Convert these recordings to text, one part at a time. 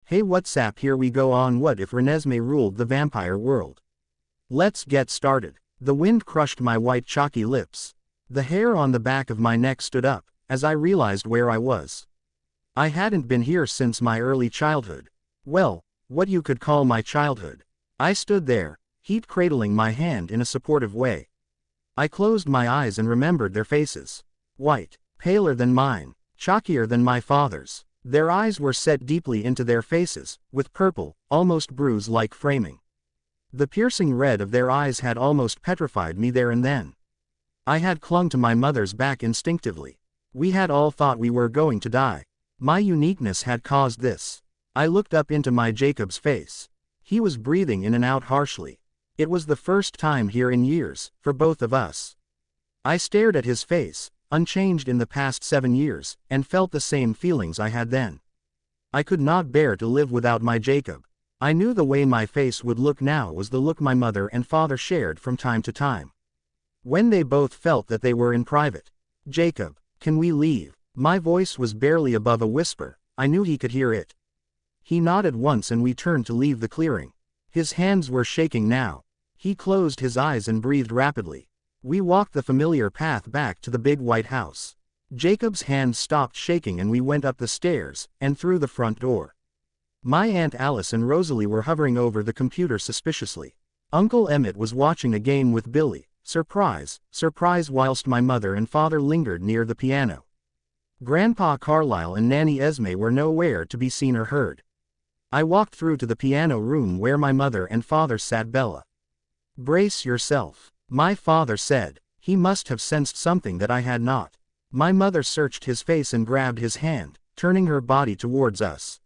Hey, what's up? Here we go on What If Renesmee Ruled the Vampire World. Let's get started. The wind crushed my white chalky lips. The hair on the back of my neck stood up, as I realized where I was. I hadn't been here since my early childhood. Well, what you could call my childhood. I stood there, heat cradling my hand in a supportive way. I closed my eyes and remembered their faces. White, paler than mine, chalkier than my father's. Their eyes were set deeply into their faces, with purple, almost bruise-like framing. The piercing red of their eyes had almost petrified me there and then. I had clung to my mother's back instinctively. We had all thought we were going to die. My uniqueness had caused this. I looked up into my Jacob's face. He was breathing in and out harshly. It was the first time here in years, for both of us. I stared at his face, unchanged in the past 7 years, and felt the same feelings I had then. I could not bear to live without my Jacob. I knew the way my face would look now was the look my mother and father shared from time to time. When they both felt that they were in private. Jacob, can we leave? My voice was barely above a whisper. I knew he could hear it. He nodded once and we turned to leave the clearing. His hands were shaking now. He closed his eyes and breathed rapidly. We walked the familiar path back to the big white house. Jacob's hands stopped shaking and we went up the stairs, and through the front door. My Aunt Alice and Rosalie were hovering over the computer suspiciously. Uncle Emmett was watching a game with Billy, surprise, whilst my mother and father lingered near the piano. Grandpa Carlyle and Nanny Esme were nowhere to be seen or heard. I walked through to the piano room where my mother and father sat. Bella. Brace yourself, my father said. He must have sensed something that I had not. My mother searched his face and grabbed his hand, turning her body towards us.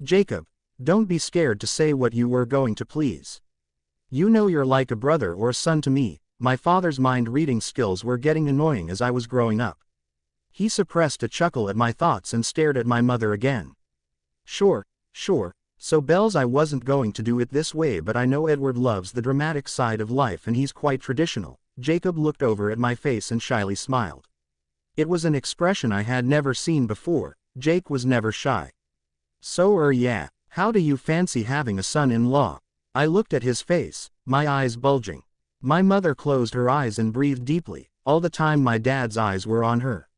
Jacob, don't be scared to say what you were going to, please. You know you're like a brother or a son to me. My father's mind-reading skills were getting annoying as I was growing up. He suppressed a chuckle at my thoughts and stared at my mother again. Sure. So Bells, I wasn't going to do it this way, but I know Edward loves the dramatic side of life and he's quite traditional. Jacob looked over at my face and shyly smiled. It was an expression I had never seen before. Jake was never shy. So yeah, how do you fancy having a son-in-law? I looked at his face, my eyes bulging. My mother closed her eyes and breathed deeply, all the time my dad's eyes were on her.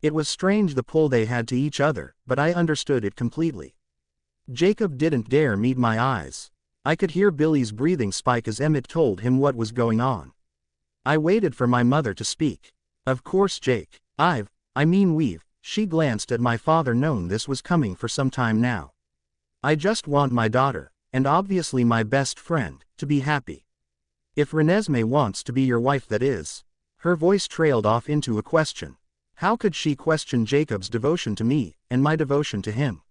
It was strange the pull they had to each other, but I understood it completely. Jacob didn't dare meet my eyes. I could hear Billy's breathing spike as Emmett told him what was going on. I waited for my mother to speak. Of course, Jake, we've, she glanced at my father, known this was coming for some time now. I just want my daughter, and obviously my best friend, to be happy. If Renesmee wants to be your wife, that is. Her voice trailed off into a question. How could she question Jacob's devotion to me, and my devotion to him?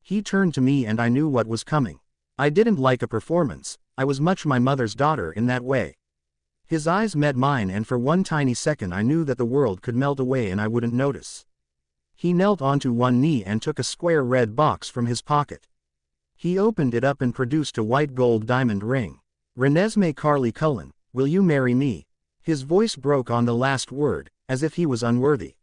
He turned to me and I knew what was coming. I didn't like a performance. I was much my mother's daughter in that way. His eyes met mine and for one tiny second I knew that the world could melt away and I wouldn't notice. He knelt onto one knee and took a square red box from his pocket. He opened it up and produced a white gold diamond ring. Renesmee Carly Cullen, will you marry me? His voice broke on the last word, as if he was unworthy.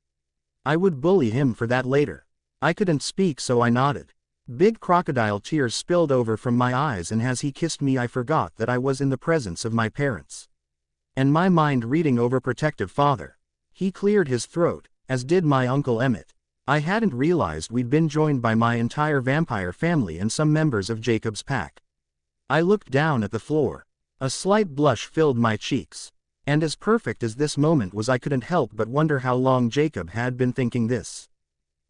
I would bully him for that later. I couldn't speak, so I nodded. Big crocodile tears spilled over from my eyes, and as he kissed me I forgot that I was in the presence of my parents. And my mind-reading overprotective father. He cleared his throat, as did my Uncle Emmett. I hadn't realized we'd been joined by my entire vampire family and some members of Jacob's pack. I looked down at the floor. A slight blush filled my cheeks. And as perfect as this moment was, I couldn't help but wonder how long Jacob had been thinking this.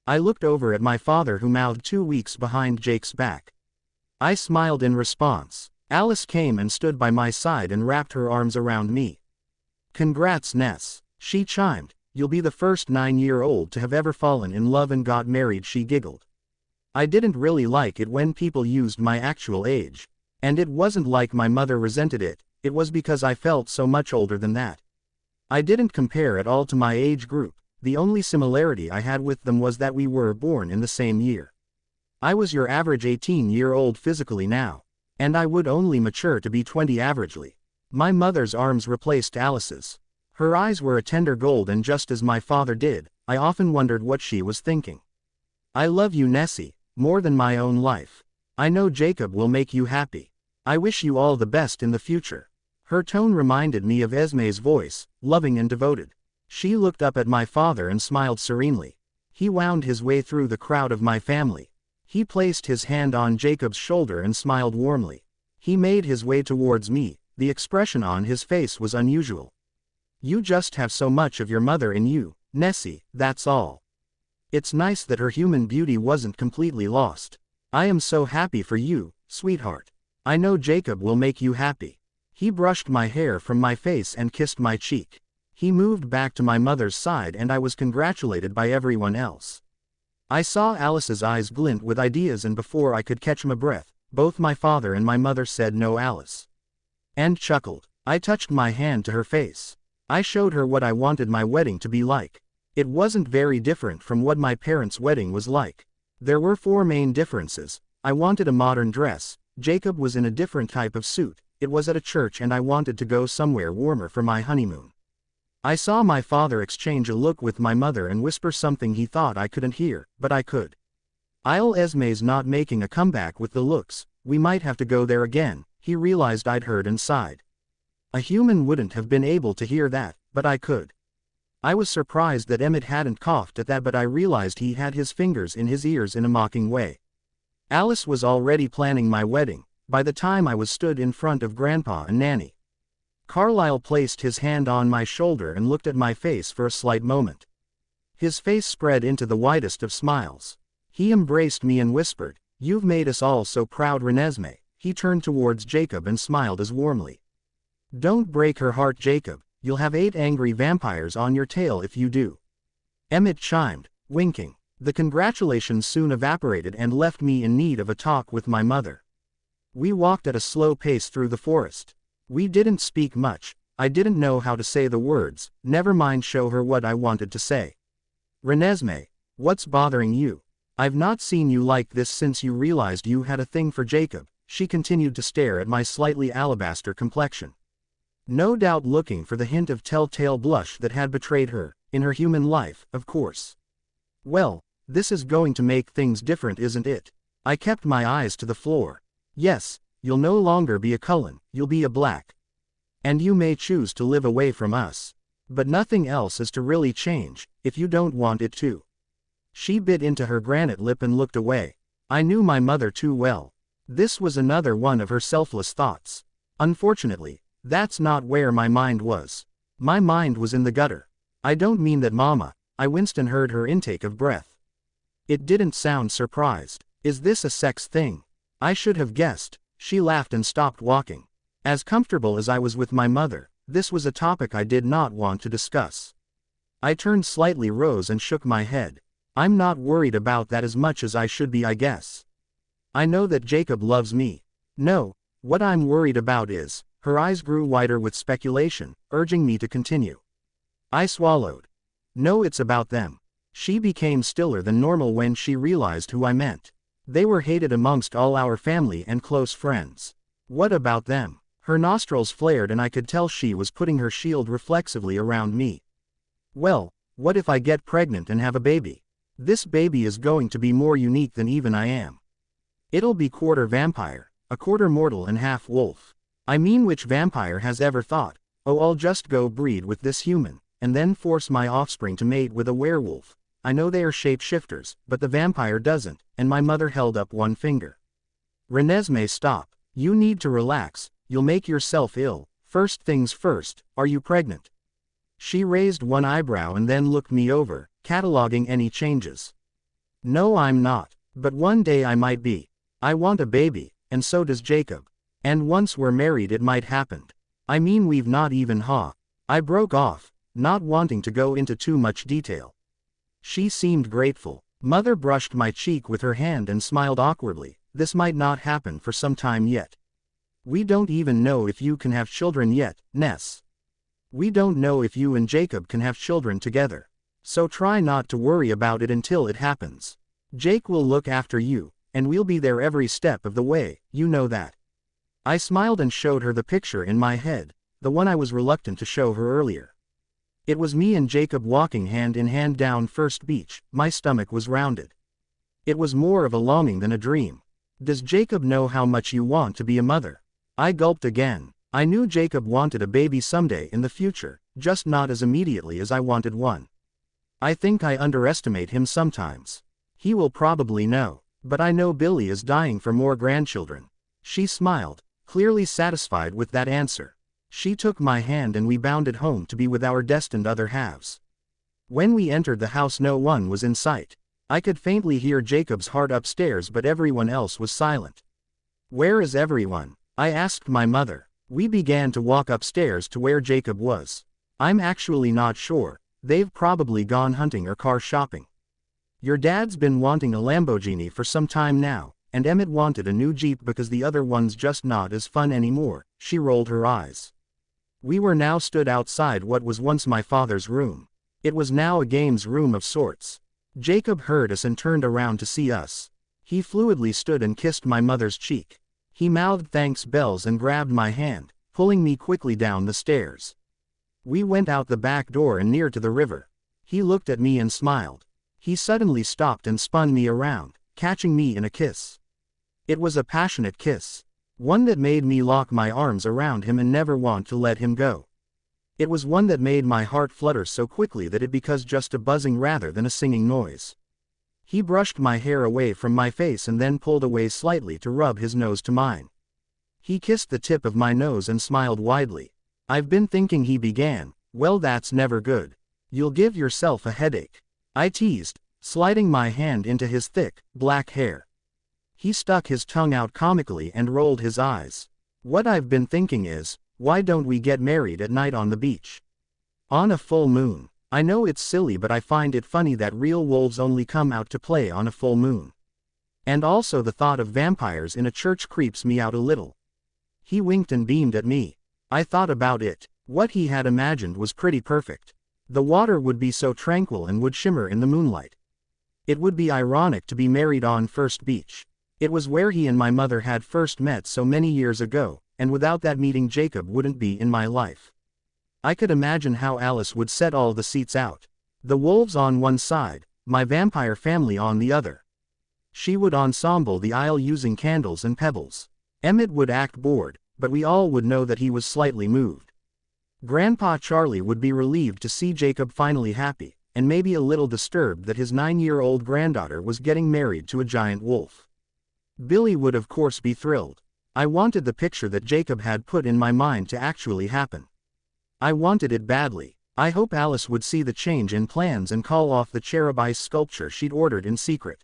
I looked over at my father, who mouthed 2 weeks behind Jake's back. I smiled in response. Alice came and stood by my side and wrapped her arms around me. Congrats, Ness, she chimed. You'll be the first 9-year-old to have ever fallen in love and got married, she giggled. I didn't really like it when people used my actual age. And it wasn't like my mother resented it, it was because I felt so much older than that. I didn't compare at all to my age group. The only similarity I had with them was that we were born in the same year. I was your average 18-year-old physically now. And I would only mature to be 20 averagely. My mother's arms replaced Alice's. Her eyes were a tender gold, and just as my father did, I often wondered what she was thinking. I love you, Nessie, more than my own life. I know Jacob will make you happy. I wish you all the best in the future. Her tone reminded me of Esme's voice, loving and devoted. She looked up at my father and smiled serenely. He wound his way through the crowd of my family. He placed his hand on Jacob's shoulder and smiled warmly. He made his way towards me. The expression on his face was unusual. You just have so much of your mother in you, Nessie, that's all. It's nice that her human beauty wasn't completely lost. I am so happy for you, sweetheart. I know Jacob will make you happy. He brushed my hair from my face and kissed my cheek. He moved back to my mother's side and I was congratulated by everyone else. I saw Alice's eyes glint with ideas, and before I could catch my breath, both my father and my mother said no, Alice. And chuckled. I touched my hand to her face. I showed her what I wanted my wedding to be like. It wasn't very different from what my parents' wedding was like. There were 4 main differences. I wanted a modern dress. Jacob was in a different type of suit. It was at a church and I wanted to go somewhere warmer for my honeymoon. I saw my father exchange a look with my mother and whisper something he thought I couldn't hear, but I could. Esme's not making a comeback with the looks. We might have to go there again, he realized I'd heard and sighed. A human wouldn't have been able to hear that, but I could. I was surprised that Emmett hadn't coughed at that, but I realized he had his fingers in his ears in a mocking way. Alice was already planning my wedding, by the time I was stood in front of Grandpa and Nanny. Carlyle placed his hand on my shoulder and looked at my face for a slight moment. His face spread into the widest of smiles. He embraced me and whispered, "You've made us all so proud, Renesmee." He turned towards Jacob and smiled as warmly. "Don't break her heart, Jacob. You'll have 8 angry vampires on your tail if you do." Emmett chimed, winking. The congratulations soon evaporated and left me in need of a talk with my mother. We walked at a slow pace through the forest. We didn't speak much. I didn't know how to say the words, never mind show her what I wanted to say. "Renesmee, what's bothering you? I've not seen you like this since you realized you had a thing for Jacob." She continued to stare at my slightly alabaster complexion. No doubt looking for the hint of telltale blush that had betrayed her, in her human life, of course. "Well, this is going to make things different, isn't it?" I kept my eyes to the floor. "Yes, you'll no longer be a Cullen, you'll be a Black. And you may choose to live away from us. But nothing else is to really change, if you don't want it to." She bit into her granite lip and looked away. I knew my mother too well. This was another one of her selfless thoughts. Unfortunately, that's not where my mind was. My mind was in the gutter. "I don't mean that, Mama." I winced and heard her intake of breath. It didn't sound surprised. "Is this a sex thing?" I should have guessed. She laughed and stopped walking. As comfortable as I was with my mother, this was a topic I did not want to discuss. I turned slightly rose and shook my head. "I'm not worried about that as much as I should be, I guess. I know that Jacob loves me. No, what I'm worried about is," her eyes grew wider with speculation, urging me to continue. I swallowed. "No, it's about them." She became stiller than normal when she realized who I meant. "They were hated amongst all our family and close friends." "What about them?" Her nostrils flared and I could tell she was putting her shield reflexively around me. "Well, what if I get pregnant and have a baby? This baby is going to be more unique than even I am. It'll be quarter vampire, a quarter mortal and half wolf. I mean, which vampire has ever thought, oh, I'll just go breed with this human, and then force my offspring to mate with a werewolf? I know they are shapeshifters, but the vampire doesn't," and my mother held up one finger. "Renesmee, stop. You need to relax, you'll make yourself ill. First things first, are you pregnant?" She raised one eyebrow and then looked me over, cataloging any changes. "No, I'm not, but one day I might be. I want a baby, and so does Jacob. And once we're married it might happen. I mean, we've not even I broke off, not wanting to go into too much detail. She seemed grateful. Mother brushed my cheek with her hand and smiled awkwardly. "This might not happen for some time yet. We don't even know if you can have children yet, Ness. We don't know if you and Jacob can have children together. So try not to worry about it until it happens. Jake will look after you, and we'll be there every step of the way, you know that." I smiled and showed her the picture in my head, the one I was reluctant to show her earlier. It was me and Jacob walking hand in hand down First Beach. My stomach was rounded. It was more of a longing than a dream. Does Jacob know how much you want to be a mother? I gulped again. I knew Jacob wanted a baby someday in the future, just not as immediately as I wanted one. I think I underestimate him sometimes. He will probably know. But I know Billy is dying for more grandchildren. She smiled, clearly satisfied with that answer. She took my hand and we bounded home to be with our destined other halves. When we entered the house, no one was in sight. I could faintly hear Jacob's heart upstairs, but everyone else was silent. Where is everyone? I asked my mother. We began to walk upstairs to where Jacob was. I'm actually not sure. They've probably gone hunting or car shopping. Your dad's been wanting a Lamborghini for some time now, and Emmett wanted a new Jeep because the other one's just not as fun anymore. She rolled her eyes. We were now stood outside what was once my father's room. It was now a games room of sorts. Jacob heard us and turned around to see us. He fluidly stood and kissed my mother's cheek. He mouthed thanks bells and grabbed my hand, pulling me quickly down the stairs. We went out the back door and near to the river. He looked at me and smiled. He suddenly stopped and spun me around, catching me in a kiss. It was a passionate kiss. One that made me lock my arms around him and never want to let him go. It was one that made my heart flutter so quickly that it became just a buzzing rather than a singing noise. He brushed my hair away from my face and then pulled away slightly to rub his nose to mine. He kissed the tip of my nose and smiled widely. I've been thinking, he began. Well, that's never good. You'll give yourself a headache. I teased, sliding my hand into his thick, black hair. He stuck his tongue out comically and rolled his eyes. What I've been thinking is, why don't we get married at night on the beach? On a full moon. I know it's silly, but I find it funny that real wolves only come out to play on a full moon. And also the thought of vampires in a church creeps me out a little. He winked and beamed at me. I thought about it. What he had imagined was pretty perfect. The water would be so tranquil and would shimmer in the moonlight. It would be ironic to be married on First Beach. It was where he and my mother had first met so many years ago, and without that meeting Jacob wouldn't be in my life. I could imagine how Alice would set all the seats out. The wolves on one side, my vampire family on the other. She would ensemble the aisle using candles and pebbles. Emmett would act bored, but we all would know that he was slightly moved. Grandpa Charlie would be relieved to see Jacob finally happy, and maybe a little disturbed that his 9-year-old granddaughter was getting married to a giant wolf. Billy would of course be thrilled. I wanted the picture that Jacob had put in my mind to actually happen. I wanted it badly. I hope Alice would see the change in plans and call off the cherub ice sculpture she'd ordered in secret.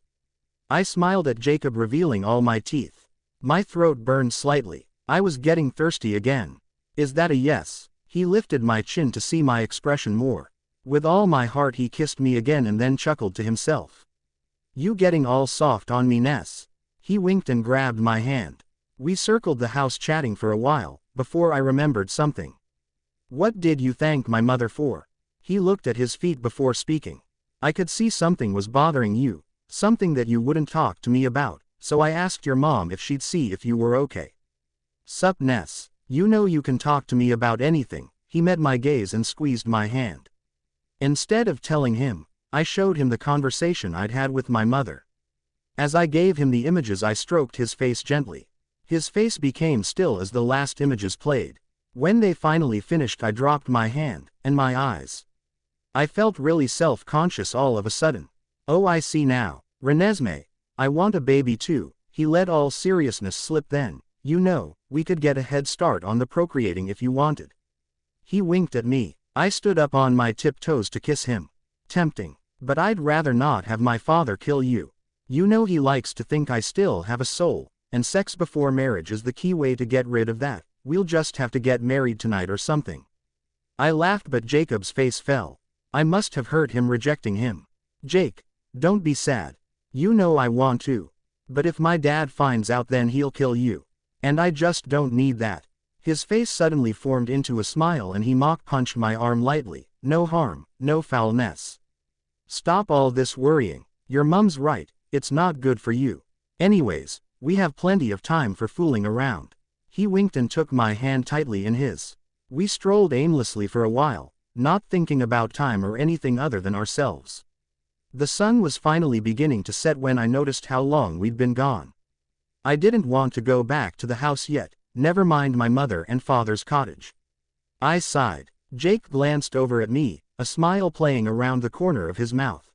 I smiled at Jacob, revealing all my teeth. My throat burned slightly. I was getting thirsty again. Is that a yes? He lifted my chin to see my expression more. With all my heart he kissed me again and then chuckled to himself. You getting all soft on me, Ness? He winked and grabbed my hand. We circled the house chatting for a while, before I remembered something. What did you thank my mother for? He looked at his feet before speaking. I could see something was bothering you, something that you wouldn't talk to me about, so I asked your mom if she'd see if you were okay. Sup, Ness? You know you can talk to me about anything. He met my gaze and squeezed my hand. Instead of telling him, I showed him the conversation I'd had with my mother. As I gave him the images, I stroked his face gently. His face became still as the last images played. When they finally finished, I dropped my hand, and my eyes. I felt really self-conscious all of a sudden. Oh, I see now. Renesmee, I want a baby too. He let all seriousness slip then. You know, we could get a head start on the procreating if you wanted. He winked at me. I stood up on my tiptoes to kiss him. Tempting. But I'd rather not have my father kill you. You know he likes to think I still have a soul, and sex before marriage is the key way to get rid of that. We'll just have to get married tonight or something. I laughed, but Jacob's face fell. I must have hurt him rejecting him. Jake, don't be sad. You know I want to. But if my dad finds out, then he'll kill you. And I just don't need that. His face suddenly formed into a smile and he mock punched my arm lightly. No harm, no foulness. Stop all this worrying. Your mum's right, it's not good for you. Anyways, we have plenty of time for fooling around. He winked and took my hand tightly in his. We strolled aimlessly for a while, not thinking about time or anything other than ourselves. The sun was finally beginning to set when I noticed how long we'd been gone. I didn't want to go back to the house yet, never mind my mother and father's cottage. I sighed. Jake glanced over at me, a smile playing around the corner of his mouth.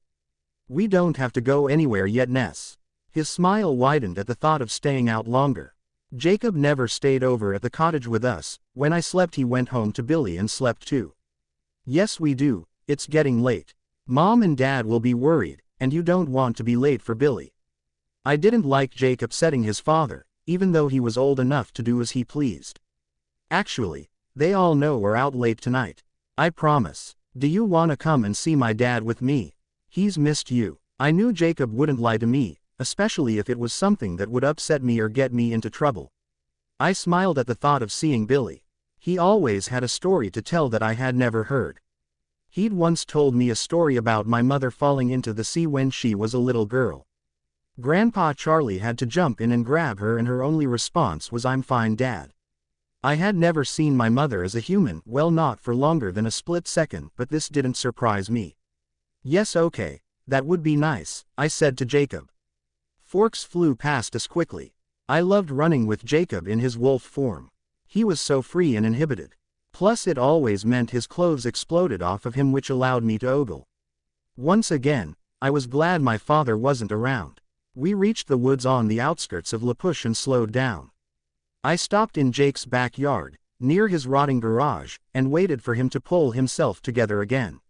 We don't have to go anywhere yet, Ness. His smile widened at the thought of staying out longer. Jacob never stayed over at the cottage with us. When I slept he went home to Billy and slept too. Yes we do, it's getting late. Mom and Dad will be worried, and you don't want to be late for Billy. I didn't like Jake upsetting his father, even though he was old enough to do as he pleased. Actually, they all know we're out late tonight. I promise. Do you wanna come and see my dad with me? He's missed you. I knew Jacob wouldn't lie to me, especially if it was something that would upset me or get me into trouble. I smiled at the thought of seeing Billy. He always had a story to tell that I had never heard. He'd once told me a story about my mother falling into the sea when she was a little girl. Grandpa Charlie had to jump in and grab her, and her only response was, "I'm fine, Dad." I had never seen my mother as a human, well, not for longer than a split second, but this didn't surprise me. Yes, okay, that would be nice, I said to Jacob. Forks flew past us quickly. I loved running with Jacob in his wolf form. He was so free and uninhibited. Plus it always meant his clothes exploded off of him, which allowed me to ogle. Once again, I was glad my father wasn't around. We reached the woods on the outskirts of La Push and slowed down. I stopped in Jake's backyard, near his rotting garage, and waited for him to pull himself together again.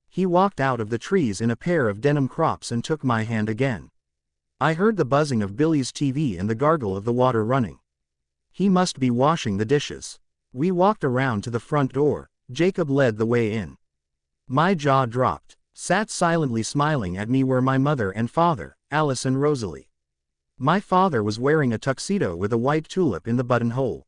He walked out of the trees in a pair of denim crops and took my hand again. I heard the buzzing of Billy's TV and the gargle of the water running. He must be washing the dishes. We walked around to the front door. Jacob led the way in. My jaw dropped. Sat silently smiling at me were my mother and father, Alice and Rosalie. My father was wearing a tuxedo with a white tulip in the buttonhole.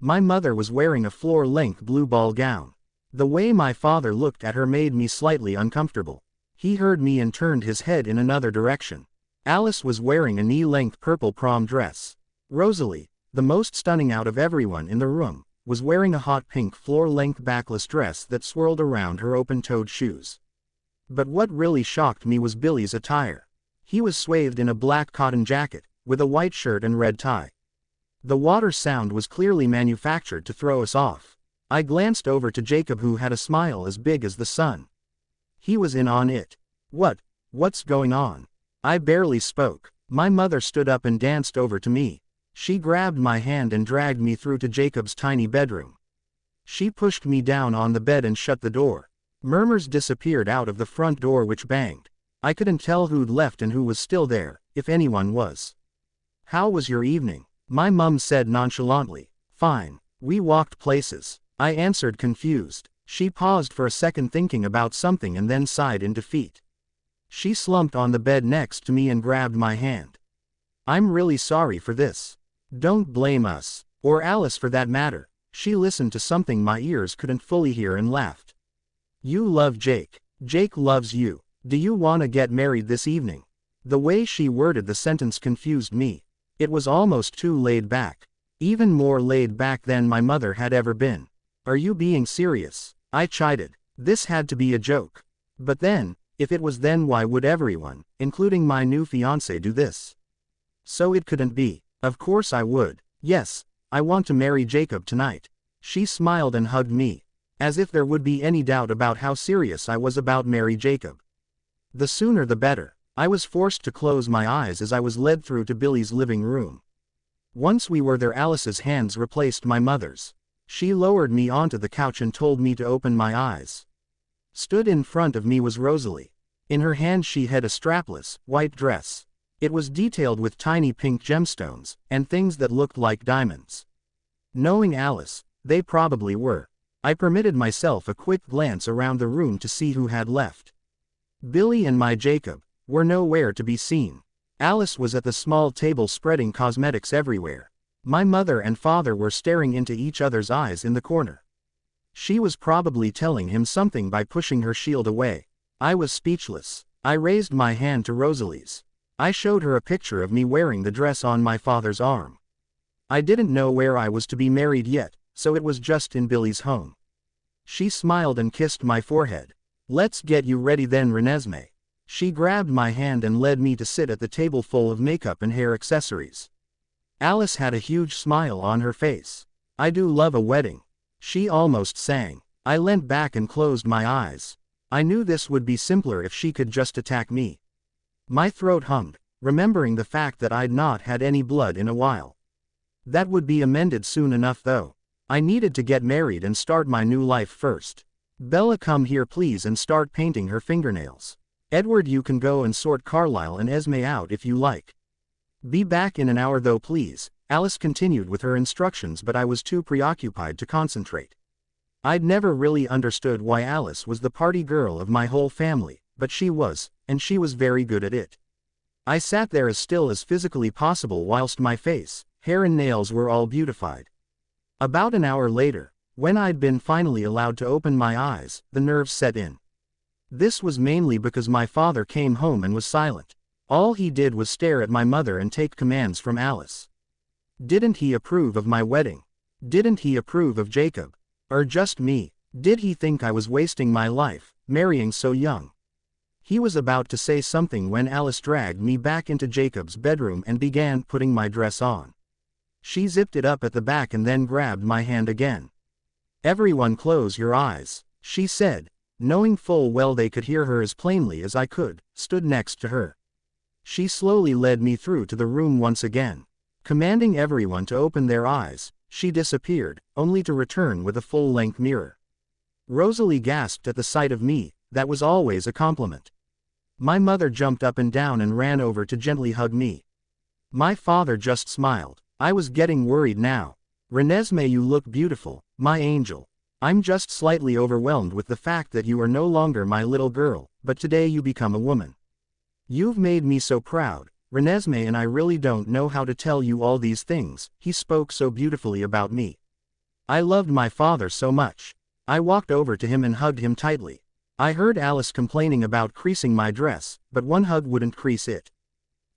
My mother was wearing a floor-length blue ball gown. The way my father looked at her made me slightly uncomfortable. He heard me and turned his head in another direction. Alice was wearing a knee-length purple prom dress. Rosalie, the most stunning out of everyone in the room, was wearing a hot pink floor-length backless dress that swirled around her open-toed shoes. But what really shocked me was Billy's attire. He was swathed in a black cotton jacket, with a white shirt and red tie. The water sound was clearly manufactured to throw us off. I glanced over to Jacob, who had a smile as big as the sun. He was in on it. What's going on? I barely spoke. My mother stood up and danced over to me. She grabbed my hand and dragged me through to Jacob's tiny bedroom. She pushed me down on the bed and shut the door. Murmurs disappeared out of the front door, which banged. I couldn't tell who'd left and who was still there, if anyone was. "How was your evening?" my mum said nonchalantly. "Fine. We walked places," I answered, confused. She paused for a second, thinking about something, and then sighed in defeat. She slumped on the bed next to me and grabbed my hand. "I'm really sorry for this. Don't blame us, or Alice for that matter." She listened to something my ears couldn't fully hear and laughed. "You love Jake. Jake loves you. Do you want to get married this evening?" The way she worded the sentence confused me. It was almost too laid back. Even more laid back than my mother had ever been. "Are you being serious?" I chided. This had to be a joke. But then, if it was, then why would everyone, including my new fiancé, do this? So it couldn't be. Of course I would. "Yes, I want to marry Jacob tonight." She smiled and hugged me. As if there would be any doubt about how serious I was about marry Jacob. The sooner the better. I was forced to close my eyes as I was led through to Billy's living room. Once we were there, Alice's hands replaced my mother's. She lowered me onto the couch and told me to open my eyes. Stood in front of me was Rosalie. In her hand she had a strapless, white dress. It was detailed with tiny pink gemstones, and things that looked like diamonds. Knowing Alice, they probably were. I permitted myself a quick glance around the room to see who had left. Billy and my Jacob were nowhere to be seen. Alice was at the small table spreading cosmetics everywhere. My mother and father were staring into each other's eyes in the corner. She was probably telling him something by pushing her shield away. I was speechless. I raised my hand to Rosalie's. I showed her a picture of me wearing the dress on my father's arm. I didn't know where I was to be married yet, so it was just in Billy's home. She smiled and kissed my forehead. "Let's get you ready then, Renesmee." She grabbed my hand and led me to sit at the table full of makeup and hair accessories. Alice had a huge smile on her face. I do love a wedding, she almost sang. I leant back and closed my eyes. I knew this would be simpler if she could just attack me. My throat hummed, remembering the fact that I'd not had any blood in a while. That would be amended soon enough though. I needed to get married and start my new life first. Bella, come here please, and start painting her fingernails. Edward, you can go and sort Carlisle and Esme out if you like. Be back in an hour though please, Alice continued with her instructions, but I was too preoccupied to concentrate. I'd never really understood why Alice was the party girl of my whole family, but she was, and she was very good at it. I sat there as still as physically possible whilst my face, hair and nails were all beautified. About an hour later, when I'd been finally allowed to open my eyes, the nerves set in. This was mainly because my father came home and was silent. All he did was stare at my mother and take commands from Alice. Didn't he approve of my wedding? Didn't he approve of Jacob? Or just me? Did he think I was wasting my life, marrying so young? He was about to say something when Alice dragged me back into Jacob's bedroom and began putting my dress on. She zipped it up at the back and then grabbed my hand again. Everyone close your eyes, she said, knowing full well they could hear her as plainly as I could, stood next to her. She slowly led me through to the room once again. Commanding everyone to open their eyes, she disappeared, only to return with a full-length mirror. Rosalie gasped at the sight of me. That was always a compliment. My mother jumped up and down and ran over to gently hug me. My father just smiled. I was getting worried now. Renesmee, you look beautiful, my angel. I'm just slightly overwhelmed with the fact that you are no longer my little girl, but today you become a woman. You've made me so proud, Renesmee, and I really don't know how to tell you all these things. He spoke so beautifully about me. I loved my father so much. I walked over to him and hugged him tightly. I heard Alice complaining about creasing my dress, but one hug wouldn't crease it.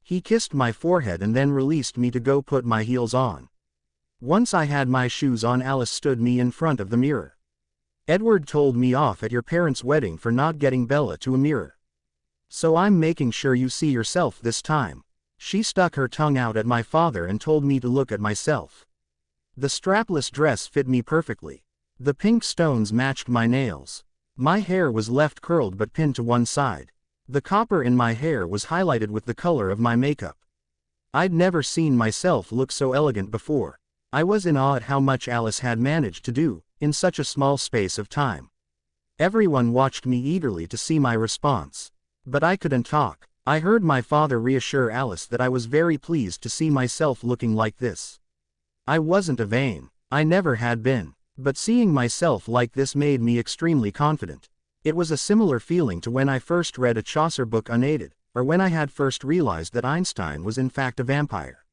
He kissed my forehead and then released me to go put my heels on. Once I had my shoes on, Alice stood me in front of the mirror. Edward told me off at your parents' wedding for not getting Bella to a mirror. So I'm making sure you see yourself this time. She stuck her tongue out at my father and told me to look at myself. The strapless dress fit me perfectly. The pink stones matched my nails. My hair was left curled but pinned to one side. The copper in my hair was highlighted with the color of my makeup. I'd never seen myself look so elegant before. I was in awe at how much Alice had managed to do, in such a small space of time. Everyone watched me eagerly to see my response. But I couldn't talk. I heard my father reassure Alice that I was very pleased to see myself looking like this. I wasn't a vain. I never had been. But seeing myself like this made me extremely confident. It was a similar feeling to when I first read a Chaucer book unaided, or when I had first realized that Einstein was in fact a vampire.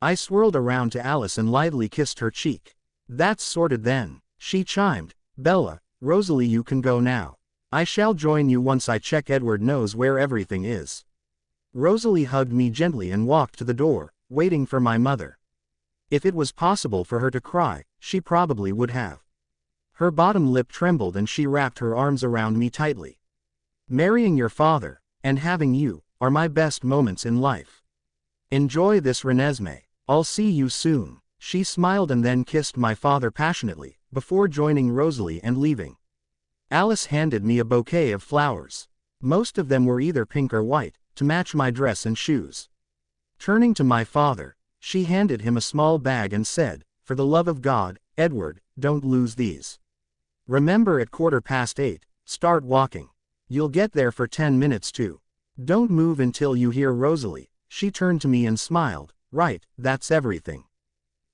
I swirled around to Alice and lightly kissed her cheek. That's sorted then, she chimed. Bella, Rosalie, you can go now. I shall join you once I check Edward knows where everything is. Rosalie hugged me gently and walked to the door, waiting for my mother. If it was possible for her to cry, she probably would have. Her bottom lip trembled and she wrapped her arms around me tightly. Marrying your father, and having you, are my best moments in life. Enjoy this, Renesmee. I'll see you soon. She smiled and then kissed my father passionately, before joining Rosalie and leaving. Alice handed me a bouquet of flowers. Most of them were either pink or white, to match my dress and shoes. Turning to my father, she handed him a small bag and said, "For the love of God, Edward, don't lose these. Remember at 8:15, start walking. You'll get there for 10 minutes too. Don't move until you hear Rosalie." She turned to me and smiled. "Right, that's everything.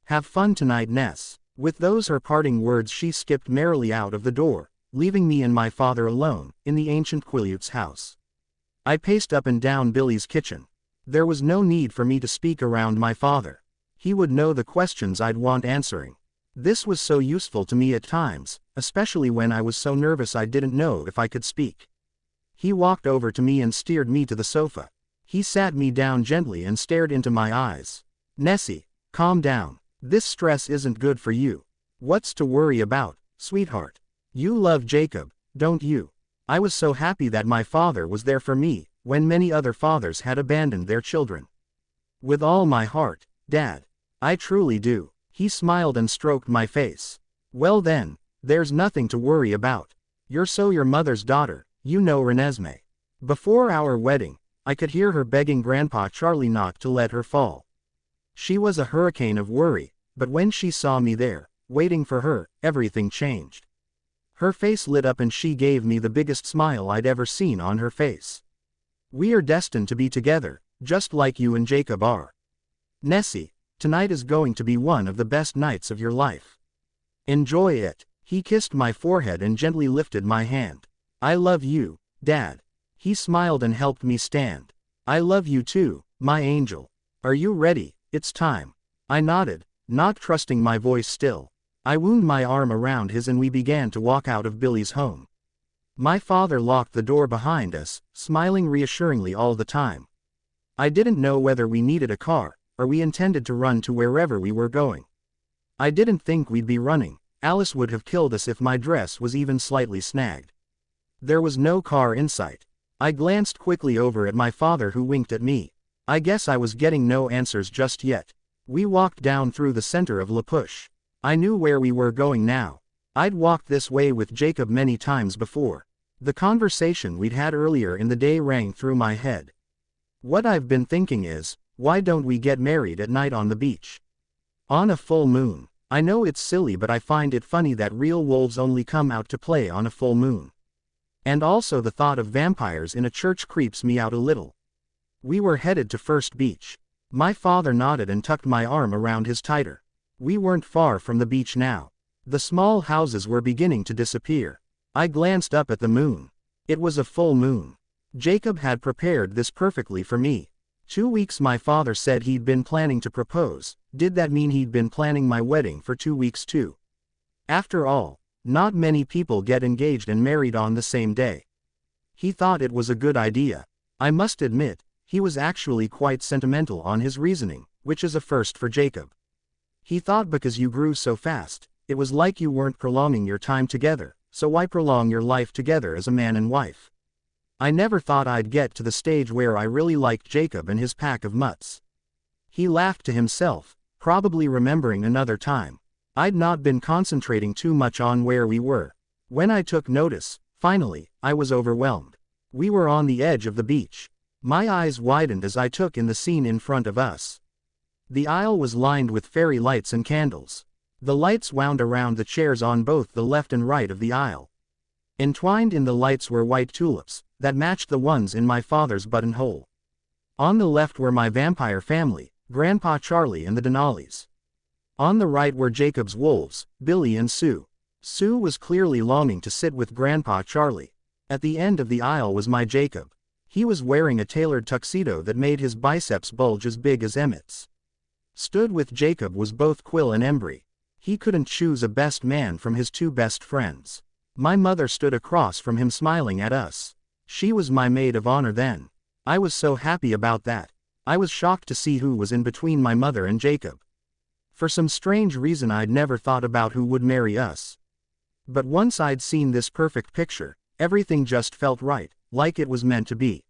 Have fun tonight, Ness." With those her parting words she skipped merrily out of the door, leaving me and my father alone, in the ancient Quileut's house. I paced up and down Billy's kitchen. There was no need for me to speak around my father. He would know the questions I'd want answering. This was so useful to me at times, especially when I was so nervous I didn't know if I could speak. He walked over to me and steered me to the sofa. He sat me down gently and stared into my eyes. "Nessie, calm down. This stress isn't good for you. What's to worry about, sweetheart? You love Jacob, don't you?" I was so happy that my father was there for me, when many other fathers had abandoned their children. "With all my heart, Dad. I truly do. He smiled and stroked my face. Well then, there's nothing to worry about. You're your mother's daughter, you know Renesmee. Before our wedding, I could hear her begging Grandpa Charlie not to let her fall. She was a hurricane of worry, but when she saw me there, waiting for her, everything changed. Her face lit up and she gave me the biggest smile I'd ever seen on her face. We are destined to be together, just like you and Jacob are. Nessie, tonight is going to be one of the best nights of your life. Enjoy it. He kissed my forehead and gently lifted my hand. I love you, Dad. He smiled and helped me stand. I love you too, my angel. Are you ready? It's time. I nodded, not trusting my voice still. I wound my arm around his and we began to walk out of Billy's home. My father locked the door behind us, smiling reassuringly all the time. I didn't know whether we needed a car, or we intended to run to wherever we were going. I didn't think we'd be running. Alice would have killed us if my dress was even slightly snagged. There was no car in sight. I glanced quickly over at my father who winked at me. I guess I was getting no answers just yet. We walked down through the center of La Push. I knew where we were going now. I'd walked this way with Jacob many times before. The conversation we'd had earlier in the day rang through my head. What I've been thinking is, why don't we get married at night on the beach? On a full moon. I know it's silly, but I find it funny that real wolves only come out to play on a full moon. And also the thought of vampires in a church creeps me out a little. We were headed to First Beach. My father nodded and tucked my arm around his tighter. We weren't far from the beach now. The small houses were beginning to disappear. I glanced up at the moon. It was a full moon. Jacob had prepared this perfectly for me. 2 weeks my father said he'd been planning to propose. Did that mean he'd been planning my wedding for 2 weeks too? After all, not many people get engaged and married on the same day. He thought it was a good idea. I must admit, he was actually quite sentimental on his reasoning, which is a first for Jacob. He thought because you grew so fast, it was like you weren't prolonging your time together, so why prolong your life together as a man and wife? I never thought I'd get to the stage where I really liked Jacob and his pack of mutts. He laughed to himself, probably remembering another time. I'd not been concentrating too much on where we were. When I took notice, finally, I was overwhelmed. We were on the edge of the beach. My eyes widened as I took in the scene in front of us. The aisle was lined with fairy lights and candles. The lights wound around the chairs on both the left and right of the aisle. Entwined in the lights were white tulips, that matched the ones in my father's buttonhole. On the left were my vampire family, Grandpa Charlie and the Denali's. On the right were Jacob's wolves, Billy and Sue. Sue was clearly longing to sit with Grandpa Charlie. At the end of the aisle was my Jacob. He was wearing a tailored tuxedo that made his biceps bulge as big as Emmett's. Stood with Jacob was both Quill and Embry. He couldn't choose a best man from his 2 best friends. My mother stood across from him smiling at us. She was my maid of honor then. I was so happy about that. I was shocked to see who was in between my mother and Jacob. For some strange reason I'd never thought about who would marry us. But once I'd seen this perfect picture, everything just felt right, like it was meant to be.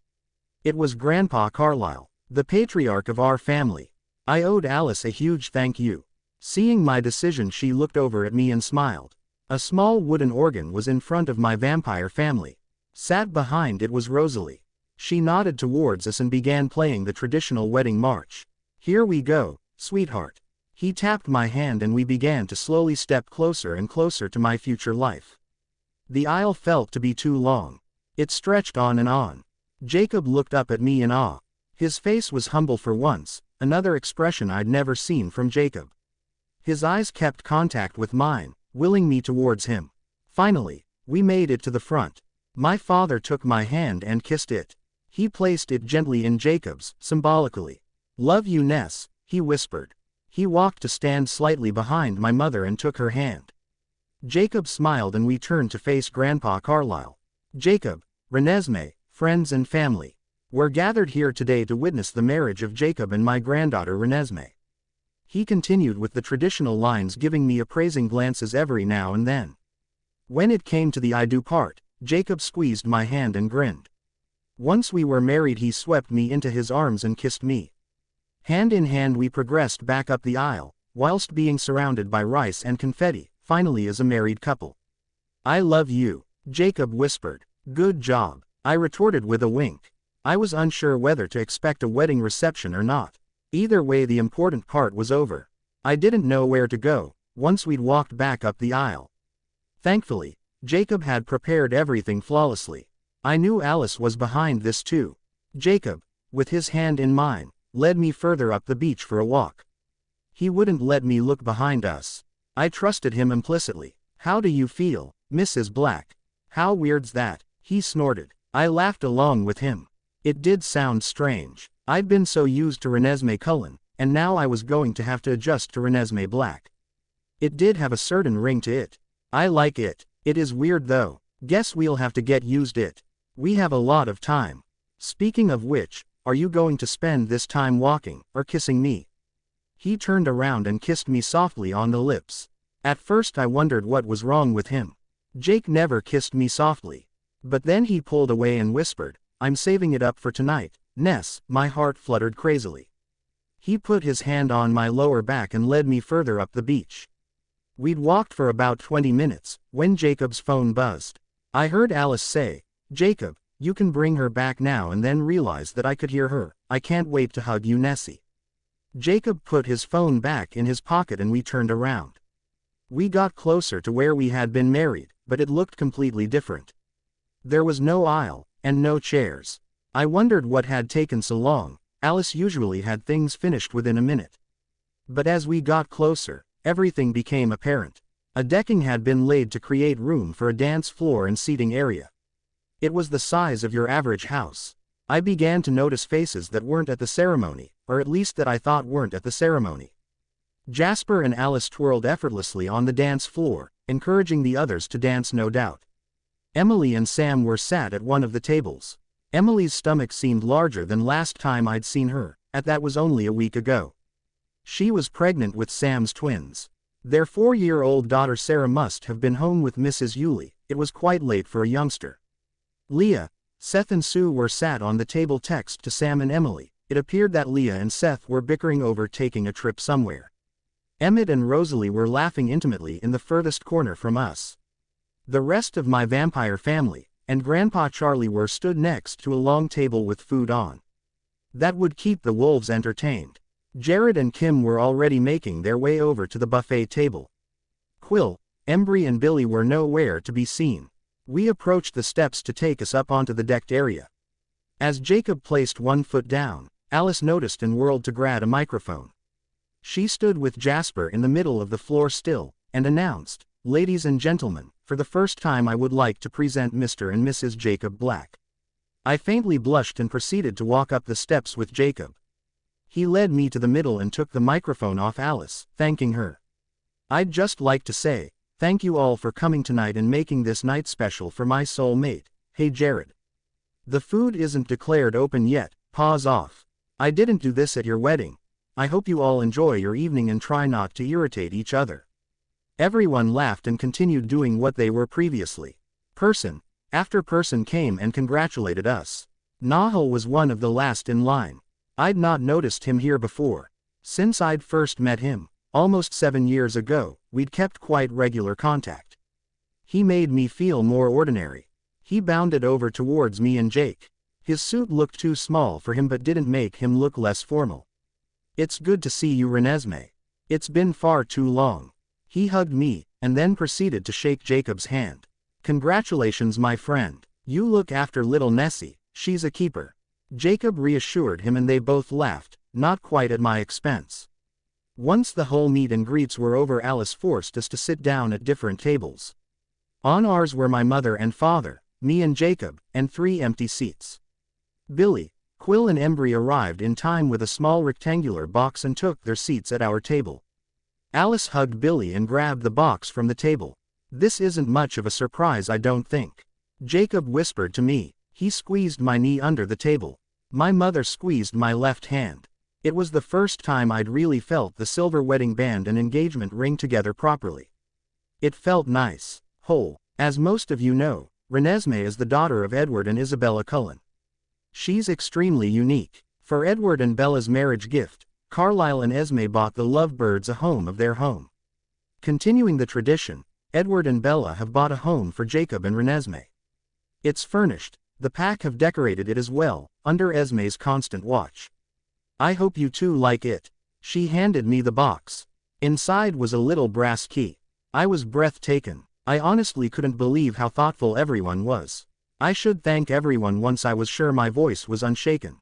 It was Grandpa Carlyle, the patriarch of our family. I owed Alice a huge thank you. Seeing my decision, she looked over at me and smiled. A small wooden organ was in front of my vampire family. Sat behind it was Rosalie. She nodded towards us and began playing the traditional wedding march. Here we go, sweetheart. He tapped my hand and we began to slowly step closer and closer to my future life. The aisle felt to be too long. It stretched on and on. Jacob looked up at me in awe. His face was humble for once, another expression I'd never seen from Jacob. His eyes kept contact with mine, willing me towards him. Finally, we made it to the front. My father took my hand and kissed it. He placed it gently in Jacob's, symbolically. "Love you, Ness," he whispered. He walked to stand slightly behind my mother and took her hand. Jacob smiled and we turned to face Grandpa Carlyle. "Jacob, Renesmee, friends and family. We're gathered here today to witness the marriage of Jacob and my granddaughter Renesmee." He continued with the traditional lines, giving me appraising glances every now and then. When it came to the I do part, Jacob squeezed my hand and grinned. Once we were married, he swept me into his arms and kissed me. Hand in hand we progressed back up the aisle, whilst being surrounded by rice and confetti, finally as a married couple. "I love you," Jacob whispered. "Good job," I retorted with a wink. I was unsure whether to expect a wedding reception or not. Either way, the important part was over. I didn't know where to go, once we'd walked back up the aisle. Thankfully, Jacob had prepared everything flawlessly. I knew Alice was behind this too. Jacob, with his hand in mine, led me further up the beach for a walk. He wouldn't let me look behind us. I trusted him implicitly. "How do you feel, Mrs. Black?" "How weird's that?" he snorted. I laughed along with him. It did sound strange. I'd been so used to Renesmee Cullen, and now I was going to have to adjust to Renesmee Black. It did have a certain ring to it. I like it. It is weird though. Guess we'll have to get used to it. We have a lot of time. Speaking of which, are you going to spend this time walking, or kissing me? He turned around and kissed me softly on the lips. At first I wondered what was wrong with him. Jake never kissed me softly. But then he pulled away and whispered, "I'm saving it up for tonight, Ness." My heart fluttered crazily. He put his hand on my lower back and led me further up the beach. We'd walked for about 20 minutes, when Jacob's phone buzzed. I heard Alice say, "Jacob, you can bring her back now," and then realized that I could hear her, "I can't wait to hug you, Nessie." Jacob put his phone back in his pocket and we turned around. We got closer to where we had been married, but it looked completely different. There was no aisle, and no chairs. I wondered what had taken so long. Alice usually had things finished within a minute. But as we got closer, everything became apparent. A decking had been laid to create room for a dance floor and seating area. It was the size of your average house. I began to notice faces that weren't at the ceremony, or at least that I thought weren't at the ceremony. Jasper and Alice twirled effortlessly on the dance floor, encouraging the others to dance, no doubt. Emily and Sam were sat at one of the tables. Emily's stomach seemed larger than last time I'd seen her, and that was only a week ago. She was pregnant with Sam's twins. Their 4-year-old daughter Sarah must have been home with Mrs. Yulee. It was quite late for a youngster. Leah, Seth and Sue were sat on the table next to Sam and Emily. It appeared that Leah and Seth were bickering over taking a trip somewhere. Emmett and Rosalie were laughing intimately in the furthest corner from us. The rest of my vampire family, and Grandpa Charlie were stood next to a long table with food on. That would keep the wolves entertained. Jared and Kim were already making their way over to the buffet table. Quill, Embry and Billy were nowhere to be seen. We approached the steps to take us up onto the decked area. As Jacob placed one foot down, Alice noticed and whirled to grab a microphone. She stood with Jasper in the middle of the floor still, and announced, "Ladies and gentlemen, for the first time I would like to present Mr. and Mrs. Jacob Black." I faintly blushed and proceeded to walk up the steps with Jacob. He led me to the middle and took the microphone off Alice, thanking her. "I'd just like to say, thank you all for coming tonight and making this night special for my soulmate. Hey Jared. The food isn't declared open yet, pause off. I didn't do this at your wedding. I hope you all enjoy your evening and try not to irritate each other." Everyone laughed and continued doing what they were previously. Person after person came and congratulated us. Nahal was one of the last in line. I'd not noticed him here before. Since I'd first met him, almost 7 years ago, we'd kept quite regular contact. He made me feel more ordinary. He bounded over towards me and Jake. His suit looked too small for him but didn't make him look less formal. "It's good to see you, Renesmee. It's been far too long." He hugged me, and then proceeded to shake Jacob's hand. "Congratulations, my friend. You look after little Nessie, she's a keeper." Jacob reassured him and they both laughed, not quite at my expense. Once the whole meet and greets were over, Alice forced us to sit down at different tables. On ours were my mother and father, me and Jacob, and 3 empty seats. Billy, Quill and Embry arrived in time with a small rectangular box and took their seats at our table. Alice hugged Billy and grabbed the box from the table. "This isn't much of a surprise, I don't think," Jacob whispered to me. He squeezed my knee under the table. My mother squeezed my left hand. It was the first time I'd really felt the silver wedding band and engagement ring together properly. It felt nice, whole. As most of you know, Renesmee is the daughter of Edward and Isabella Cullen. She's extremely unique. For Edward and Bella's marriage gift, Carlisle and Esme bought the lovebirds a home of their home. Continuing the tradition, Edward and Bella have bought a home for Jacob and Renesmee. It's furnished, the pack have decorated it as well, under Esme's constant watch. I hope you two like it. She handed me the box. Inside was a little brass key. I was breathtaken. I honestly couldn't believe how thoughtful everyone was. I should thank everyone once I was sure my voice was unshaken.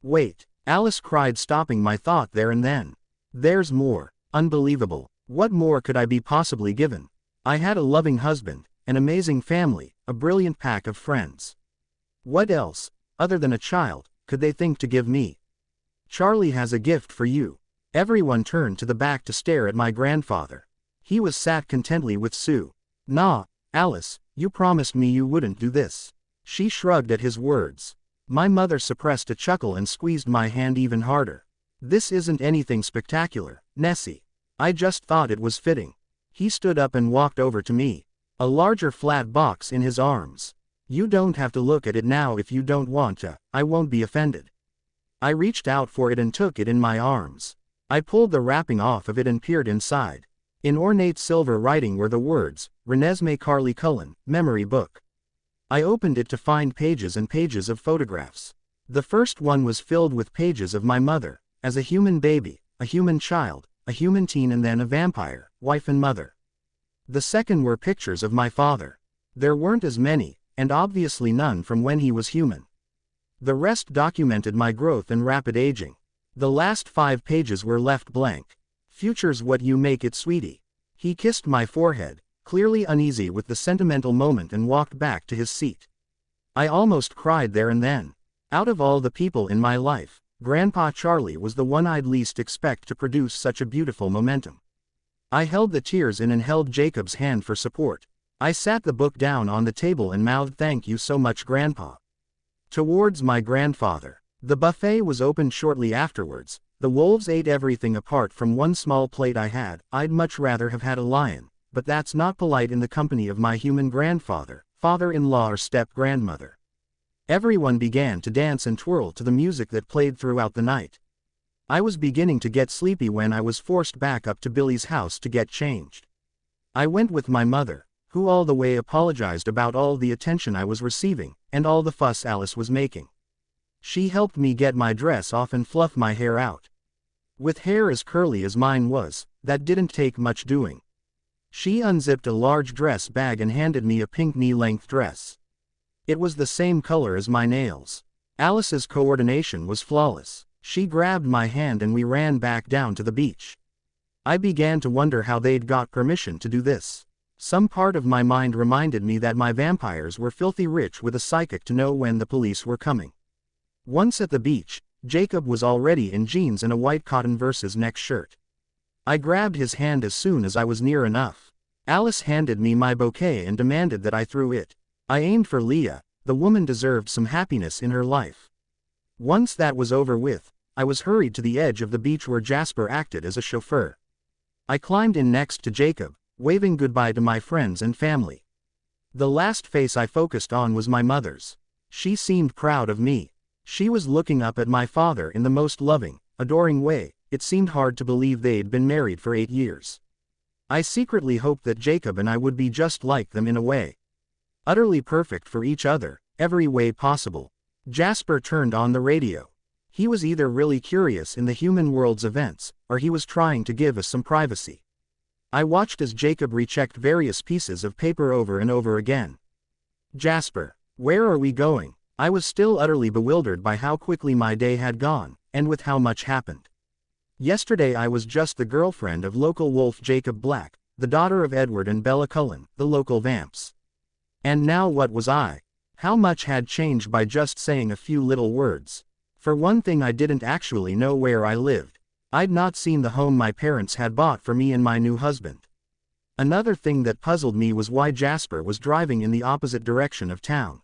Wait, Alice cried, stopping my thought there and then. There's more. Unbelievable. What more could I be possibly given? I had a loving husband, an amazing family, a brilliant pack of friends. What else, other than a child, could they think to give me? Charlie has a gift for you. Everyone turned to the back to stare at my grandfather. He was sat contentedly with Sue. Nah, Alice, you promised me you wouldn't do this. She shrugged at his words. My mother suppressed a chuckle and squeezed my hand even harder. This isn't anything spectacular, Nessie. I just thought it was fitting. He stood up and walked over to me. A larger flat box in his arms. You don't have to look at it now if you don't want to, I won't be offended. I reached out for it and took it in my arms. I pulled the wrapping off of it and peered inside. In ornate silver writing were the words, Renesmee Carly Cullen, Memory Book. I opened it to find pages and pages of photographs. The first one was filled with pages of my mother, as a human baby, a human child, a human teen and then a vampire, wife and mother. The second were pictures of my father. There weren't as many, and obviously none from when he was human. The rest documented my growth and rapid aging. The last 5 pages were left blank. Future's what you make it, sweetie. He kissed my forehead, clearly uneasy with the sentimental moment, and walked back to his seat. I almost cried there and then. Out of all the people in my life, Grandpa Charlie was the one I'd least expect to produce such a beautiful momentum. I held the tears in and held Jacob's hand for support. I sat the book down on the table and mouthed, "Thank you so much, Grandpa." Towards my grandfather. The buffet was opened shortly afterwards. The wolves ate everything apart from one small plate I had. I'd much rather have had a lion, but that's not polite in the company of my human grandfather, father-in-law or step-grandmother. Everyone began to dance and twirl to the music that played throughout the night. I was beginning to get sleepy when I was forced back up to Billy's house to get changed. I went with my mother, who all the way apologized about all the attention I was receiving, and all the fuss Alice was making. She helped me get my dress off and fluff my hair out. With hair as curly as mine was, that didn't take much doing. She unzipped a large dress bag and handed me a pink knee-length dress. It was the same color as my nails. Alice's coordination was flawless. She grabbed my hand and we ran back down to the beach. I began to wonder how they'd got permission to do this. Some part of my mind reminded me that my vampires were filthy rich with a psychic to know when the police were coming. Once at the beach, Jacob was already in jeans and a white cotton versus neck shirt. I grabbed his hand as soon as I was near enough. Alice handed me my bouquet and demanded that I threw it. I aimed for Leah. The woman deserved some happiness in her life. Once that was over with, I was hurried to the edge of the beach where Jasper acted as a chauffeur. I climbed in next to Jacob, waving goodbye to my friends and family. The last face I focused on was my mother's. She seemed proud of me. She was looking up at my father in the most loving, adoring way. It seemed hard to believe they'd been married for 8 years. I secretly hoped that Jacob and I would be just like them in a way. Utterly perfect for each other, every way possible. Jasper turned on the radio. He was either really curious in the human world's events, or he was trying to give us some privacy. I watched as Jacob rechecked various pieces of paper over and over again. Jasper, where are we going? I was still utterly bewildered by how quickly my day had gone, and with how much happened. Yesterday I was just the girlfriend of local wolf Jacob Black, the daughter of Edward and Bella Cullen, the local vamps. And now what was I? How much had changed by just saying a few little words? For one thing, I didn't actually know where I lived. I'd not seen the home my parents had bought for me and my new husband. Another thing that puzzled me was why Jasper was driving in the opposite direction of town.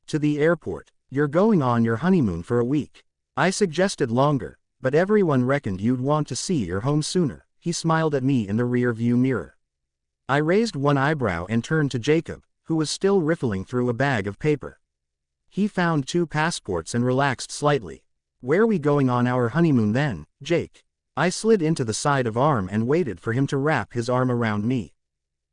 To the airport. You're going on your honeymoon for a week. I suggested longer, but everyone reckoned you'd want to see your home sooner. He smiled at me in the rear view mirror. I raised one eyebrow and turned to Jacob, who was still riffling through a bag of paper. He found 2 passports and relaxed slightly. Where we going on our honeymoon then, Jake? I slid into the side of arm and waited for him to wrap his arm around me.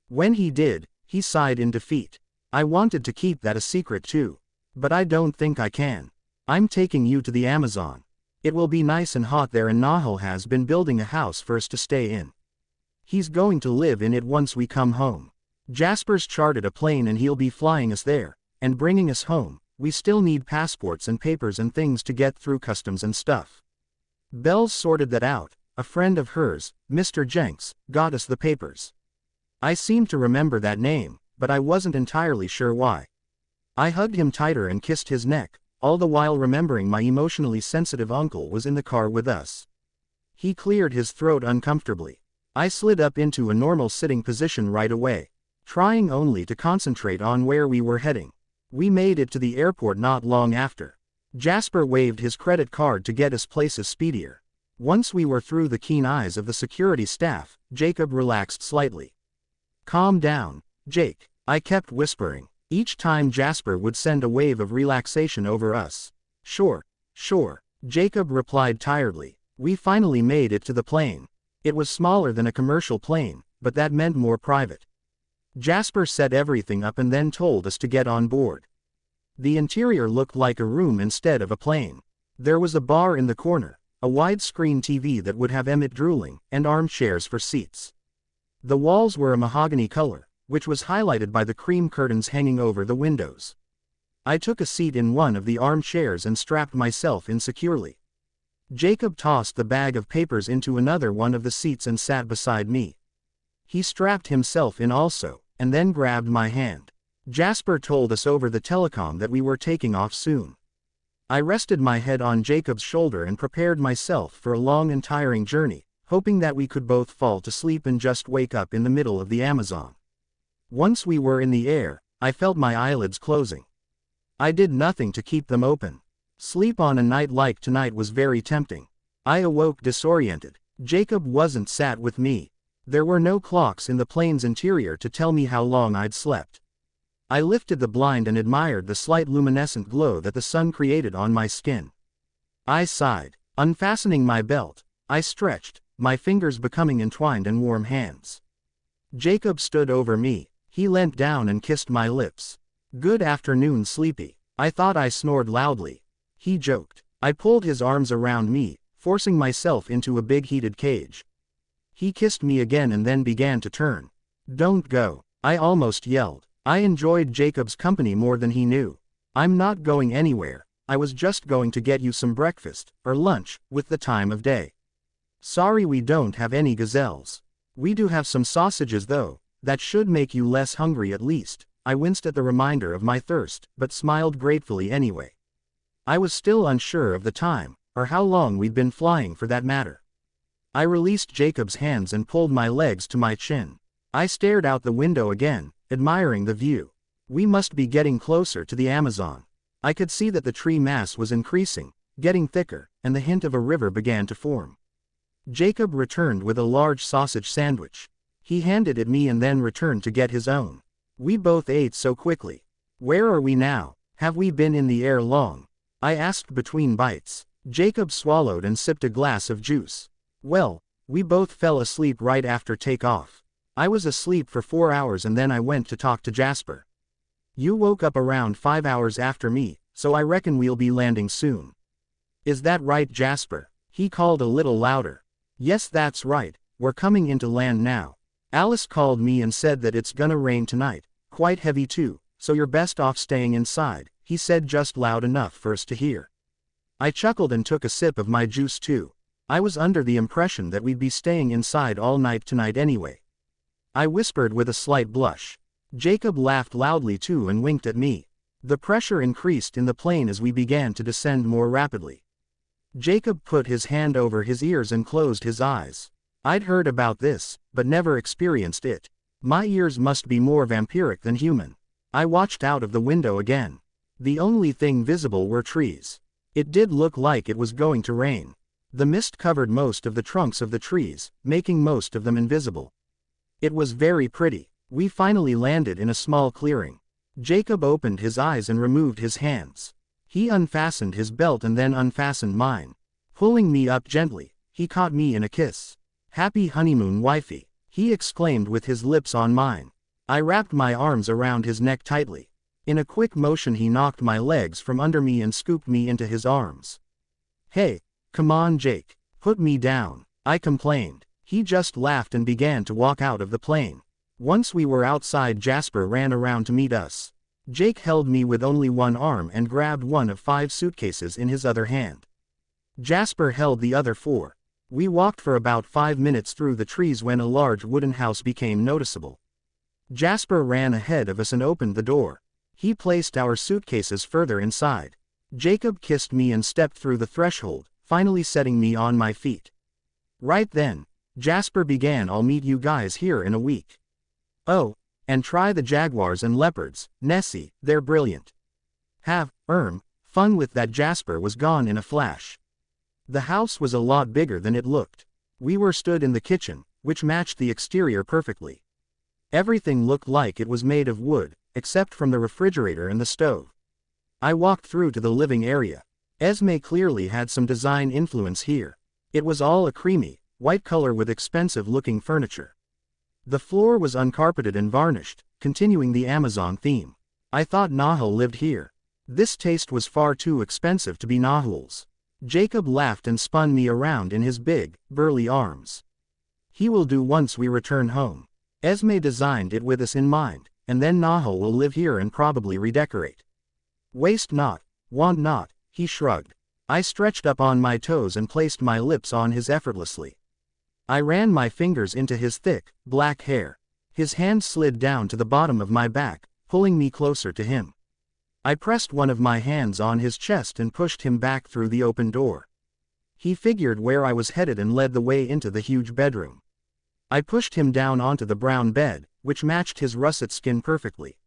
When he did, he sighed in defeat. I wanted to keep that a secret too. But I don't think I can. I'm taking you to the Amazon. It will be nice and hot there, and Nahal has been building a house for us to stay in. He's going to live in it once we come home. Jasper's chartered a plane and he'll be flying us there, and bringing us home. We still need passports and papers and things to get through customs and stuff. Belle's sorted that out. A friend of hers, Mr. Jenks, got us the papers. I seem to remember that name, but I wasn't entirely sure why. I hugged him tighter and kissed his neck, all the while remembering my emotionally sensitive uncle was in the car with us. He cleared his throat uncomfortably. I slid up into a normal sitting position right away, trying only to concentrate on where we were heading. We made it to the airport not long after. Jasper waved his credit card to get us places speedier. Once we were through the keen eyes of the security staff, Jacob relaxed slightly. "Calm down, Jake," I kept whispering. Each time Jasper would send a wave of relaxation over us. Sure, Jacob replied tiredly. We finally made it to the plane. It was smaller than a commercial plane, but that meant more private. Jasper set everything up and then told us to get on board. The interior looked like a room instead of a plane. There was a bar in the corner, a widescreen TV that would have Emmett drooling, and armchairs for seats. The walls were a mahogany color, which was highlighted by the cream curtains hanging over the windows. I took a seat in one of the armchairs and strapped myself in securely. Jacob tossed the bag of papers into another one of the seats and sat beside me. He strapped himself in also, and then grabbed my hand. Jasper told us over the telecom that we were taking off soon. I rested my head on Jacob's shoulder and prepared myself for a long and tiring journey, hoping that we could both fall to sleep and just wake up in the middle of the Amazon. Once we were in the air, I felt my eyelids closing. I did nothing to keep them open. Sleep on a night like tonight was very tempting. I awoke disoriented. Jacob wasn't sat with me. There were no clocks in the plane's interior to tell me how long I'd slept. I lifted the blind and admired the slight luminescent glow that the sun created on my skin. I sighed. Unfastening my belt, I stretched, my fingers becoming entwined in warm hands. Jacob stood over me. He leant down and kissed my lips. "Good afternoon, sleepy." I thought I snored loudly. He joked. I pulled his arms around me, forcing myself into a big heated cage. He kissed me again and then began to turn. "Don't go," I almost yelled. I enjoyed Jacob's company more than he knew. "I'm not going anywhere. I was just going to get you some breakfast, or lunch, with the time of day." "Sorry we don't have any gazelles. We do have some sausages though. That should make you less hungry at least." I winced at the reminder of my thirst, but smiled gratefully anyway. I was still unsure of the time, or how long we'd been flying for that matter. I released Jacob's hands and pulled my legs to my chin. I stared out the window again, admiring the view. We must be getting closer to the Amazon. I could see that the tree mass was increasing, getting thicker, and the hint of a river began to form. Jacob returned with a large sausage sandwich. He handed it me and then returned to get his own. We both ate so quickly. "Where are we now? Have we been in the air long?" I asked between bites. Jacob swallowed and sipped a glass of juice. "Well, we both fell asleep right after takeoff. I was asleep for 4 hours and then I went to talk to Jasper. You woke up around 5 hours after me, so I reckon we'll be landing soon." "Is that right, Jasper?" He called a little louder. "Yes, that's right, we're coming into land now. Alice called me and said that it's gonna rain tonight, quite heavy too, so you're best off staying inside," he said just loud enough for us to hear. I chuckled and took a sip of my juice too. I was under the impression that we'd be staying inside all night tonight anyway. I whispered with a slight blush. Jacob laughed loudly too and winked at me. The pressure increased in the plane as we began to descend more rapidly. Jacob put his hand over his ears and closed his eyes. I'd heard about this, but never experienced it. My ears must be more vampiric than human. I watched out of the window again. The only thing visible were trees. It did look like it was going to rain. The mist covered most of the trunks of the trees, making most of them invisible. It was very pretty. We finally landed in a small clearing. Jacob opened his eyes and removed his hands. He unfastened his belt and then unfastened mine. Pulling me up gently, he caught me in a kiss. "Happy honeymoon, wifey," he exclaimed with his lips on mine. I wrapped my arms around his neck tightly. In a quick motion he knocked my legs from under me and scooped me into his arms. "Hey, come on Jake, put me down," I complained. He just laughed and began to walk out of the plane. Once we were outside, Jasper ran around to meet us. Jake held me with only one arm and grabbed one of 5 suitcases in his other hand. Jasper held the other 4. We walked for about 5 minutes through the trees when a large wooden house became noticeable. Jasper ran ahead of us and opened the door. He placed our suitcases further inside. Jacob kissed me and stepped through the threshold, finally setting me on my feet. Right then, Jasper began, "I'll meet you guys here in a week. Oh, and try the jaguars and leopards, Nessie, they're brilliant. Have, fun with that." Jasper was gone in a flash. The house was a lot bigger than it looked. We were stood in the kitchen, which matched the exterior perfectly. Everything looked like it was made of wood, except from the refrigerator and the stove. I walked through to the living area. Esme clearly had some design influence here. It was all a creamy, white color with expensive-looking furniture. The floor was uncarpeted and varnished, continuing the Amazon theme. I thought Nahul lived here. This taste was far too expensive to be Nahul's. Jacob laughed and spun me around in his big, burly arms. "He will do once we return home. Esme designed it with us in mind, and then Nahul will live here and probably redecorate. Waste not, want not," he shrugged. I stretched up on my toes and placed my lips on his effortlessly. I ran my fingers into his thick, black hair. His hand slid down to the bottom of my back, pulling me closer to him. I pressed one of my hands on his chest and pushed him back through the open door. He figured where I was headed and led the way into the huge bedroom. I pushed him down onto the brown bed, which matched his russet skin perfectly.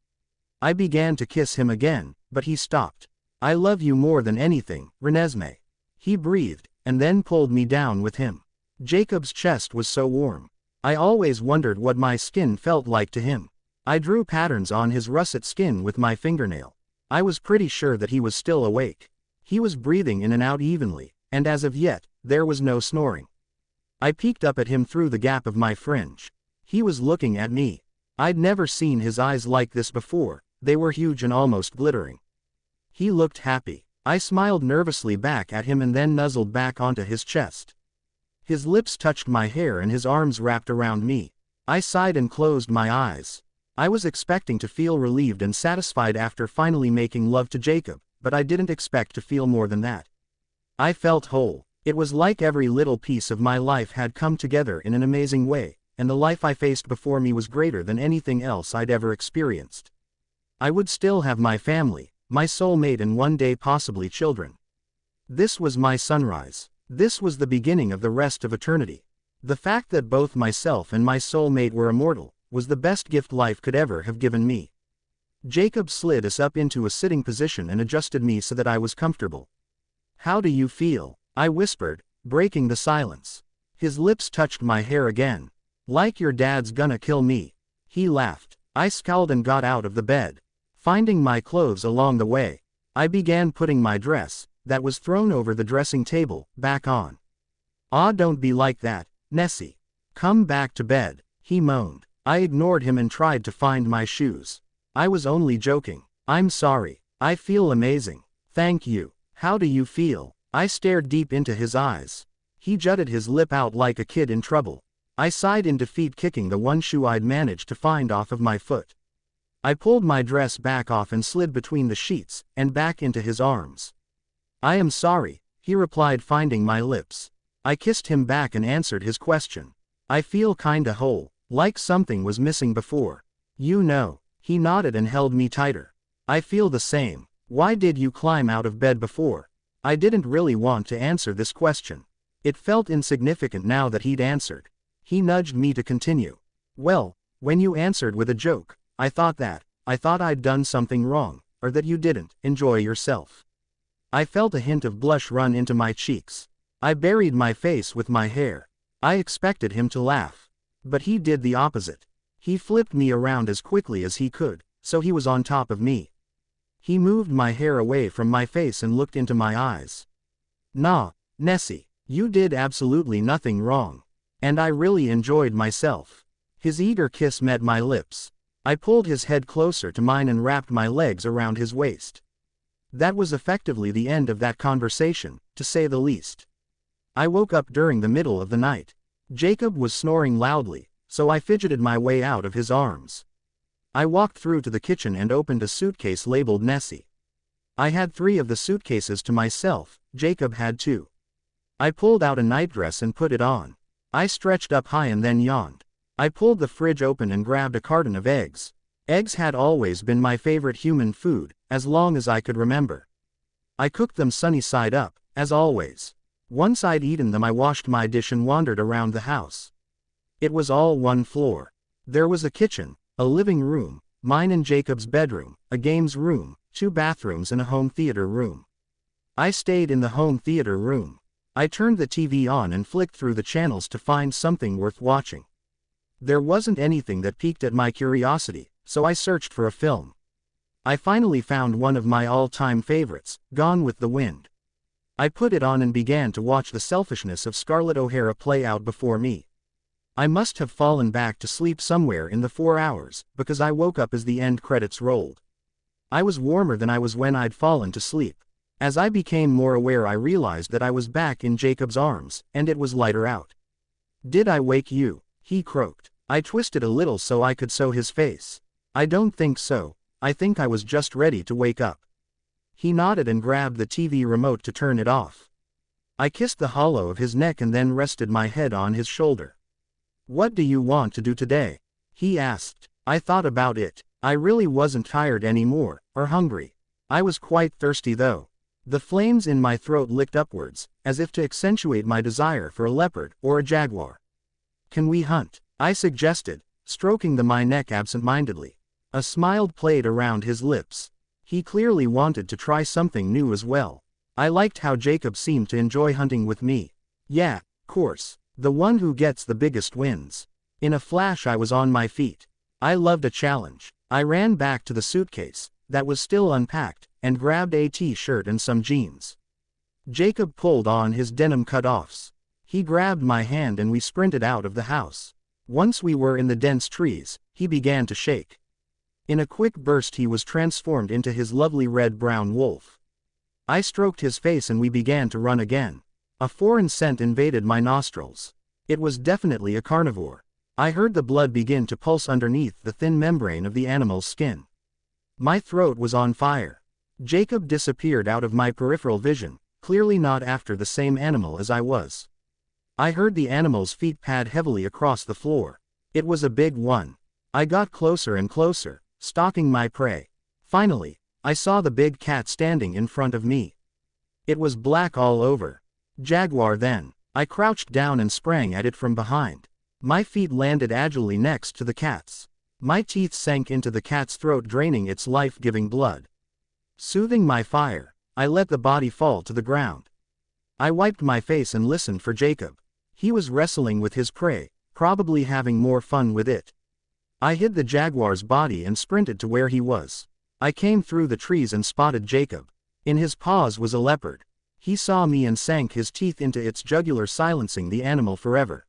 I began to kiss him again, but he stopped. "I love you more than anything, Renesmee," he breathed, and then pulled me down with him. Jacob's chest was so warm. I always wondered what my skin felt like to him. I drew patterns on his russet skin with my fingernail. I was pretty sure that he was still awake. He was breathing in and out evenly, and as of yet, there was no snoring. I peeked up at him through the gap of my fringe. He was looking at me. I'd never seen his eyes like this before, they were huge and almost glittering. He looked happy. I smiled nervously back at him and then nuzzled back onto his chest. His lips touched my hair and his arms wrapped around me. I sighed and closed my eyes. I was expecting to feel relieved and satisfied after finally making love to Jacob, but I didn't expect to feel more than that. I felt whole. It was like every little piece of my life had come together in an amazing way, and the life I faced before me was greater than anything else I'd ever experienced. I would still have my family, my soulmate, and one day possibly children. This was my sunrise. This was the beginning of the rest of eternity. The fact that both myself and my soulmate were immortal was the best gift life could ever have given me. Jacob slid us up into a sitting position and adjusted me so that I was comfortable. "How do you feel?" I whispered, breaking the silence. His lips touched my hair again. "Like your dad's gonna kill me." He laughed. I scowled and got out of the bed. Finding my clothes along the way, I began putting my dress, that was thrown over the dressing table, back on. "Ah, don't be like that, Nessie. Come back to bed," he moaned. I ignored him and tried to find my shoes. "I was only joking. I'm sorry. I feel amazing. Thank you. How do you feel?" I stared deep into his eyes. He jutted his lip out like a kid in trouble. I sighed in defeat, kicking the one shoe I'd managed to find off of my foot. I pulled my dress back off and slid between the sheets, and back into his arms. "I am sorry," he replied, finding my lips. I kissed him back and answered his question. "I feel kinda whole, like something was missing before. You know." He nodded and held me tighter. "I feel the same. Why did you climb out of bed before?" I didn't really want to answer this question. It felt insignificant now that he'd answered. He nudged me to continue. "Well, when you answered with a joke, I thought I'd done something wrong, or that you didn't enjoy yourself." I felt a hint of blush run into my cheeks. I buried my face with my hair. I expected him to laugh. But he did the opposite. He flipped me around as quickly as he could, so he was on top of me. He moved my hair away from my face and looked into my eyes. Nah, Nessie, you did absolutely nothing wrong. And I really enjoyed myself. His eager kiss met my lips. I pulled his head closer to mine and wrapped my legs around his waist. That was effectively the end of that conversation, to say the least. I woke up during the middle of the night. Jacob was snoring loudly, so I fidgeted my way out of his arms. I walked through to the kitchen and opened a suitcase labeled Nessie. I had 3 of the suitcases to myself, Jacob had 2. I pulled out a nightdress and put it on. I stretched up high and then yawned. I pulled the fridge open and grabbed a carton of eggs. Eggs had always been my favorite human food, as long as I could remember. I cooked them sunny side up, as always. Once I'd eaten them I washed my dish and wandered around the house. It was all one floor. There was a kitchen, a living room, mine and Jacob's bedroom, a games room, 2 bathrooms and a home theater room. I stayed in the home theater room. I turned the TV on and flicked through the channels to find something worth watching. There wasn't anything that piqued at my curiosity, so I searched for a film. I finally found one of my all-time favorites, Gone with the Wind. I put it on and began to watch the selfishness of Scarlett O'Hara play out before me. I must have fallen back to sleep somewhere in the 4 hours, because I woke up as the end credits rolled. I was warmer than I was when I'd fallen to sleep. As I became more aware I realized that I was back in Jacob's arms, and it was lighter out. "Did I wake you?" he croaked. I twisted a little so I could sew his face. "I don't think so, I think I was just ready to wake up." He nodded and grabbed the TV remote to turn it off. I kissed the hollow of his neck and then rested my head on his shoulder. "What do you want to do today?" he asked. I thought about it. I really wasn't tired anymore, or hungry. I was quite thirsty though. The flames in my throat licked upwards, as if to accentuate my desire for a leopard or a jaguar. "Can we hunt?" I suggested, stroking my neck absent-mindedly. A smile played around his lips. He clearly wanted to try something new as well. I liked how Jacob seemed to enjoy hunting with me. Yeah, course. The one who gets the biggest wins. In a flash I was on my feet. I loved a challenge. I ran back to the suitcase, that was still unpacked, and grabbed a t-shirt and some jeans. Jacob pulled on his denim cut-offs. He grabbed my hand and we sprinted out of the house. Once we were in the dense trees, he began to shake. In a quick burst he was transformed into his lovely red-brown wolf. I stroked his face and we began to run again. A foreign scent invaded my nostrils. It was definitely a carnivore. I heard the blood begin to pulse underneath the thin membrane of the animal's skin. My throat was on fire. Jacob disappeared out of my peripheral vision, clearly not after the same animal as I was. I heard the animal's feet pad heavily across the floor. It was a big one. I got closer and closer, stalking my prey. Finally, I saw the big cat standing in front of me. It was black all over. Jaguar then. I crouched down and sprang at it from behind. My feet landed agilely next to the cat's. My teeth sank into the cat's throat, draining its life-giving blood. Soothing my fire, I let the body fall to the ground. I wiped my face and listened for Jacob. He was wrestling with his prey, probably having more fun with it. I hid the jaguar's body and sprinted to where he was. I came through the trees and spotted Jacob. In his paws was a leopard. He saw me and sank his teeth into its jugular, silencing the animal forever.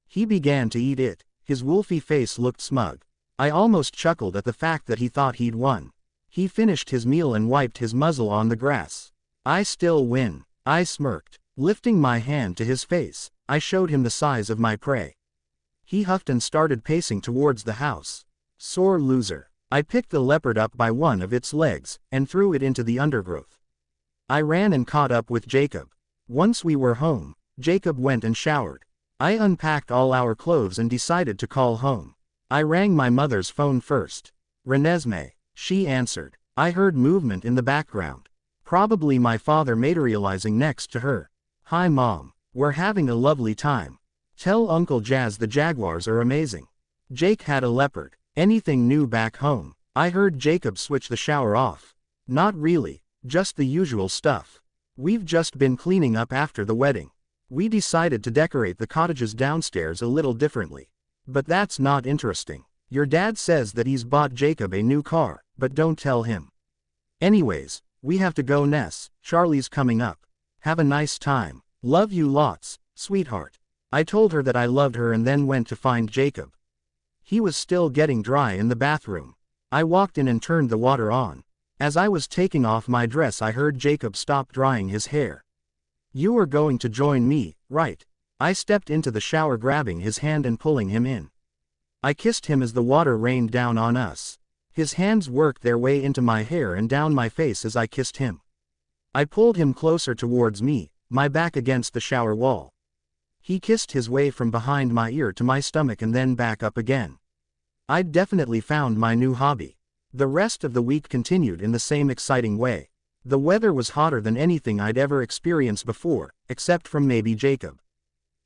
He began to eat it. His wolfy face looked smug. I almost chuckled at the fact that he thought he'd won. He finished his meal and wiped his muzzle on the grass. "I still win," I smirked. Lifting my hand to his face, I showed him the size of my prey. He huffed and started pacing towards the house. Sore loser. I picked the leopard up by one of its legs, and threw it into the undergrowth. I ran and caught up with Jacob. Once we were home, Jacob went and showered. I unpacked all our clothes and decided to call home. I rang my mother's phone first. "Renesmee," she answered. I heard movement in the background. Probably my father materializing next to her. "Hi Mom. We're having a lovely time. Tell Uncle Jazz the jaguars are amazing. Jake had a leopard. Anything new back home?" I heard Jacob switch the shower off. "Not really, just the usual stuff. We've just been cleaning up after the wedding. We decided to decorate the cottages downstairs a little differently. But that's not interesting. Your dad says that he's bought Jacob a new car, but don't tell him." Anyways, we have to go, Ness. Charlie's coming up. Have a nice time. Love you lots, sweetheart. I told her that I loved her and then went to find Jacob. He was still getting dry in the bathroom. I walked in and turned the water on. As I was taking off my dress, I heard Jacob stop drying his hair. You are going to join me, right? I stepped into the shower, grabbing his hand and pulling him in. I kissed him as the water rained down on us. His hands worked their way into my hair and down my face as I kissed him. I pulled him closer towards me, my back against the shower wall. He kissed his way from behind my ear to my stomach and then back up again. I'd definitely found my new hobby. The rest of the week continued in the same exciting way. The weather was hotter than anything I'd ever experienced before, except from maybe Jacob.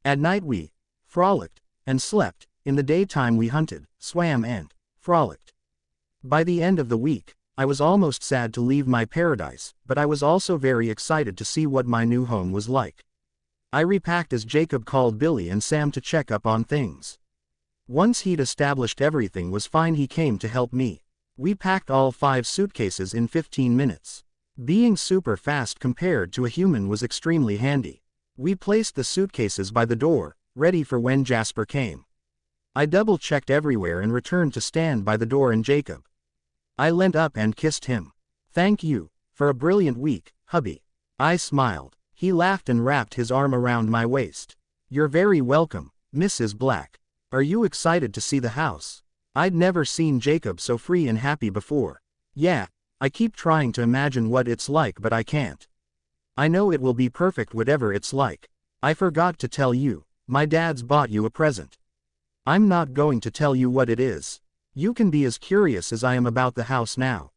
At night we frolicked and slept. In the daytime we hunted, swam and frolicked. By the end of the week, I was almost sad to leave my paradise, but I was also very excited to see what my new home was like. I repacked as Jacob called Billy and Sam to check up on things. Once he'd established everything was fine, he came to help me. We packed all 5 suitcases in 15 minutes. Being super fast compared to a human was extremely handy. We placed the suitcases by the door, ready for when Jasper came. I double-checked everywhere and returned to stand by the door and Jacob. I leant up and kissed him. Thank you for a brilliant week, hubby. I smiled. He laughed and wrapped his arm around my waist. You're very welcome, Mrs. Black. Are you excited to see the house? I'd never seen Jacob so free and happy before. Yeah, I keep trying to imagine what it's like, but I can't. I know it will be perfect whatever it's like. I forgot to tell you, my dad's bought you a present. I'm not going to tell you what it is. You can be as curious as I am about the house now.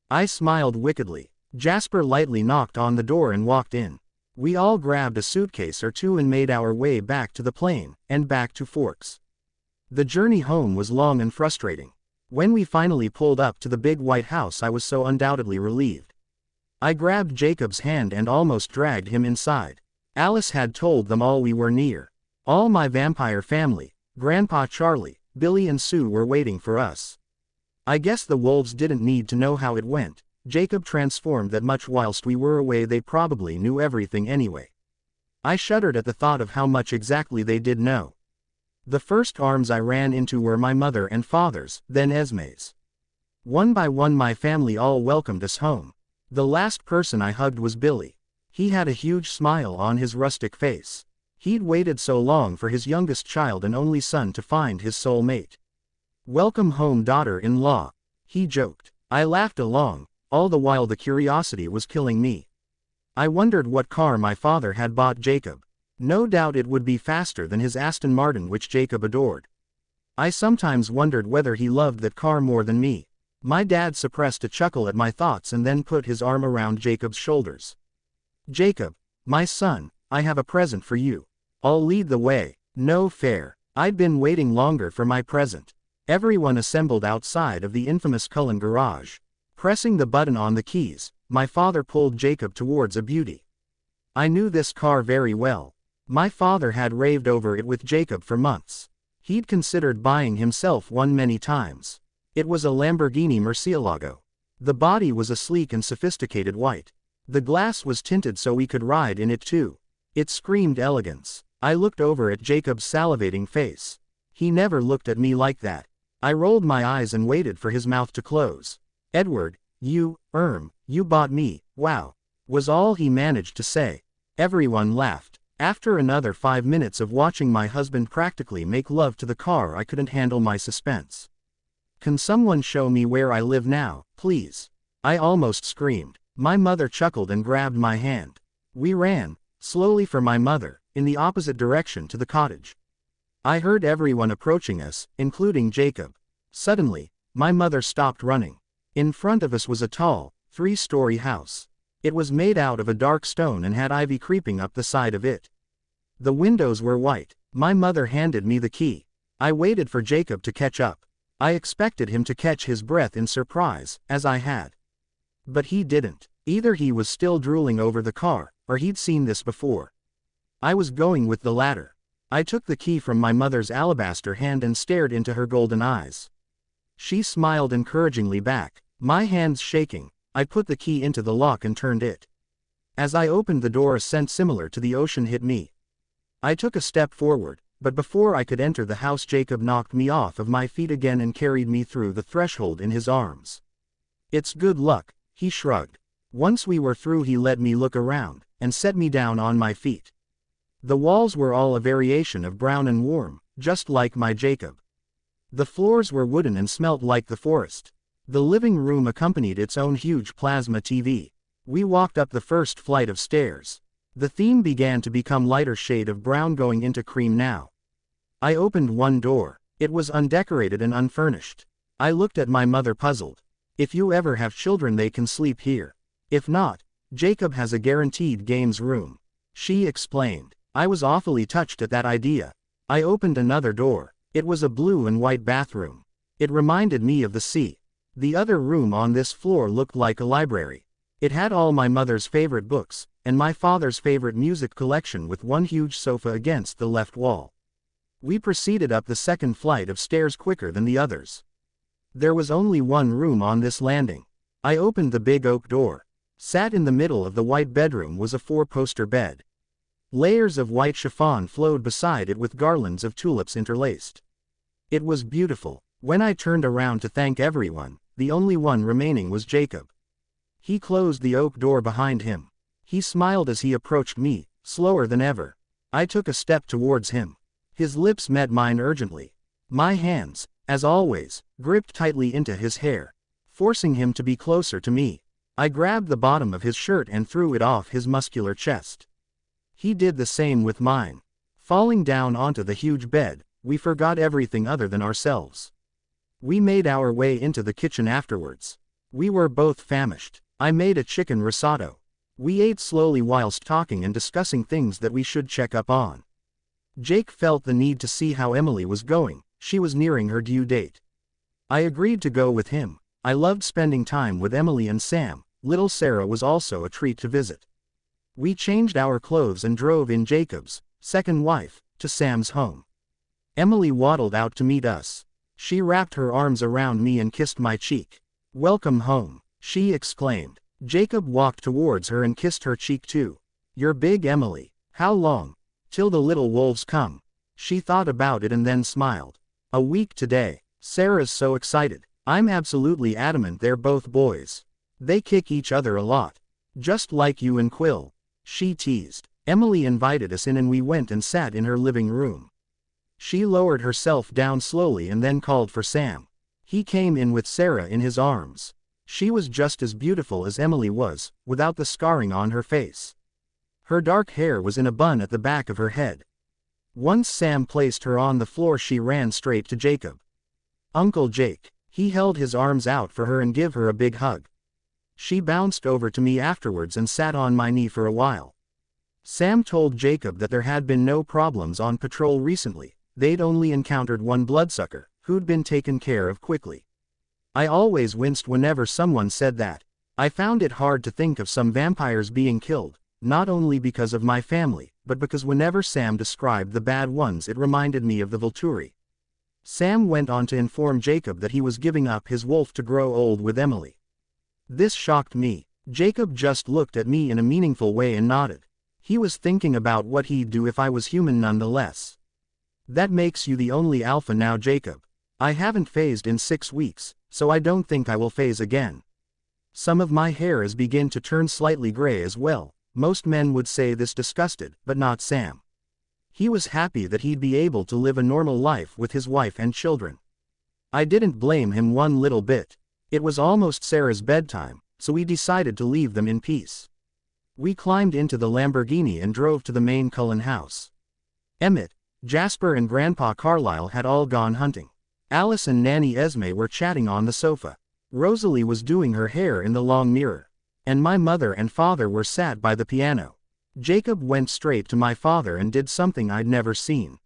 I smiled wickedly. Jasper lightly knocked on the door and walked in. We all grabbed a suitcase or two and made our way back to the plane, and back to Forks. The journey home was long and frustrating. When we finally pulled up to the big white house, I was so undoubtedly relieved. I grabbed Jacob's hand and almost dragged him inside. Alice had told them all we were near. All my vampire family, Grandpa Charlie, Billy and Sue were waiting for us. I guess the wolves didn't need to know how it went. Jacob transformed that much whilst we were away. They probably knew everything anyway. I shuddered at the thought of how much exactly they did know. The first arms I ran into were my mother and father's, then Esme's. One by one my family all welcomed us home. The last person I hugged was Billy. He had a huge smile on his rustic face. He'd waited so long for his youngest child and only son to find his soul mate. Welcome home, daughter-in-law, he joked. I laughed along, all the while the curiosity was killing me. I wondered what car my father had bought Jacob. No doubt it would be faster than his Aston Martin, which Jacob adored. I sometimes wondered whether he loved that car more than me. My dad suppressed a chuckle at my thoughts and then put his arm around Jacob's shoulders. Jacob, my son, I have a present for you. I'll lead the way. No fair. I'd been waiting longer for my present. Everyone assembled outside of the infamous Cullen garage. Pressing the button on the keys, my father pulled Jacob towards a beauty. I knew this car very well. My father had raved over it with Jacob for months. He'd considered buying himself one many times. It was a Lamborghini Murcielago. The body was a sleek and sophisticated white. The glass was tinted so we could ride in it too. It screamed elegance. I looked over at Jacob's salivating face. He never looked at me like that. I rolled my eyes and waited for his mouth to close. Edward, you bought me, wow, was all he managed to say. Everyone laughed. After another 5 minutes of watching my husband practically make love to the car, I couldn't handle my suspense. Can someone show me where I live now, please? I almost screamed. My mother chuckled and grabbed my hand. We ran, slowly for my mother, in the opposite direction to the cottage. I heard everyone approaching us, including Jacob. Suddenly, my mother stopped running. In front of us was a tall, 3-story house. It was made out of a dark stone and had ivy creeping up the side of it. The windows were white. My mother handed me the key. I waited for Jacob to catch up. I expected him to catch his breath in surprise, as I had. But he didn't. Either he was still drooling over the car, or he'd seen this before. I was going with the latter. I took the key from my mother's alabaster hand and stared into her golden eyes. She smiled encouragingly back. My hands shaking, I put the key into the lock and turned it. As I opened the door, a scent similar to the ocean hit me. I took a step forward, but before I could enter the house, Jacob knocked me off of my feet again and carried me through the threshold in his arms. "It's good luck," he shrugged. Once we were through, he let me look around, and set me down on my feet. The walls were all a variation of brown and warm, just like my Jacob. The floors were wooden and smelt like the forest. The living room accompanied its own huge plasma TV. We walked up the first flight of stairs. The theme began to become lighter shade of brown going into cream now. I opened one door. It was undecorated and unfurnished. I looked at my mother, puzzled. "If you ever have children, they can sleep here. If not, Jacob has a guaranteed games room," she explained. I was awfully touched at that idea. I opened another door. It was a blue and white bathroom. It reminded me of the sea. The other room on this floor looked like a library. It had all my mother's favorite books, and my father's favorite music collection, with one huge sofa against the left wall. We proceeded up the second flight of stairs quicker than the others. There was only one room on this landing. I opened the big oak door. Sat in the middle of the white bedroom was a 4-poster bed. Layers of white chiffon flowed beside it with garlands of tulips interlaced. It was beautiful. When I turned around to thank everyone, the only one remaining was Jacob. He closed the oak door behind him. He smiled as he approached me, slower than ever. I took a step towards him. His lips met mine urgently. My hands, as always, gripped tightly into his hair, forcing him to be closer to me. I grabbed the bottom of his shirt and threw it off his muscular chest. He did the same with mine. Falling down onto the huge bed, we forgot everything other than ourselves. We made our way into the kitchen afterwards. We were both famished. I made a chicken risotto. We ate slowly whilst talking and discussing things that we should check up on. Jake felt the need to see how Emily was going. She was nearing her due date. I agreed to go with him. I loved spending time with Emily and Sam. Little Sarah was also a treat to visit. We changed our clothes and drove in Jacob's second wife to Sam's home. Emily waddled out to meet us. She wrapped her arms around me and kissed my cheek. "Welcome home," she exclaimed. Jacob walked towards her and kissed her cheek too. "You're big, Emily. How long? Till the little wolves come?" She thought about it and then smiled. "A week today." Sarah's so excited. I'm absolutely adamant they're both boys. They kick each other a lot. Just like you and Quill, she teased. Emily invited us in and we went and sat in her living room. She lowered herself down slowly and then called for Sam. He came in with Sarah in his arms. She was just as beautiful as Emily was, without the scarring on her face. Her dark hair was in a bun at the back of her head. Once Sam placed her on the floor, she ran straight to Jacob. "Uncle Jake." He held his arms out for her and gave her a big hug. She bounced over to me afterwards and sat on my knee for a while. Sam told Jacob that there had been no problems on patrol recently. They'd only encountered one bloodsucker, who'd been taken care of quickly. I always winced whenever someone said that. I found it hard to think of some vampires being killed, not only because of my family, but because whenever Sam described the bad ones, it reminded me of the Volturi. Sam went on to inform Jacob that he was giving up his wolf to grow old with Emily. This shocked me. Jacob just looked at me in a meaningful way and nodded. He was thinking about what he'd do if I was human nonetheless. "That makes you the only alpha now, Jacob. I haven't phased in 6 weeks, so I don't think I will phase again. Some of my hair has begun to turn slightly gray as well." Most men would say this disgusted, but not Sam. He was happy that he'd be able to live a normal life with his wife and children. I didn't blame him one little bit. It was almost Sarah's bedtime, so we decided to leave them in peace. We climbed into the Lamborghini and drove to the main Cullen house. Emmett, Jasper and Grandpa Carlyle had all gone hunting. Alice and Nanny Esme were chatting on the sofa. Rosalie was doing her hair in the long mirror. And my mother and father were sat by the piano. Jacob went straight to my father and did something I'd never seen.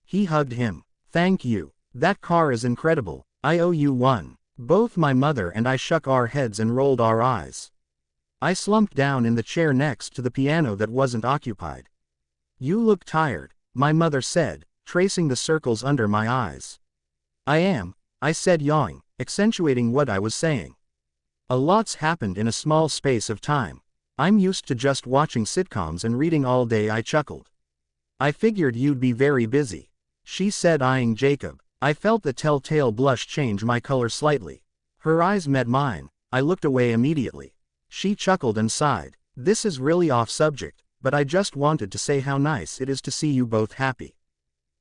He hugged him. "Thank you. That car is incredible. I owe you one." Both my mother and I shook our heads and rolled our eyes. I slumped down in the chair next to the piano that wasn't occupied. "You look tired," my mother said, tracing the circles under my eyes. "I am," I said, yawning, accentuating what I was saying. A lot's happened in a small space of time. I'm used to just watching sitcoms and reading all day, I chuckled. I figured you'd be very busy, she said, eyeing Jacob. I felt the telltale blush change my color slightly. Her eyes met mine. I looked away immediately. She chuckled and sighed. This is really off subject, but I just wanted to say how nice it is to see you both happy.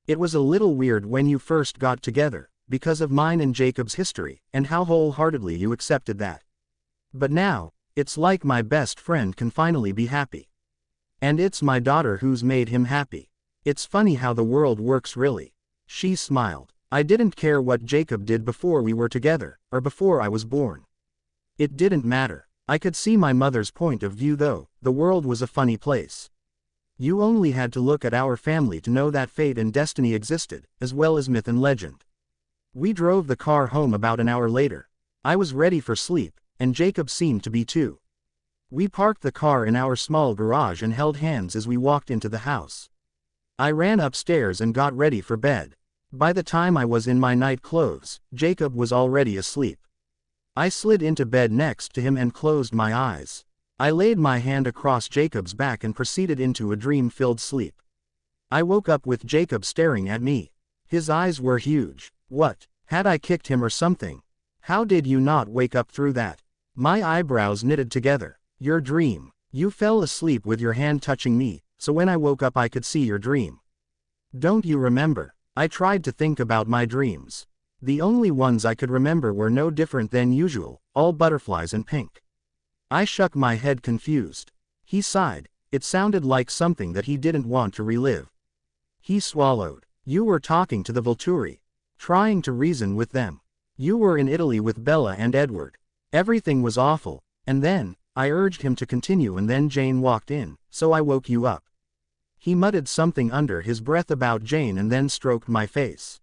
It was a little weird when you first got together, because of mine and Jacob's history, and how wholeheartedly you accepted that. But now, it's like my best friend can finally be happy. And it's my daughter who's made him happy. It's funny how the world works, really. She smiled. I didn't care what Jacob did before we were together, or before I was born. It didn't matter. I could see my mother's point of view though. The world was a funny place. You only had to look at our family to know that fate and destiny existed, as well as myth and legend. We drove the car home about an hour later. I was ready for sleep, and Jacob seemed to be too. We parked the car in our small garage and held hands as we walked into the house. I ran upstairs and got ready for bed. By the time I was in my night clothes, Jacob was already asleep. I slid into bed next to him and closed my eyes. I laid my hand across Jacob's back and proceeded into a dream-filled sleep. I woke up with Jacob staring at me. His eyes were huge. What? Had I kicked him or something? How did you not wake up through that? My eyebrows knitted together. Your dream. You fell asleep with your hand touching me, so when I woke up I could see your dream. Don't you remember? I tried to think about my dreams. The only ones I could remember were no different than usual, all butterflies and pink. I shook my head confused. He sighed. It sounded like something that he didn't want to relive. He swallowed. You were talking to the Volturi. Trying to reason with them. You were in Italy with Bella and Edward. Everything was awful, and then, I urged him to continue and then Jane walked in, so I woke you up. He muttered something under his breath about Jane and then stroked my face.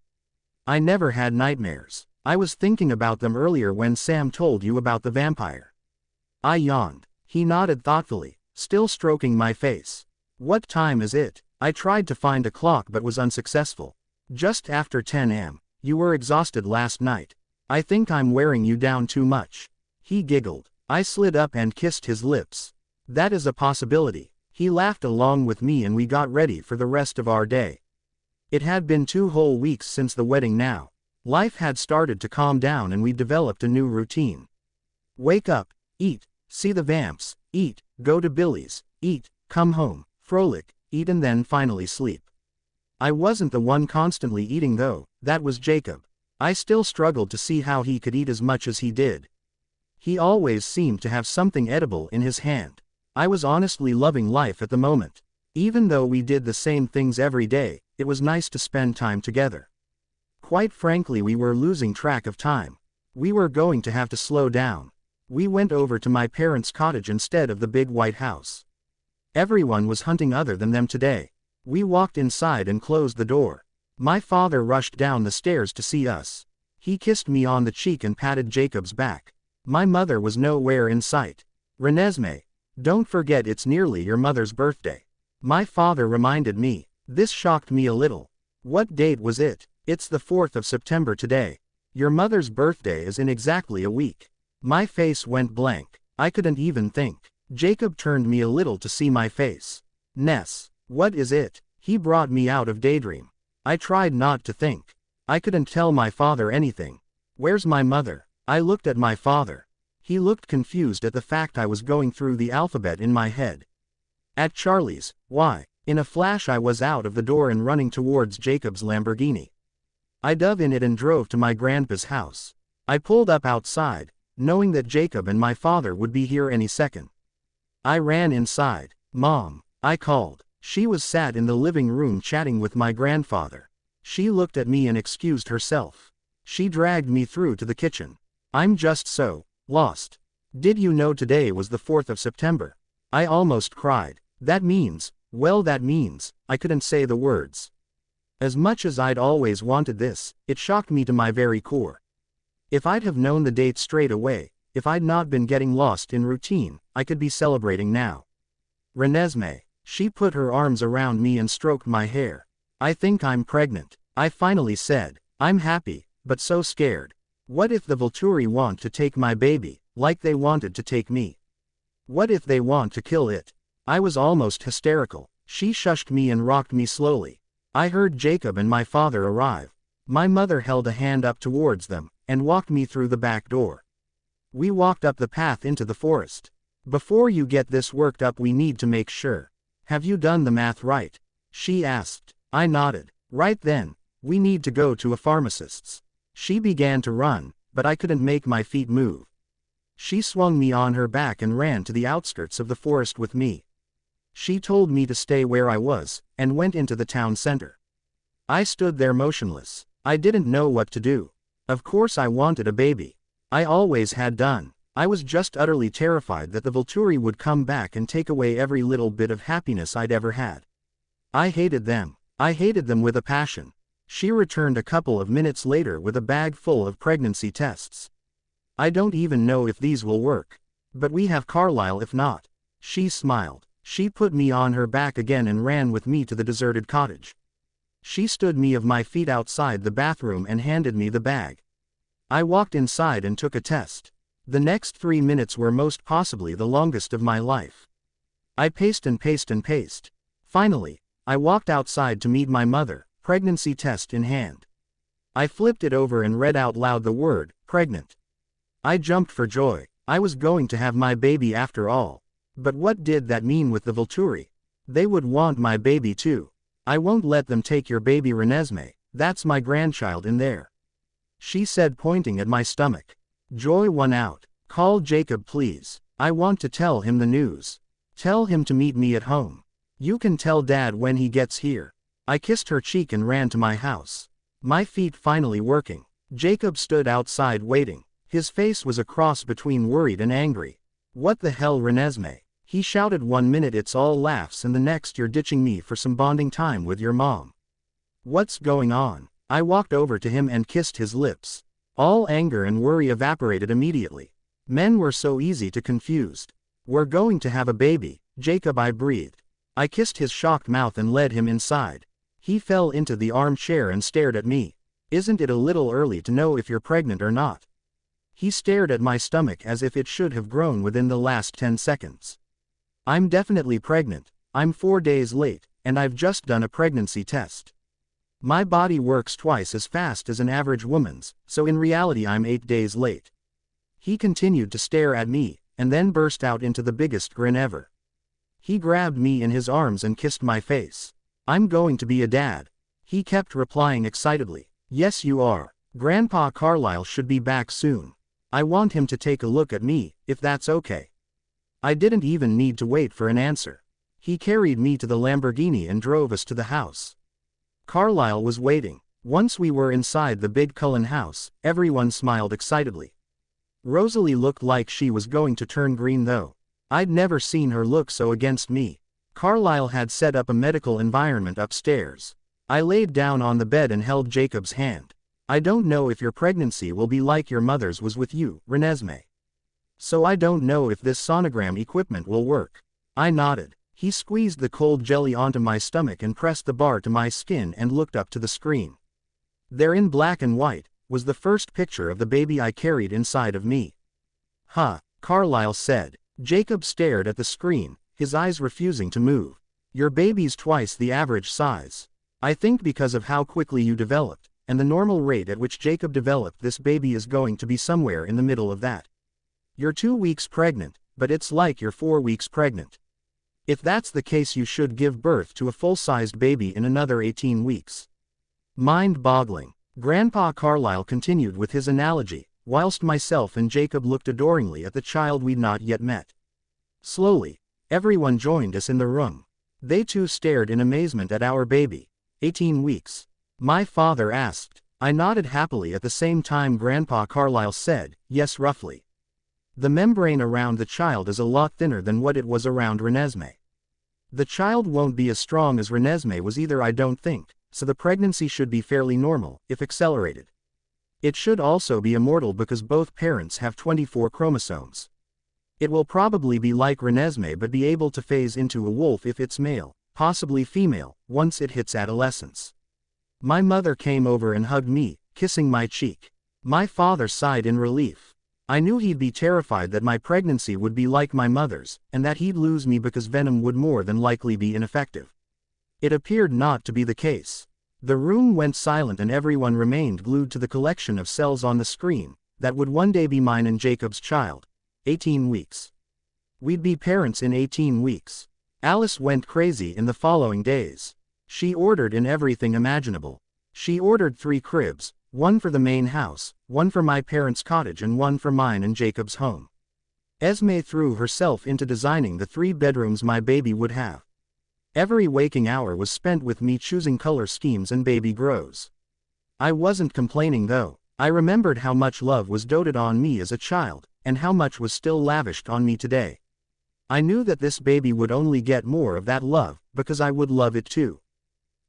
I never had nightmares. I was thinking about them earlier when Sam told you about the vampire. I yawned. He nodded thoughtfully, still stroking my face. What time is it? I tried to find a clock but was unsuccessful. Just after 10 am. You were exhausted last night. I think I'm wearing you down too much. He giggled. I slid up and kissed his lips. That is a possibility. He laughed along with me and we got ready for the rest of our day. It had been 2 whole weeks since the wedding now. Life had started to calm down and we developed a new routine. Wake up, eat, see the vamps, eat, go to Billy's, eat, come home, frolic, eat and then finally sleep. I wasn't the one constantly eating though, that was Jacob. I still struggled to see how he could eat as much as he did. He always seemed to have something edible in his hand. I was honestly loving life at the moment. Even though we did the same things every day, it was nice to spend time together. Quite frankly, we were losing track of time. We were going to have to slow down. We went over to my parents' cottage instead of the big white house. Everyone was hunting other than them today. We walked inside and closed the door. My father rushed down the stairs to see us. He kissed me on the cheek and patted Jacob's back. My mother was nowhere in sight. Renesmee, don't forget it's nearly your mother's birthday. My father reminded me. This shocked me a little. What date was it? It's the 4th of September today. Your mother's birthday is in exactly a week. My face went blank. I couldn't even think. Jacob turned me a little to see my face. Ness, what is it? He brought me out of daydream. I tried not to think. I couldn't tell my father anything. Where's my mother? I looked at my father. He looked confused at the fact I was going through the alphabet in my head. At Charlie's, why? In a flash I was out of the door and running towards Jacob's Lamborghini. I dove in it and drove to my grandpa's house. I pulled up outside, knowing that Jacob and my father would be here any second. I ran inside. Mom, I called. She was sat in the living room chatting with my grandfather. She looked at me and excused herself. She dragged me through to the kitchen. I'm just so lost. Did you know today was the 4th of September? I almost cried. That means, well, that means, I couldn't say the words. As much as I'd always wanted this, it shocked me to my very core. If I'd have known the date straight away, if I'd not been getting lost in routine, I could be celebrating now. Renesmee. She put her arms around me and stroked my hair. I think I'm pregnant. I finally said. I'm happy, but so scared. What if the Volturi want to take my baby, like they wanted to take me. What if they want to kill it? I was almost hysterical. She shushed me and rocked me slowly. I heard Jacob and my father arrive. My mother held a hand up towards them, and walked me through the back door. We walked up the path into the forest. Before you get this worked up, we need to make sure. Have you done the math right? She asked. I nodded. Right then, we need to go to a pharmacist's. She began to run, but I couldn't make my feet move. She swung me on her back and ran to the outskirts of the forest with me. She told me to stay where I was, and went into the town center. I stood there motionless. I didn't know what to do. Of course I wanted a baby. I always had done. I was just utterly terrified that the Volturi would come back and take away every little bit of happiness I'd ever had. I hated them. I hated them with a passion. She returned a couple of minutes later with a bag full of pregnancy tests. I don't even know if these will work. But we have Carlisle if not. She smiled. She put me on her back again and ran with me to the deserted cottage. She stood me of my feet outside the bathroom and handed me the bag. I walked inside and took a test. The next 3 minutes were most possibly the longest of my life. I paced and paced and paced. Finally, I walked outside to meet my mother, pregnancy test in hand. I flipped it over and read out loud the word, pregnant. I jumped for joy. I was going to have my baby after all. But what did that mean with the Volturi? They would want my baby too. I won't let them take your baby, Renesmee. That's my grandchild in there. She said, pointing at my stomach. Joy won out. Call Jacob please. I want to tell him the news. Tell him to meet me at home. You can tell Dad when he gets here. I kissed her cheek and ran to my house. My feet finally working. Jacob stood outside waiting. His face was a cross between worried and angry. What the hell, Renesmee? He shouted. 1 minute it's all laughs and the next you're ditching me for some bonding time with your mom. What's going on? I walked over to him and kissed his lips. All anger and worry evaporated immediately. Men were so easy to confuse. We're going to have a baby, Jacob, I breathed. I kissed his shocked mouth and led him inside. He fell into the armchair and stared at me. Isn't it a little early to know if you're pregnant or not? He stared at my stomach as if it should have grown within the last 10 seconds. I'm definitely pregnant. I'm 4 days late, and I've just done a pregnancy test. My body works twice as fast as an average woman's, so in reality I'm 8 days late. He continued to stare at me, and then burst out into the biggest grin ever. He grabbed me in his arms and kissed my face. I'm going to be a dad. He kept replying excitedly. Yes you are. Grandpa Carlisle should be back soon. I want him to take a look at me, if that's okay. I didn't even need to wait for an answer. He carried me to the Lamborghini and drove us to the house. Carlisle was waiting. Once we were inside the big Cullen house, everyone smiled excitedly. Rosalie looked like she was going to turn green though. I'd never seen her look so against me. Carlisle had set up a medical environment upstairs. I laid down on the bed and held Jacob's hand. I don't know if your pregnancy will be like your mother's was with you, Renesmee. So I don't know if this sonogram equipment will work. I nodded. He squeezed the cold jelly onto my stomach and pressed the bar to my skin and looked up to the screen. There in black and white, was the first picture of the baby I carried inside of me. Huh, Carlisle said. Jacob stared at the screen, his eyes refusing to move. Your baby's twice the average size. I think because of how quickly you developed, and the normal rate at which Jacob developed, this baby is going to be somewhere in the middle of that. You're 2 weeks pregnant, but it's like you're 4 weeks pregnant. If that's the case, you should give birth to a full-sized baby in another 18 weeks. Mind-boggling. Grandpa Carlisle continued with his analogy, whilst myself and Jacob looked adoringly at the child we'd not yet met. Slowly, everyone joined us in the room. They too stared in amazement at our baby. 18 weeks. My father asked. I nodded happily at the same time Grandpa Carlisle said, yes, roughly. The membrane around the child is a lot thinner than what it was around Renesmee. The child won't be as strong as Renesmee was either, I don't think, so the pregnancy should be fairly normal, if accelerated. It should also be immortal because both parents have 24 chromosomes. It will probably be like Renesmee but be able to phase into a wolf if it's male, possibly female, once it hits adolescence. My mother came over and hugged me, kissing my cheek. My father sighed in relief. I knew he'd be terrified that my pregnancy would be like my mother's, and that he'd lose me because venom would more than likely be ineffective. It appeared not to be the case. The room went silent and everyone remained glued to the collection of cells on the screen, that would one day be mine and Jacob's child. 18 weeks. We'd be parents in 18 weeks. Alice went crazy in the following days. She ordered in everything imaginable. She ordered 3 cribs, one for the main house, one for my parents' cottage and one for mine and Jacob's home. Esme threw herself into designing the 3 bedrooms my baby would have. Every waking hour was spent with me choosing color schemes and baby grows. I wasn't complaining though. I remembered how much love was doted on me as a child, and how much was still lavished on me today. I knew that this baby would only get more of that love, because I would love it too.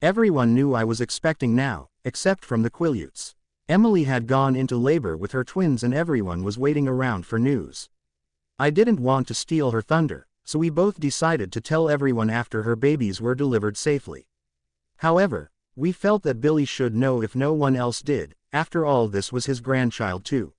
Everyone knew I was expecting now, except from the Quileutes. Emily had gone into labor with her twins and everyone was waiting around for news. I didn't want to steal her thunder, so we both decided to tell everyone after her babies were delivered safely. However, we felt that Billy should know if no one else did. After all, this was his grandchild too.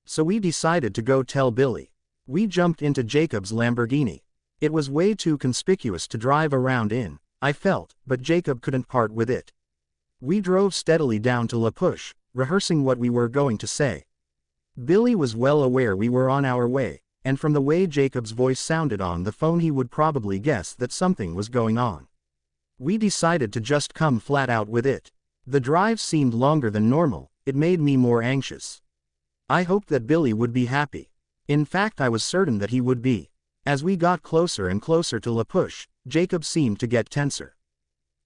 So we decided to go tell Billy. We jumped into Jacob's Lamborghini. It was way too conspicuous to drive around in, I felt, but Jacob couldn't part with it. We drove steadily down to La Push, rehearsing what we were going to say. Billy was well aware we were on our way, and from the way Jacob's voice sounded on the phone he would probably guess that something was going on. We decided to just come flat out with it. The drive seemed longer than normal, it made me more anxious. I hoped that Billy would be happy. In fact, I was certain that he would be. As we got closer and closer to La Push, Jacob seemed to get tenser.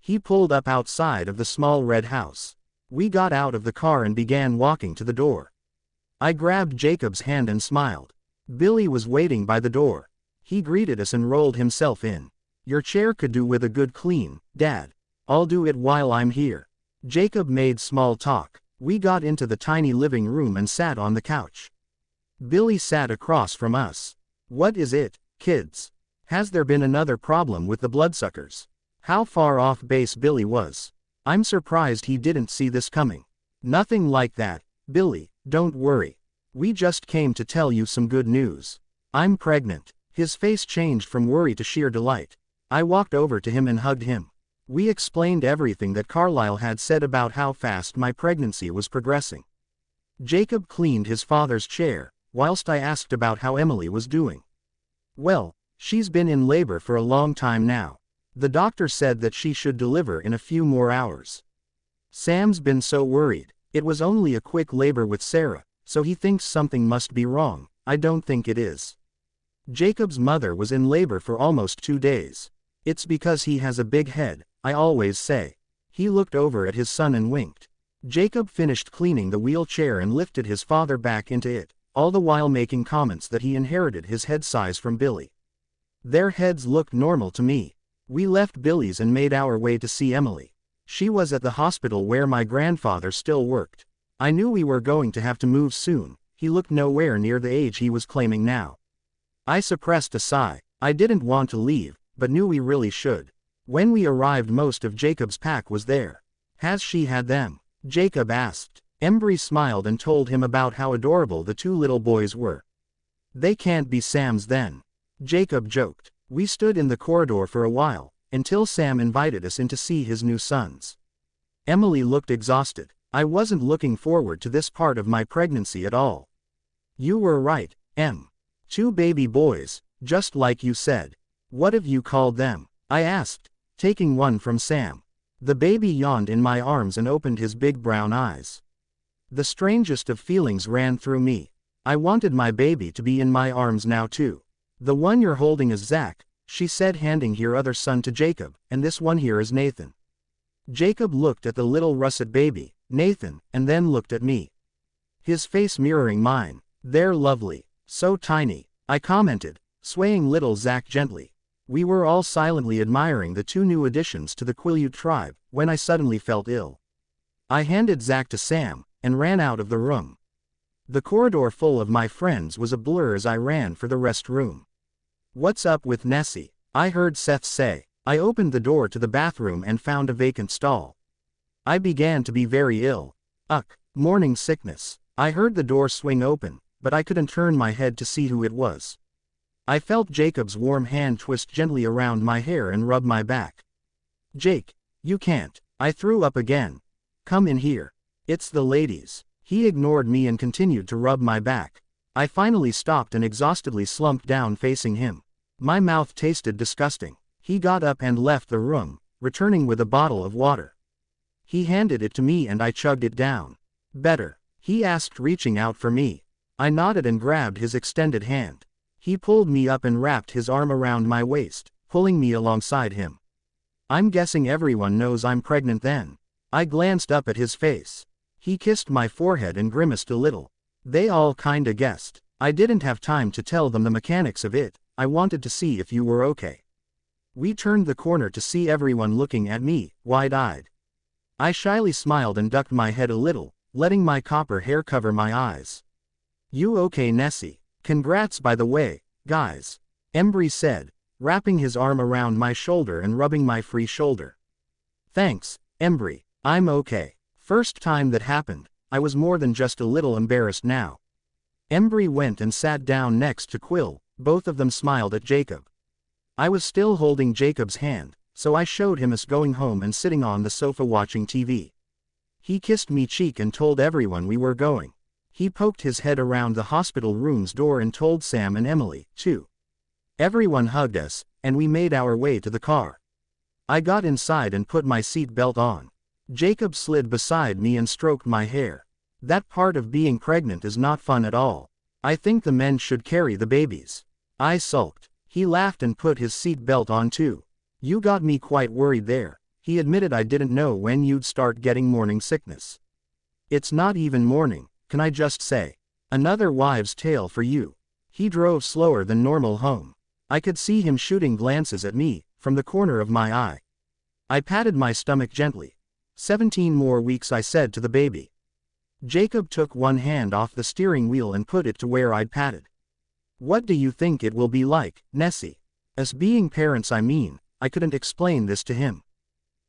He pulled up outside of the small red house. We got out of the car and began walking to the door. I grabbed Jacob's hand and smiled. Billy was waiting by the door. He greeted us and rolled himself in. "Your chair could do with a good clean, Dad. I'll do it while I'm here." Jacob made small talk. We got into the tiny living room and sat on the couch. Billy sat across from us. "What is it, kids? Has there been another problem with the bloodsuckers?" How far off base Billy was. I'm surprised he didn't see this coming. "Nothing like that, Billy, don't worry. We just came to tell you some good news. I'm pregnant." His face changed from worry to sheer delight. I walked over to him and hugged him. We explained everything that Carlisle had said about how fast my pregnancy was progressing. Jacob cleaned his father's chair, whilst I asked about how Emily was doing. "Well, she's been in labor for a long time now. The doctor said that she should deliver in a few more hours. Sam's been so worried. It was only a quick labor with Sarah, so he thinks something must be wrong. I don't think it is. Jacob's mother was in labor for almost 2 days. It's because he has a big head, I always say." He looked over at his son and winked. Jacob finished cleaning the wheelchair and lifted his father back into it, all the while making comments that he inherited his head size from Billy. Their heads looked normal to me. We left Billy's and made our way to see Emily. She was at the hospital where my grandfather still worked. I knew we were going to have to move soon. He looked nowhere near the age he was claiming now. I suppressed a sigh. I didn't want to leave, but knew we really should. When we arrived, most of Jacob's pack was there. "Has she had them?" Jacob asked. Embry smiled and told him about how adorable the 2 little boys were. "They can't be Sam's then," Jacob joked. We stood in the corridor for a while, until Sam invited us in to see his new sons. Emily looked exhausted. I wasn't looking forward to this part of my pregnancy at all. "You were right, Em. 2 baby boys, just like you said. What have you called them?" I asked, taking one from Sam. The baby yawned in my arms and opened his big brown eyes. The strangest of feelings ran through me. I wanted my baby to be in my arms now too. "The one you're holding is Zach," she said, handing her other son to Jacob, "and this one here is Nathan." Jacob looked at the little russet baby, Nathan, and then looked at me. His face mirroring mine. "They're lovely. So tiny," I commented, swaying little Zach gently. We were all silently admiring the 2 new additions to the Quileute tribe, when I suddenly felt ill. I handed Zach to Sam, and ran out of the room. The corridor full of my friends was a blur as I ran for the restroom. "What's up with Nessie?" I heard Seth say. I opened the door to the bathroom and found a vacant stall. I began to be very ill. Morning sickness. I heard the door swing open, but I couldn't turn my head to see who it was. I felt Jacob's warm hand twist gently around my hair and rub my back. "Jake, you can't." I threw up again. "Come in here. It's the ladies." He ignored me and continued to rub my back. I finally stopped and exhaustedly slumped down facing him. My mouth tasted disgusting. He got up and left the room, returning with a bottle of water. He handed it to me and I chugged it down. "Better?" he asked, reaching out for me. I nodded and grabbed his extended hand. He pulled me up and wrapped his arm around my waist, pulling me alongside him. "I'm guessing everyone knows I'm pregnant then." I glanced up at his face. He kissed my forehead and grimaced a little. "They all kinda guessed. I didn't have time to tell them the mechanics of it. I wanted to see if you were okay." We turned the corner to see everyone looking at me, wide-eyed. I shyly smiled and ducked my head a little, letting my copper hair cover my eyes. "You okay, Nessie? Congrats by the way, guys," Embry said, wrapping his arm around my shoulder and rubbing my free shoulder. "Thanks, Embry. I'm okay." First time that happened, I was more than just a little embarrassed now. Embry went and sat down next to Quill, both of them smiled at Jacob. I was still holding Jacob's hand, so I showed him us going home and sitting on the sofa watching TV. He kissed me cheek and told everyone we were going. He poked his head around the hospital room's door and told Sam and Emily, too. Everyone hugged us, and we made our way to the car. I got inside and put my seat belt on. Jacob slid beside me and stroked my hair. That part of being pregnant is not fun at all. "I think the men should carry the babies." I sulked. He laughed and put his seat belt on too. "You got me quite worried there." He admitted, "I didn't know when you'd start getting morning sickness." "It's not even morning, can I just say? Another wives' tale for you." He drove slower than normal home. I could see him shooting glances at me, from the corner of my eye. I patted my stomach gently. 17 more weeks, I said to the baby. Jacob took one hand off the steering wheel and put it to where I'd patted. "What do you think it will be like, Nessie?" As being parents, I mean, I couldn't explain this to him.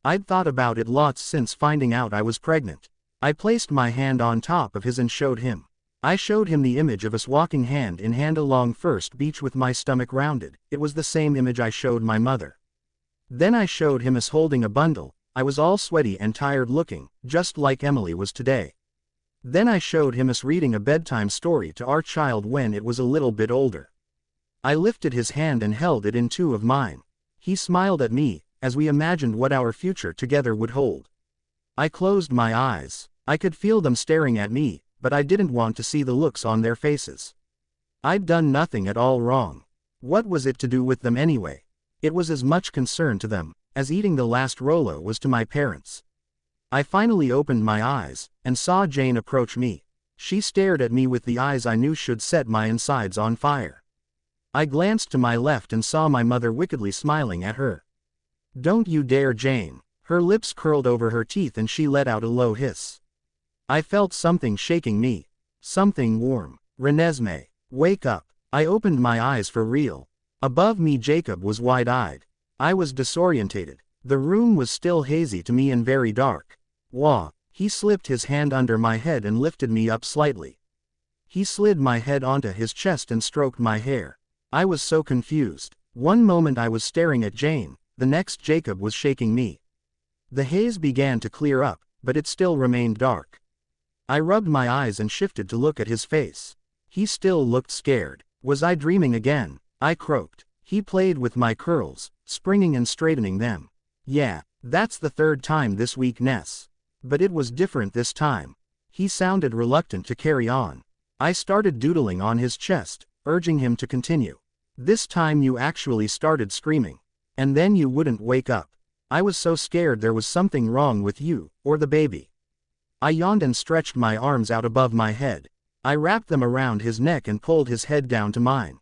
I'd thought about it lots since finding out I was pregnant. I placed my hand on top of his and showed him. I showed him the image of us walking hand in hand along First Beach with my stomach rounded. It was the same image I showed my mother. Then I showed him us holding a bundle. I was all sweaty and tired looking, just like Emily was today. Then I showed him us reading a bedtime story to our child when it was a little bit older. I lifted his hand and held it in two of mine. He smiled at me, as we imagined what our future together would hold. I closed my eyes. I could feel them staring at me, but I didn't want to see the looks on their faces. I'd done nothing at all wrong. What was it to do with them anyway? It was as much concern to them, as eating the last Rolo was to my parents. I finally opened my eyes, and saw Jane approach me. She stared at me with the eyes I knew should set my insides on fire. I glanced to my left and saw my mother wickedly smiling at her. "Don't you dare, Jane." Her lips curled over her teeth and she let out a low hiss. I felt something shaking me. Something warm. "Renesmee, wake up." I opened my eyes for real. Above me Jacob was wide-eyed. I was disorientated. The room was still hazy to me and very dark. "Wah." He slipped his hand under my head and lifted me up slightly. He slid my head onto his chest and stroked my hair. I was so confused. One moment I was staring at Jane, the next Jacob was shaking me. The haze began to clear up, but it still remained dark. I rubbed my eyes and shifted to look at his face. He still looked scared. Was I dreaming again? I croaked. He played with my curls, springing and straightening them. "Yeah, that's the third time this week, Ness. But it was different this time." He sounded reluctant to carry on. I started doodling on his chest, urging him to continue. "This time you actually started screaming. And then you wouldn't wake up. I was so scared there was something wrong with you, or the baby." I yawned and stretched my arms out above my head. I wrapped them around his neck and pulled his head down to mine.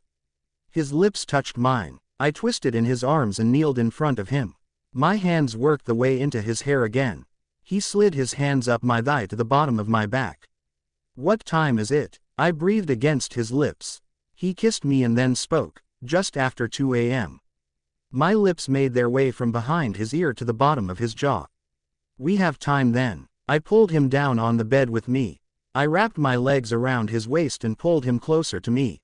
His lips touched mine. I twisted in his arms and kneeled in front of him. My hands worked the way into his hair again. He slid his hands up my thigh to the bottom of my back. "What time is it?" I breathed against his lips. He kissed me and then spoke, "Just after 2 a.m. My lips made their way from behind his ear to the bottom of his jaw. "We have time then." I pulled him down on the bed with me. I wrapped my legs around his waist and pulled him closer to me.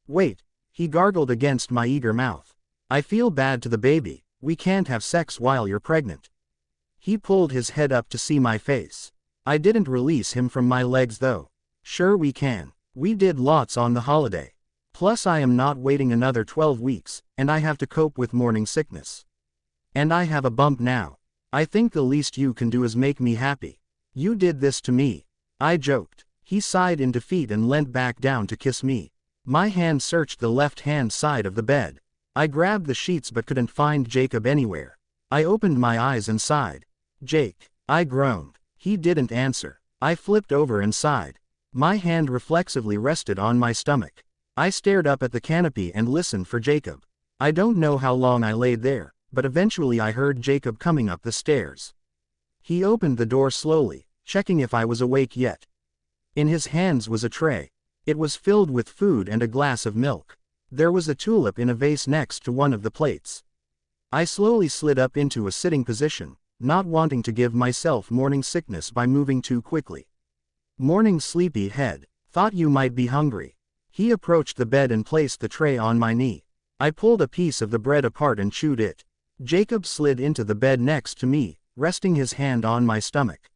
Wait, he gargled against my eager mouth. I feel bad to the baby, we can't have sex while you're pregnant. He pulled his head up to see my face. I didn't release him from my legs though. Sure we can. We did lots on the holiday. Plus I am not waiting another 12 weeks, and I have to cope with morning sickness. And I have a bump now. I think the least you can do is make me happy. You did this to me. I joked. He sighed in defeat and leant back down to kiss me. My hand searched the left-hand side of the bed. I grabbed the sheets but couldn't find Jacob anywhere. I opened my eyes and sighed. Jake. I groaned. He didn't answer. I flipped over and sighed. My hand reflexively rested on my stomach. I stared up at the canopy and listened for Jacob. I don't know how long I laid there, but eventually I heard Jacob coming up the stairs. He opened the door slowly, checking if I was awake yet. In his hands was a tray. It was filled with food and a glass of milk. There was a tulip in a vase next to one of the plates. I slowly slid up into a sitting position, not wanting to give myself morning sickness by moving too quickly. Morning sleepy head, thought you might be hungry. He approached the bed and placed the tray on my knee. I pulled a piece of the bread apart and chewed it. Jacob slid into the bed next to me, resting his hand on my stomach.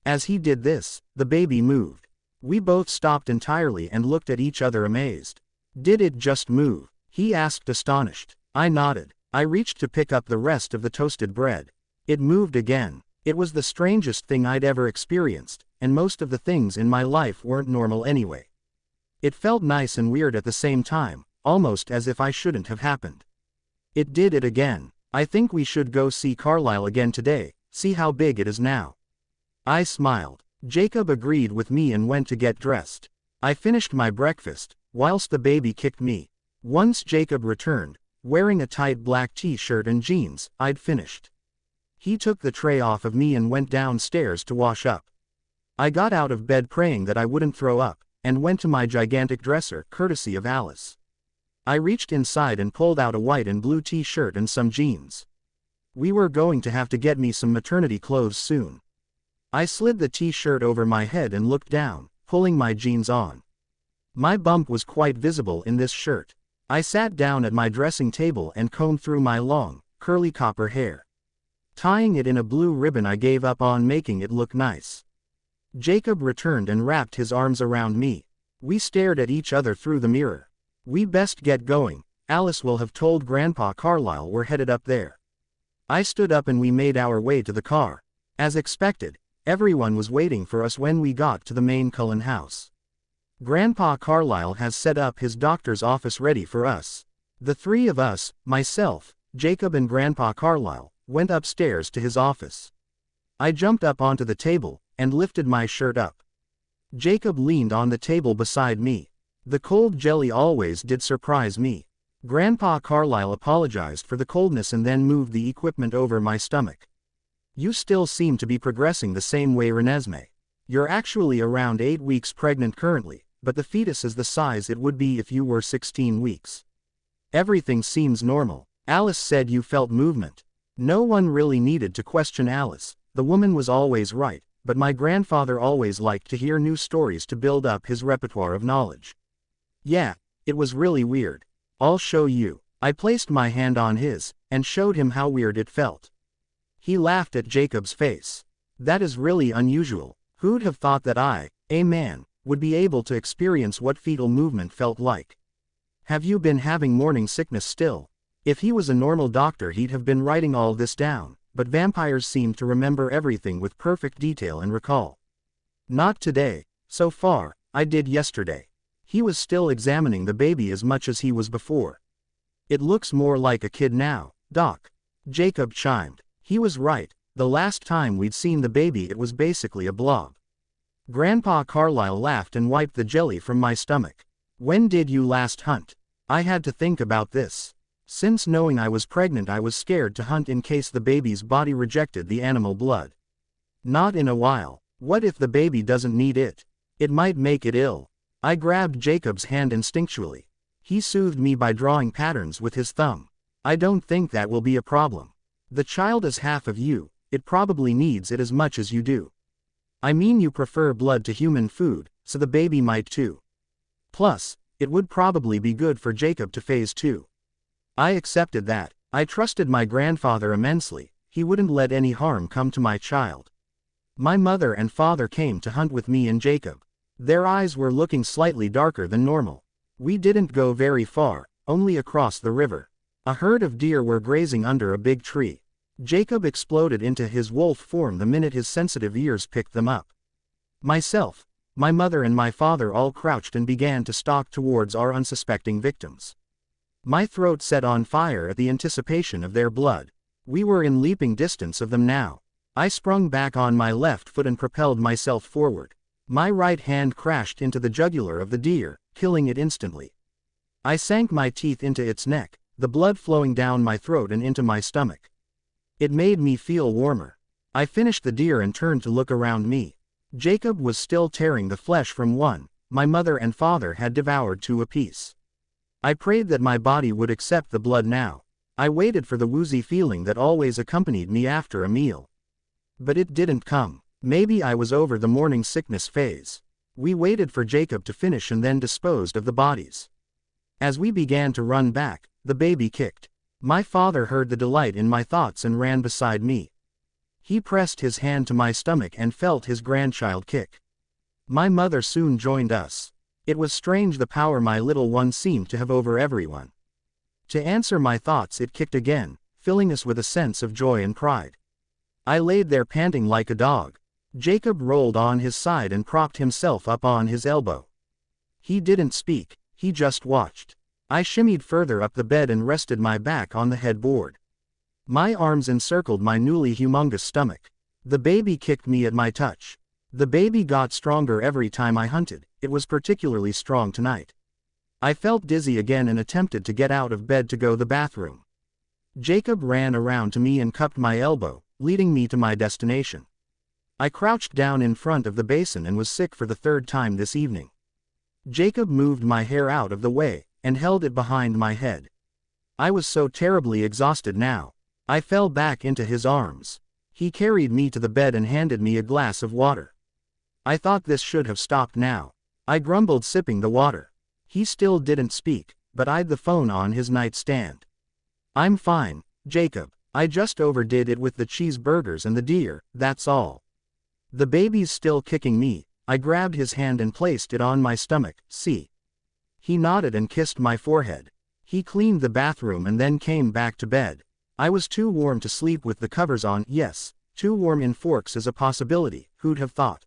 As he did this, the baby moved. We both stopped entirely and looked at each other amazed. Did it just move? He asked astonished. I nodded. I reached to pick up the rest of the toasted bread. It moved again. It was the strangest thing I'd ever experienced, and most of the things in my life weren't normal anyway. It felt nice and weird at the same time, almost as if I shouldn't have happened. It did it again. I think we should go see Carlisle again today, see how big it is now. I smiled. Jacob agreed with me and went to get dressed. I finished my breakfast, whilst the baby kicked me. Once Jacob returned, wearing a tight black t-shirt and jeans, I'd finished. He took the tray off of me and went downstairs to wash up. I got out of bed praying that I wouldn't throw up, and went to my gigantic dresser, courtesy of Alice. I reached inside and pulled out a white and blue t-shirt and some jeans. We were going to have to get me some maternity clothes soon. I slid the t-shirt over my head and looked down, pulling my jeans on. My bump was quite visible in this shirt. I sat down at my dressing table and combed through my long, curly copper hair. Tying it in a blue ribbon, I gave up on making it look nice. Jacob returned and wrapped his arms around me. We stared at each other through the mirror. We best get going. Alice will have told Grandpa Carlisle we're headed up there. I stood up and we made our way to the car. As expected, everyone was waiting for us when we got to the main Cullen house. Grandpa Carlisle has set up his doctor's office ready for us. The three of us, myself, Jacob and Grandpa Carlisle, went upstairs to his office. I jumped up onto the table and lifted my shirt up. Jacob leaned on the table beside me. The cold jelly always did surprise me. Grandpa Carlisle apologized for the coldness and then moved the equipment over my stomach. You still seem to be progressing the same way, Renesmee. You're actually around 8 weeks pregnant currently, but the fetus is the size it would be if you were 16 weeks. Everything seems normal. Alice said you felt movement. No one really needed to question Alice. The woman was always right, but my grandfather always liked to hear new stories to build up his repertoire of knowledge. Yeah, it was really weird. I'll show you. I placed my hand on his, and showed him how weird it felt. He laughed at Jacob's face. That is really unusual. Who'd have thought that I, a man, would be able to experience what fetal movement felt like? Have you been having morning sickness still? If he was a normal doctor, he'd have been writing all this down, but vampires seem to remember everything with perfect detail and recall. Not today. So far, I did yesterday. He was still examining the baby as much as he was before. It looks more like a kid now, Doc. Jacob chimed. He was right. The last time we'd seen the baby, it was basically a blob. Grandpa Carlisle laughed and wiped the jelly from my stomach. When did you last hunt? I had to think about this. Since knowing I was pregnant, I was scared to hunt in case the baby's body rejected the animal blood. Not in a while. What if the baby doesn't need it? It might make it ill. I grabbed Jacob's hand instinctually. He soothed me by drawing patterns with his thumb. I don't think that will be a problem. The child is half of you. It probably needs it as much as you do. I mean you prefer blood to human food, so the baby might too. Plus, it would probably be good for Jacob to phase too. I accepted that. I trusted my grandfather immensely, he wouldn't let any harm come to my child. My mother and father came to hunt with me and Jacob. Their eyes were looking slightly darker than normal. We didn't go very far, only across the river. A herd of deer were grazing under a big tree. Jacob exploded into his wolf form the minute his sensitive ears picked them up. Myself, my mother and my father all crouched and began to stalk towards our unsuspecting victims. My throat set on fire at the anticipation of their blood. We were in leaping distance of them now. I sprung back on my left foot and propelled myself forward. My right hand crashed into the jugular of the deer, killing it instantly. I sank my teeth into its neck, the blood flowing down my throat and into my stomach. It made me feel warmer. I finished the deer and turned to look around me. Jacob was still tearing the flesh from one. My mother and father had devoured two apiece. I prayed that my body would accept the blood now. I waited for the woozy feeling that always accompanied me after a meal. But it didn't come. Maybe I was over the morning sickness phase. We waited for Jacob to finish and then disposed of the bodies. As we began to run back, the baby kicked. My father heard the delight in my thoughts and ran beside me. He pressed his hand to my stomach and felt his grandchild kick. My mother soon joined us. It was strange the power my little one seemed to have over everyone. To answer my thoughts, it kicked again, filling us with a sense of joy and pride. I laid there panting like a dog. Jacob rolled on his side and propped himself up on his elbow. He didn't speak, he just watched. I shimmied further up the bed and rested my back on the headboard. My arms encircled my newly humongous stomach. The baby kicked me at my touch. The baby got stronger every time I hunted. It was particularly strong tonight. I felt dizzy again and attempted to get out of bed to go to the bathroom. Jacob ran around to me and cupped my elbow, leading me to my destination. I crouched down in front of the basin and was sick for the third time this evening. Jacob moved my hair out of the way, and held it behind my head. I was so terribly exhausted now. I fell back into his arms. He carried me to the bed and handed me a glass of water. I thought this should have stopped now. I grumbled, sipping the water. He still didn't speak, but eyed the phone on his nightstand. "I'm fine, Jacob. I just overdid it with the cheeseburgers and the deer, that's all. The baby's still kicking me." I grabbed his hand and placed it on my stomach. "See?" He nodded and kissed my forehead. He cleaned the bathroom and then came back to bed. I was too warm to sleep with the covers on. Yes, too warm in Forks is a possibility, who'd have thought?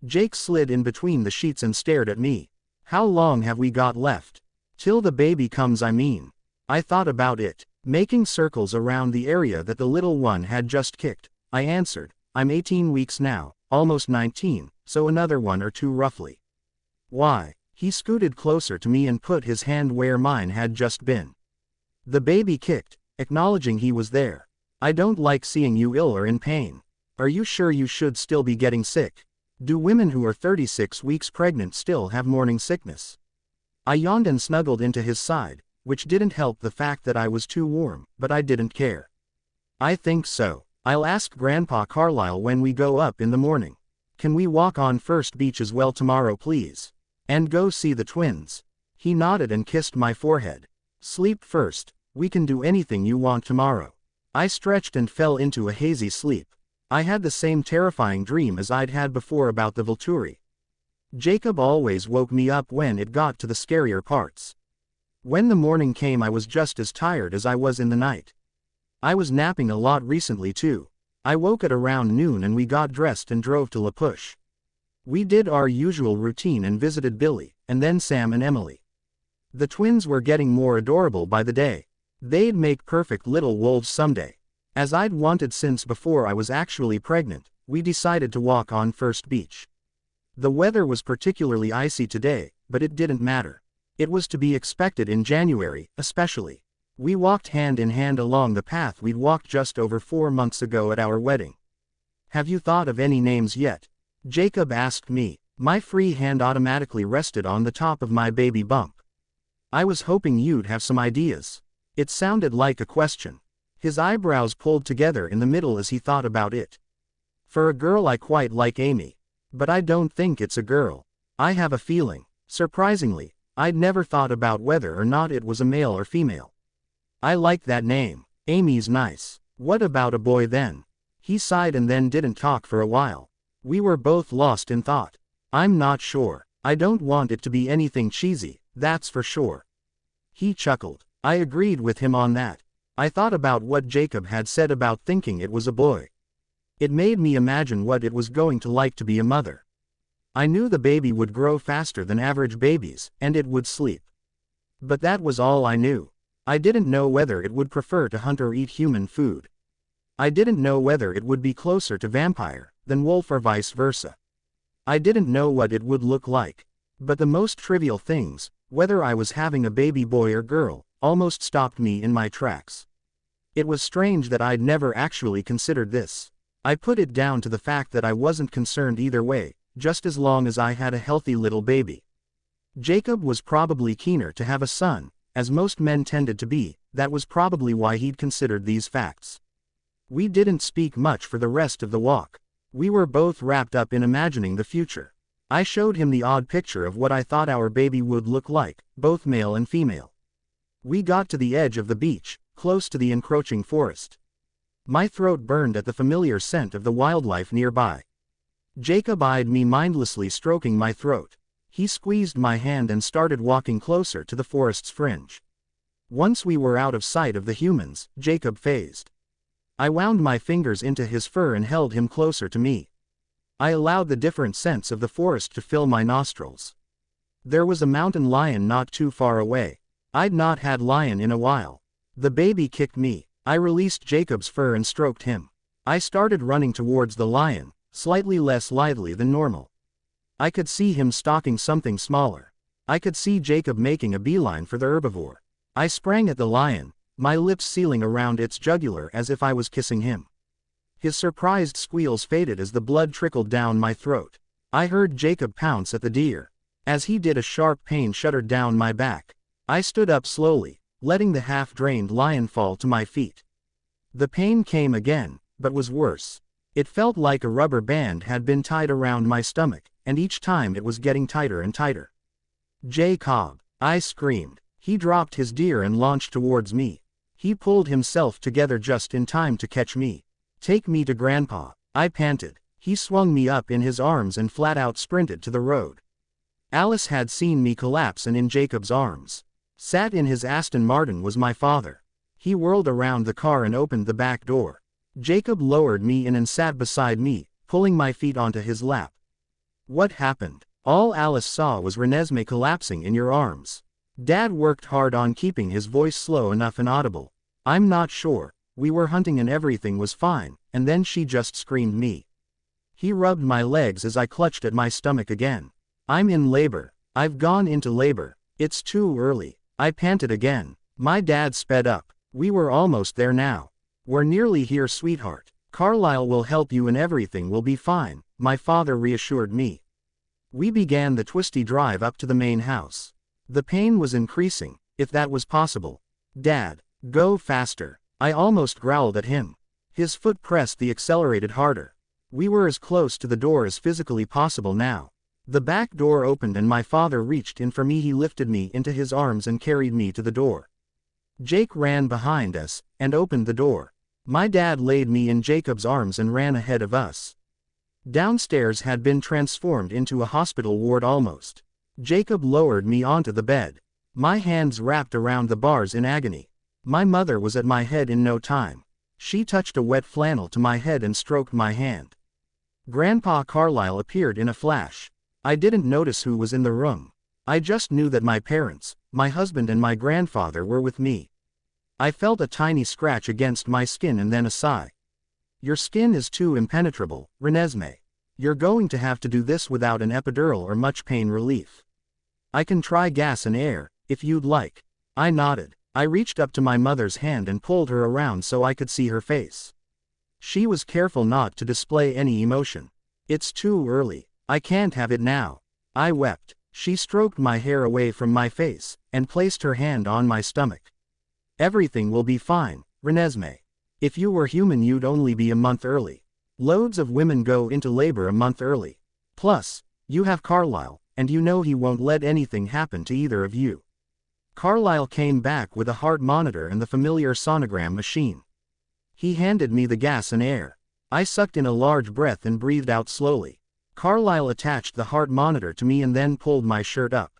Jake slid in between the sheets and stared at me. "How long have we got left? Till the baby comes, I mean." I thought about it. Making circles around the area that the little one had just kicked, I answered, "I'm 18 weeks now, almost 19, so another 1 or 2 roughly." "Why?" He scooted closer to me and put his hand where mine had just been. The baby kicked, acknowledging he was there. "I don't like seeing you ill or in pain. Are you sure you should still be getting sick? Do women who are 36 weeks pregnant still have morning sickness?" I yawned and snuggled into his side, which didn't help the fact that I was too warm, but I didn't care. "I think so. I'll ask Grandpa Carlisle when we go up in the morning. Can we walk on First Beach as well tomorrow, please? And go see the twins?" He nodded and kissed my forehead. "Sleep first. We can do anything you want tomorrow." I stretched and fell into a hazy sleep. I had the same terrifying dream as I'd had before about the Volturi. Jacob always woke me up when it got to the scarier parts. When the morning came, I was just as tired as I was in the night. I was napping a lot recently too. I woke at around noon and we got dressed and drove to La Push. We did our usual routine and visited Billy, and then Sam and Emily. The twins were getting more adorable by the day. They'd make perfect little wolves someday. As I'd wanted since before I was actually pregnant, we decided to walk on First Beach. The weather was particularly icy today, but it didn't matter. It was to be expected in January, especially. We walked hand in hand along the path we'd walked just over 4 months ago at our wedding. "Have you thought of any names yet?" Jacob asked me. My free hand automatically rested on the top of my baby bump. "I was hoping you'd have some ideas." It sounded like a question. His eyebrows pulled together in the middle as he thought about it. "For a girl, I quite like Amy. But I don't think it's a girl. I have a feeling. Surprisingly, I'd never thought about whether or not it was a male or female. I like that name. Amy's nice. What about a boy then? He sighed and then didn't talk for a while. We were both lost in thought. I'm not sure. I don't want it to be anything cheesy, that's for sure. He chuckled. I agreed with him on that. I thought about what Jacob had said about thinking it was a boy. It made me imagine what it was going to like to be a mother. I knew the baby would grow faster than average babies, and it would sleep. But that was all I knew. I didn't know whether it would prefer to hunt or eat human food. I didn't know whether it would be closer to vampire than wolf or vice versa. I didn't know what it would look like. But the most trivial things, whether I was having a baby boy or girl, almost stopped me in my tracks. It was strange that I'd never actually considered this. I put it down to the fact that I wasn't concerned either way, just as long as I had a healthy little baby. Jacob was probably keener to have a son, as most men tended to be. That was probably why he'd considered these facts. We didn't speak much for the rest of the walk. We were both wrapped up in imagining the future. I showed him the odd picture of what I thought our baby would look like, both male and female. We got to the edge of the beach, close to the encroaching forest. My throat burned at the familiar scent of the wildlife nearby. Jacob eyed me mindlessly, stroking my throat. He squeezed my hand and started walking closer to the forest's fringe. Once we were out of sight of the humans, Jacob phased. I wound my fingers into his fur and held him closer to me. I allowed the different scents of the forest to fill my nostrils. There was a mountain lion not too far away. I'd not had lion in a while. The baby kicked me. I released Jacob's fur and stroked him. I started running towards the lion, slightly less lithely than normal. I could see him stalking something smaller. I could see Jacob making a beeline for the herbivore. I sprang at the lion, my lips sealing around its jugular as if I was kissing him. His surprised squeals faded as the blood trickled down my throat. I heard Jacob pounce at the deer. As he did, a sharp pain shuddered down my back. I stood up slowly, letting the half-drained lion fall to my feet. The pain came again, but was worse. It felt like a rubber band had been tied around my stomach, and each time it was getting tighter and tighter. Jacob! I screamed. He dropped his deer and launched towards me. He pulled himself together just in time to catch me. Take me to Grandpa, I panted. He swung me up in his arms and flat out sprinted to the road. Alice had seen me collapse, and in Jacob's arms, sat in his Aston Martin, was my father. He whirled around the car and opened the back door. Jacob lowered me in and sat beside me, pulling my feet onto his lap. What happened? All Alice saw was Renesmee collapsing in your arms. Dad worked hard on keeping his voice slow enough and audible. I'm not sure. We were hunting and everything was fine, and then she just screamed me. He rubbed my legs as I clutched at my stomach again. I'm in labor. I've gone into labor. It's too early. I panted again. My dad sped up. We were almost there now. We're nearly here, sweetheart. Carlisle will help you and everything will be fine, my father reassured me. We began the twisty drive up to the main house. The pain was increasing, if that was possible. Dad, go faster. I almost growled at him. His foot pressed the accelerated harder. We were as close to the door as physically possible now. The back door opened and my father reached in for me. He lifted me into his arms and carried me to the door. Jake ran behind us, and opened the door. My dad laid me in Jacob's arms and ran ahead of us. Downstairs had been transformed into a hospital ward almost. Jacob lowered me onto the bed. My hands wrapped around the bars in agony. My mother was at my head in no time. She touched a wet flannel to my head and stroked my hand. Grandpa Carlisle appeared in a flash. I didn't notice who was in the room. I just knew that my parents, my husband and my grandfather were with me. I felt a tiny scratch against my skin and then a sigh. Your skin is too impenetrable, Renesmee. You're going to have to do this without an epidural or much pain relief. I can try gas and air, if you'd like. I nodded. I reached up to my mother's hand and pulled her around so I could see her face. She was careful not to display any emotion. It's too early. I can't have it now. I wept. She stroked my hair away from my face, and placed her hand on my stomach. Everything will be fine, Renesmee. If you were human you'd only be a month early. Loads of women go into labor a month early. Plus, you have Carlisle, and you know he won't let anything happen to either of you. Carlisle came back with a heart monitor and the familiar sonogram machine. He handed me the gas and air. I sucked in a large breath and breathed out slowly. Carlisle attached the heart monitor to me and then pulled my shirt up.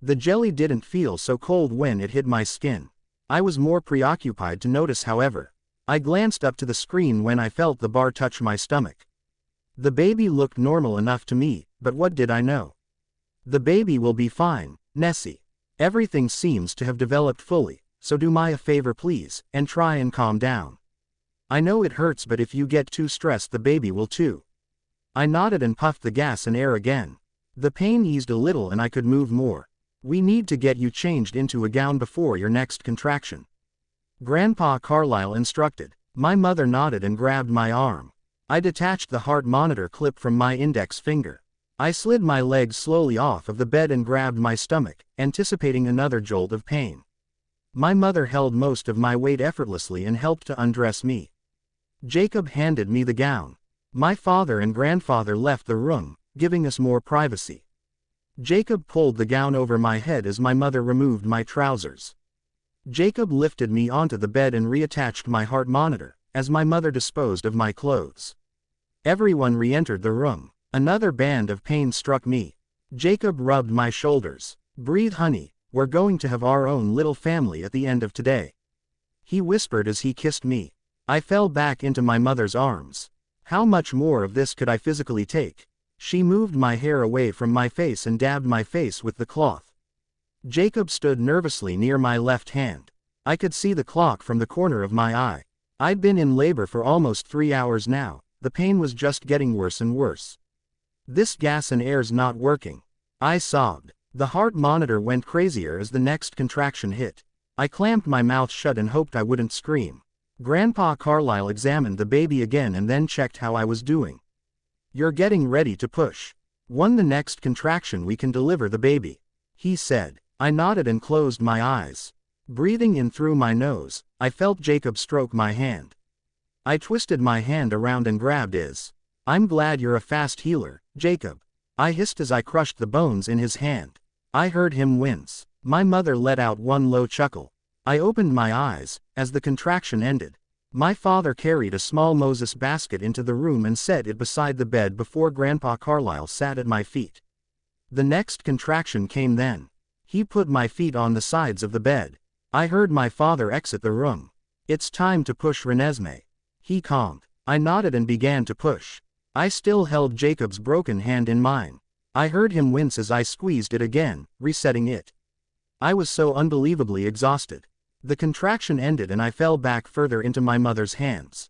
The jelly didn't feel so cold when it hit my skin. I was more preoccupied to notice, however. I glanced up to the screen when I felt the bar touch my stomach. The baby looked normal enough to me, but what did I know? The baby will be fine, Nessie. Everything seems to have developed fully, so do me a favor please, and try and calm down. I know it hurts, but if you get too stressed the baby will too. I nodded and puffed the gas and air again. The pain eased a little and I could move more. We need to get you changed into a gown before your next contraction. Grandpa Carlisle instructed. My mother nodded and grabbed my arm. I detached the heart monitor clip from my index finger. I slid my legs slowly off of the bed and grabbed my stomach, anticipating another jolt of pain. My mother held most of my weight effortlessly and helped to undress me. Jacob handed me the gown. My father and grandfather left the room, giving us more privacy. Jacob pulled the gown over my head as my mother removed my trousers. Jacob lifted me onto the bed and reattached my heart monitor, as my mother disposed of my clothes. Everyone re-entered the room. Another band of pain struck me. Jacob rubbed my shoulders. Breathe, honey, we're going to have our own little family at the end of today. He whispered as he kissed me. I fell back into my mother's arms. How much more of this could I physically take? She moved my hair away from my face and dabbed my face with the cloth. Jacob stood nervously near my left hand. I could see the clock from the corner of my eye. I'd been in labor for almost 3 hours now. The pain was just getting worse and worse. This gas and air's not working. I sobbed. The heart monitor went crazier as the next contraction hit. I clamped my mouth shut and hoped I wouldn't scream. Grandpa Carlisle examined the baby again and then checked how I was doing. You're getting ready to push. When the next contraction we can deliver the baby, he said. I nodded and closed my eyes. Breathing in through my nose, I felt Jacob stroke my hand. I twisted my hand around and grabbed his. I'm glad you're a fast healer, Jacob. I hissed as I crushed the bones in his hand. I heard him wince. My mother let out one low chuckle. I opened my eyes, as the contraction ended. My father carried a small Moses basket into the room and set it beside the bed before Grandpa Carlisle sat at my feet. The next contraction came then. He put my feet on the sides of the bed. I heard my father exit the room. It's time to push, Renesmee. He calmed. I nodded and began to push. I still held Jacob's broken hand in mine. I heard him wince as I squeezed it again, resetting it. I was so unbelievably exhausted. The contraction ended and I fell back further into my mother's hands.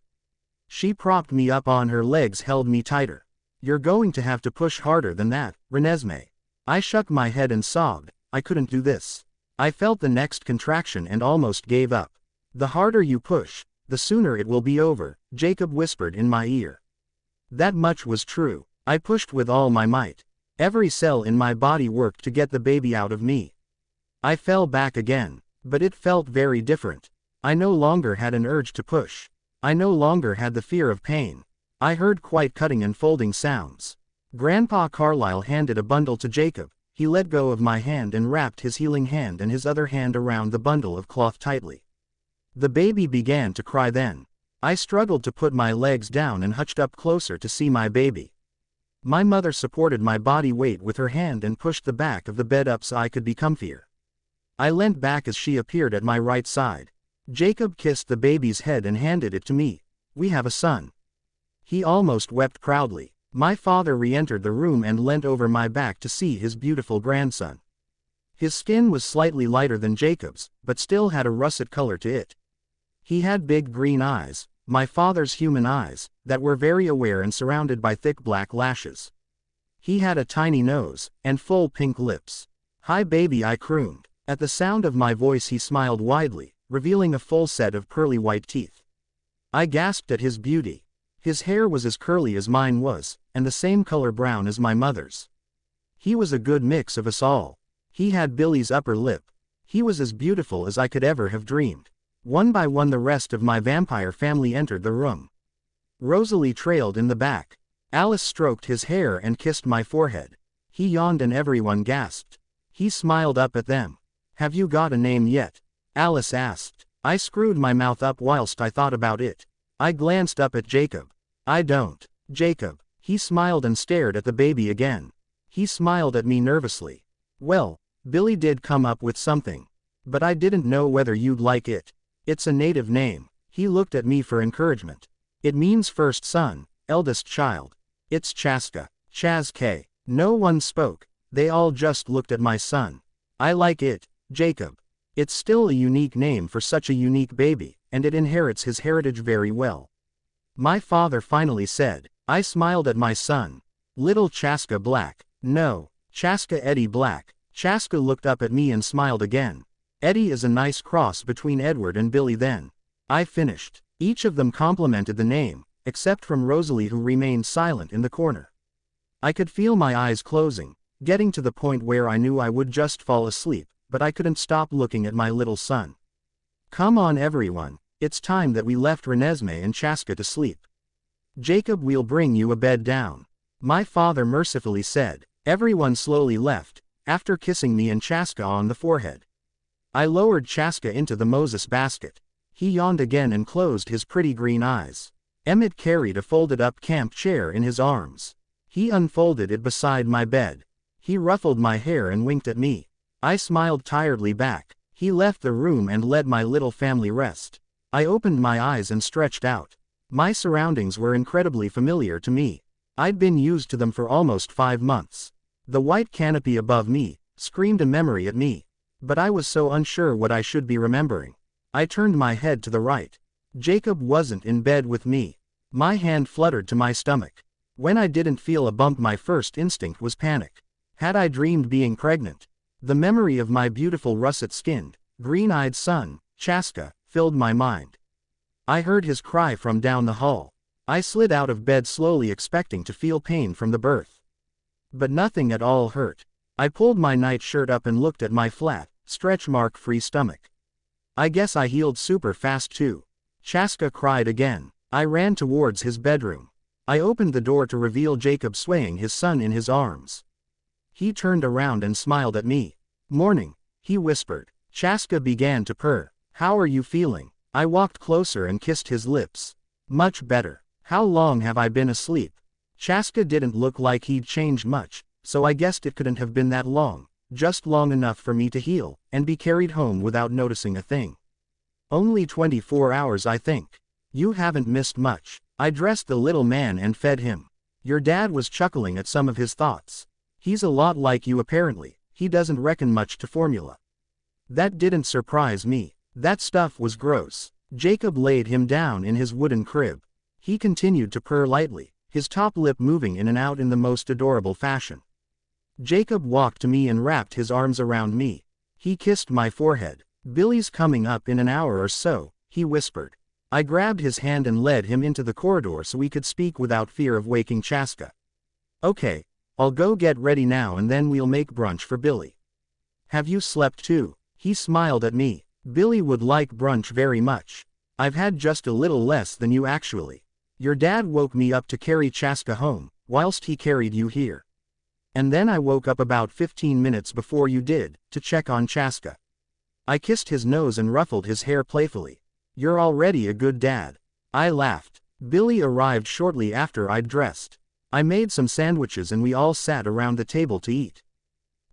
She propped me up on her legs, held me tighter. You're going to have to push harder than that, Renesmee. I shook my head and sobbed. I couldn't do this. I felt the next contraction and almost gave up. The harder you push, the sooner it will be over, Jacob whispered in my ear. That much was true. I pushed with all my might. Every cell in my body worked to get the baby out of me. I fell back again, but it felt very different. I no longer had an urge to push. I no longer had the fear of pain. I heard quite cutting and folding sounds. Grandpa Carlisle handed a bundle to Jacob. He let go of my hand and wrapped his healing hand and his other hand around the bundle of cloth tightly. The baby began to cry then. I struggled to put my legs down and hunched up closer to see my baby. My mother supported my body weight with her hand and pushed the back of the bed up so I could be comfier. I leant back as she appeared at my right side. Jacob kissed the baby's head and handed it to me. We have a son. He almost wept proudly. My father re-entered the room and leant over my back to see his beautiful grandson. His skin was slightly lighter than Jacob's, but still had a russet color to it. He had big green eyes, my father's human eyes, that were very aware and surrounded by thick black lashes. He had a tiny nose, and full pink lips. Hi baby, I crooned. At the sound of my voice he smiled widely, revealing a full set of pearly white teeth. I gasped at his beauty. His hair was as curly as mine was, and the same color brown as my mother's. He was a good mix of us all. He had Billy's upper lip. He was as beautiful as I could ever have dreamed. One by one the rest of my vampire family entered the room. Rosalie trailed in the back. Alice stroked his hair and kissed my forehead. He yawned and everyone gasped. He smiled up at them. Have you got a name yet? Alice asked. I screwed my mouth up whilst I thought about it. I glanced up at Jacob. I don't. Jacob. He smiled and stared at the baby again. He smiled at me nervously. Well, Billy did come up with something. But I didn't know whether you'd like it. It's a native name. He looked at me for encouragement. It means first son, eldest child. It's Chaska. Chaz-K. No one spoke. They all just looked at my son. I like it, Jacob. It's still a unique name for such a unique baby, and it inherits his heritage very well. My father finally said. I smiled at my son. Little Chaska Black. No, Chaska Eddie Black. Chaska looked up at me and smiled again. Eddie is a nice cross between Edward and Billy then. I finished. Each of them complimented the name, except from Rosalie, who remained silent in the corner. I could feel my eyes closing, getting to the point where I knew I would just fall asleep, but I couldn't stop looking at my little son. Come on everyone, it's time that we left Renesmee and Chaska to sleep. Jacob, we'll bring you a bed down. My father mercifully said. Everyone slowly left, after kissing me and Chaska on the forehead. I lowered Chaska into the Moses basket. He yawned again and closed his pretty green eyes. Emmett carried a folded-up camp chair in his arms. He unfolded it beside my bed. He ruffled my hair and winked at me. I smiled tiredly back. He left the room and let my little family rest. I opened my eyes and stretched out. My surroundings were incredibly familiar to me. I'd been used to them for almost 5 months. The white canopy above me screamed a memory at me. But I was so unsure what I should be remembering. I turned my head to the right. Jacob wasn't in bed with me. My hand fluttered to my stomach. When I didn't feel a bump, my first instinct was panic. Had I dreamed being pregnant? The memory of my beautiful russet-skinned, green-eyed son, Chaska, filled my mind. I heard his cry from down the hall. I slid out of bed slowly, expecting to feel pain from the birth. But nothing at all hurt. I pulled my nightshirt up and looked at my flat, stretch mark-free stomach. I guess I healed super fast too. Chaska cried again. I ran towards his bedroom. I opened the door to reveal Jacob swaying his son in his arms. He turned around and smiled at me. Morning, he whispered. Chaska began to purr. How are you feeling? I walked closer and kissed his lips. Much better. How long have I been asleep? Chaska didn't look like he'd changed much, so I guessed it couldn't have been that long, just long enough for me to heal, and be carried home without noticing a thing. Only 24 hours, I think. You haven't missed much. I dressed the little man and fed him. Your dad was chuckling at some of his thoughts. He's a lot like you apparently, he doesn't reckon much to formula. That didn't surprise me. That stuff was gross. Jacob laid him down in his wooden crib. He continued to purr lightly, his top lip moving in and out in the most adorable fashion. Jacob walked to me and wrapped his arms around me. He kissed my forehead. Billy's coming up in an hour or so, he whispered. I grabbed his hand and led him into the corridor so we could speak without fear of waking Chaska. Okay, I'll go get ready now and then we'll make brunch for Billy. Have you slept too? He smiled at me. Billy would like brunch very much. I've had just a little less than you actually. Your dad woke me up to carry Chaska home, whilst he carried you here. And then I woke up about 15 minutes before you did, to check on Chaska. I kissed his nose and ruffled his hair playfully. You're already a good dad. I laughed. Billy arrived shortly after I'd dressed. I made some sandwiches and we all sat around the table to eat.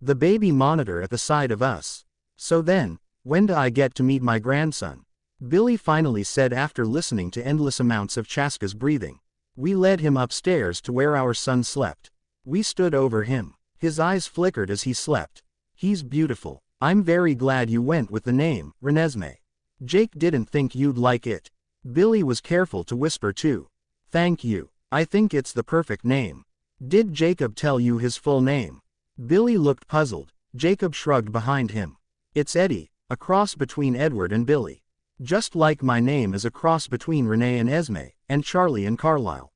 The baby monitor at the side of us. So then, when do I get to meet my grandson? Billy finally said after listening to endless amounts of Chaska's breathing. We led him upstairs to where our son slept. We stood over him. His eyes flickered as he slept. He's beautiful. I'm very glad you went with the name, Renesmee. Jake didn't think you'd like it. Billy was careful to whisper too. Thank you. I think it's the perfect name. Did Jacob tell you his full name? Billy looked puzzled. Jacob shrugged behind him. It's Eddie, a cross between Edward and Billy. Just like my name is a cross between Renee and Esme, and Charlie and Carlisle.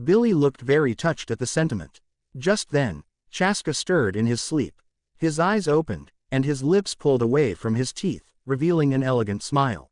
Billy looked very touched at the sentiment. Just then, Chaska stirred in his sleep. His eyes opened, and his lips pulled away from his teeth, revealing an elegant smile.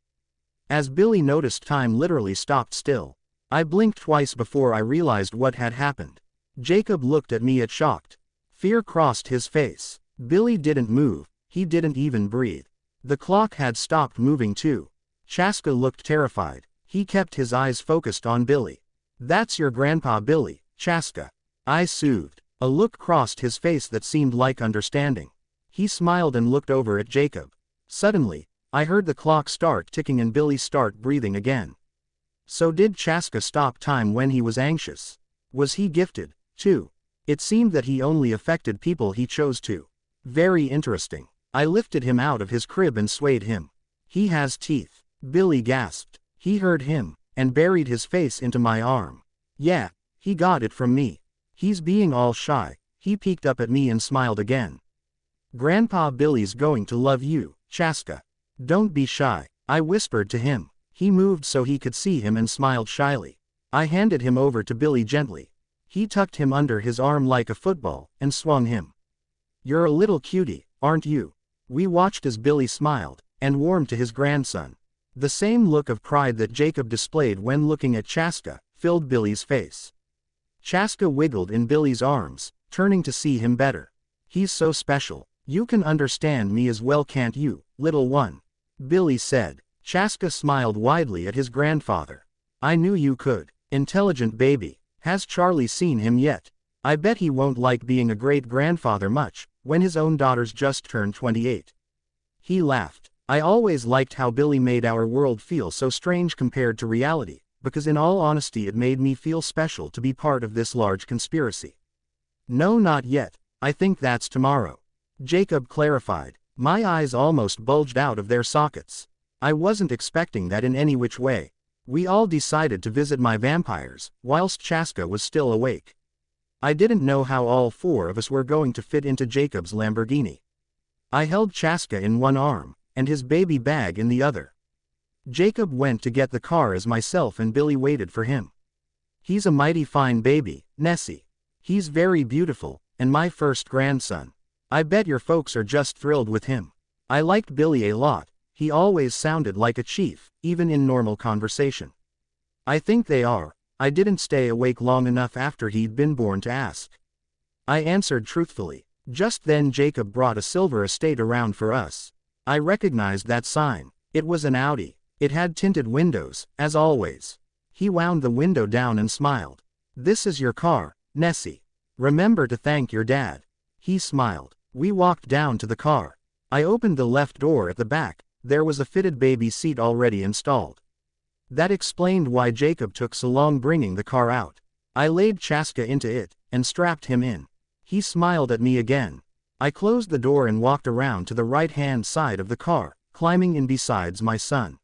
As Billy noticed, time literally stopped still. I blinked twice before I realized what had happened. Jacob looked at me shocked. Fear crossed his face. Billy didn't move, he didn't even breathe. The clock had stopped moving too. Chaska looked terrified. He kept his eyes focused on Billy. "That's your grandpa Billy, Chaska," I soothed. A look crossed his face that seemed like understanding. He smiled and looked over at Jacob. Suddenly, I heard the clock start ticking and Billy start breathing again. So did Chaska stop time when he was anxious? Was he gifted, too? It seemed that he only affected people he chose to. Very interesting. I lifted him out of his crib and swayed him. "He has teeth," Billy gasped. He heard him, and buried his face into my arm. "Yeah, he got it from me. He's being all shy." He peeked up at me and smiled again. "Grandpa Billy's going to love you, Chaska. Don't be shy," I whispered to him. He moved so he could see him and smiled shyly. I handed him over to Billy gently. He tucked him under his arm like a football, and swung him. "You're a little cutie, aren't you?" We watched as Billy smiled, and warmed to his grandson. The same look of pride that Jacob displayed when looking at Chaska filled Billy's face. Chaska wiggled in Billy's arms, turning to see him better. "He's so special. You can understand me as well, can't you, little one?" Billy said. Chaska smiled widely at his grandfather. "I knew you could. Intelligent baby. Has Charlie seen him yet? I bet he won't like being a great-grandfather much, when his own daughter's just turned 28. He laughed. I always liked how Billy made our world feel so strange compared to reality, because in all honesty it made me feel special to be part of this large conspiracy. "No, not yet. I think that's tomorrow," Jacob clarified. My eyes almost bulged out of their sockets. I wasn't expecting that in any which way. We all decided to visit my vampires, whilst Chaska was still awake. I didn't know how all four of us were going to fit into Jacob's Lamborghini. I held Chaska in one arm, and his baby bag in the other. Jacob went to get the car as myself and Billy waited for him. "He's a mighty fine baby, Nessie. He's very beautiful, and my first grandson. I bet your folks are just thrilled with him." I liked Billy a lot. He always sounded like a chief, even in normal conversation. "I think they are. I didn't stay awake long enough after he'd been born to ask," I answered truthfully. Just then Jacob brought a silver estate around for us. I recognized that sign. It was an Audi. It had tinted windows, as always. He wound the window down and smiled. "This is your car, Nessie. Remember to thank your dad." He smiled. We walked down to the car. I opened the left door at the back. There was a fitted baby seat already installed. That explained why Jacob took so long bringing the car out. I laid Chaska into it, and strapped him in. He smiled at me again. I closed the door and walked around to the right-hand side of the car, climbing in besides my son.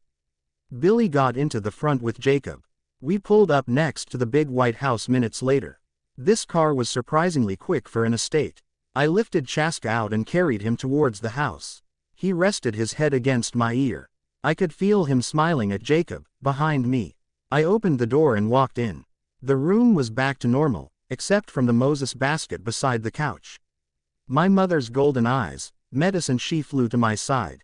Billy got into the front with Jacob. We pulled up next to the big white house minutes later. This car was surprisingly quick for an estate. I lifted Chaska out and carried him towards the house. He rested his head against my ear. I could feel him smiling at Jacob, behind me. I opened the door and walked in. The room was back to normal, except from the Moses basket beside the couch. My mother's golden eyes met us and she flew to my side.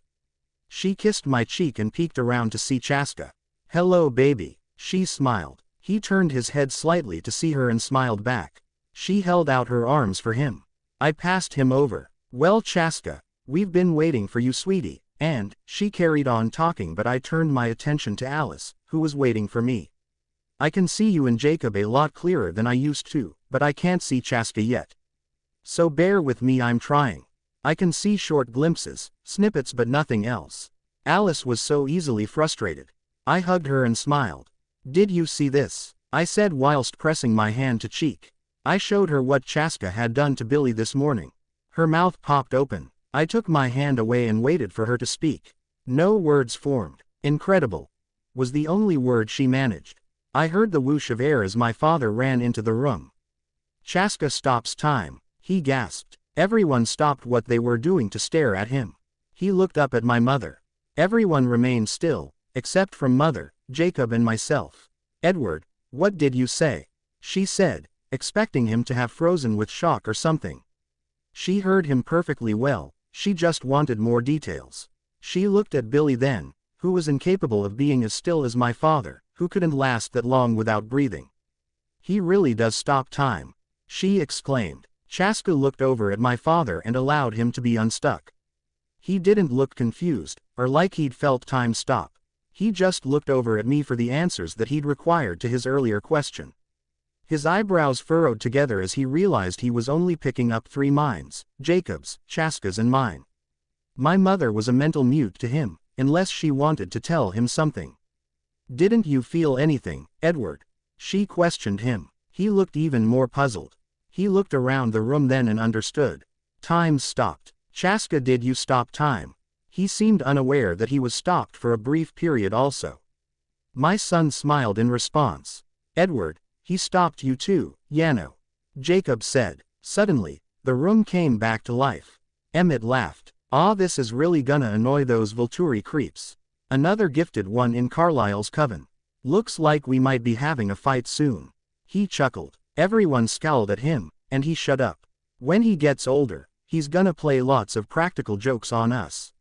She kissed my cheek and peeked around to see Chaska. "Hello, baby," she smiled. He turned his head slightly to see her and smiled back. She held out her arms for him. I passed him over. "Well, Chaska, we've been waiting for you, sweetie," and she carried on talking, but I turned my attention to Alice, who was waiting for me. "I can see you and Jacob a lot clearer than I used to, but I can't see Chaska yet. So bear with me, I'm trying. I can see short glimpses, snippets, but nothing else." Alice was so easily frustrated. I hugged her and smiled. "Did you see this?" I said whilst pressing my hand to cheek. I showed her what Chaska had done to Billy this morning. Her mouth popped open. I took my hand away and waited for her to speak. No words formed. "Incredible," was the only word she managed. I heard the whoosh of air as my father ran into the room. "Chaska stops time," he gasped. Everyone stopped what they were doing to stare at him. He looked up at my mother. Everyone remained still, except from Mother, Jacob and myself. "Edward, what did you say?" she said, expecting him to have frozen with shock or something. She heard him perfectly well, she just wanted more details. She looked at Billy then, who was incapable of being as still as my father, who couldn't last that long without breathing. He really does stop time, she exclaimed. Chaska looked over at my father and allowed him to be unstuck. He didn't look confused, or like he'd felt time stop. He just looked over at me for the answers that he'd required to his earlier question. His eyebrows furrowed together as he realized he was only picking up 3 minds, Jacob's, Chaska's and mine. My mother was a mental mute to him, unless she wanted to tell him something. "Didn't you feel anything, Edward?" she questioned him. He looked even more puzzled. He looked around the room then and understood. Time stopped. Chaska, did you stop time? He seemed unaware that he was stopped for a brief period also. My son smiled in response. "Edward, he stopped you too, Yano," Jacob said. Suddenly, the room came back to life. Emmett laughed. "Ah, this is really gonna annoy those Volturi creeps. Another gifted one in Carlisle's coven. Looks like we might be having a fight soon." He chuckled. Everyone scowled at him, and he shut up. "When he gets older, he's gonna play lots of practical jokes on us."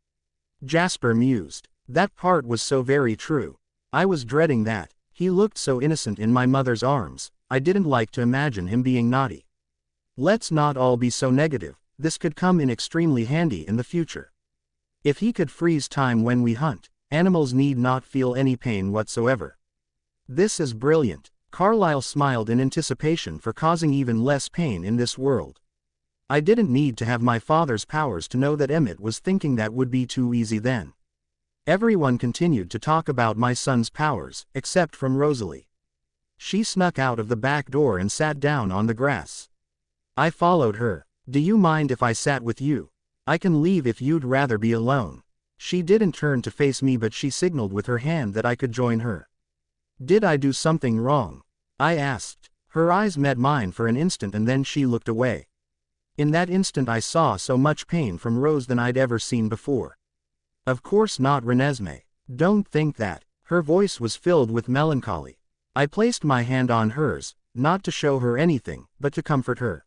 Jasper mused. That part was so very true. I was dreading that. He looked so innocent in my mother's arms, I didn't like to imagine him being naughty. Let's not all be so negative, this could come in extremely handy in the future. If he could freeze time when we hunt, animals need not feel any pain whatsoever. This is brilliant. Carlisle smiled in anticipation for causing even less pain in this world. I didn't need to have my father's powers to know that Emmett was thinking that would be too easy then. Everyone continued to talk about my son's powers, except from Rosalie. She snuck out of the back door and sat down on the grass. I followed her. "Do you mind if I sat with you? I can leave if you'd rather be alone." She didn't turn to face me, but she signaled with her hand that I could join her. "Did I do something wrong?" I asked. Her eyes met mine for an instant and then she looked away. In that instant I saw so much pain from Rose than I'd ever seen before. "Of course not, Renesmee. Don't think that." Her voice was filled with melancholy. I placed my hand on hers, not to show her anything, but to comfort her.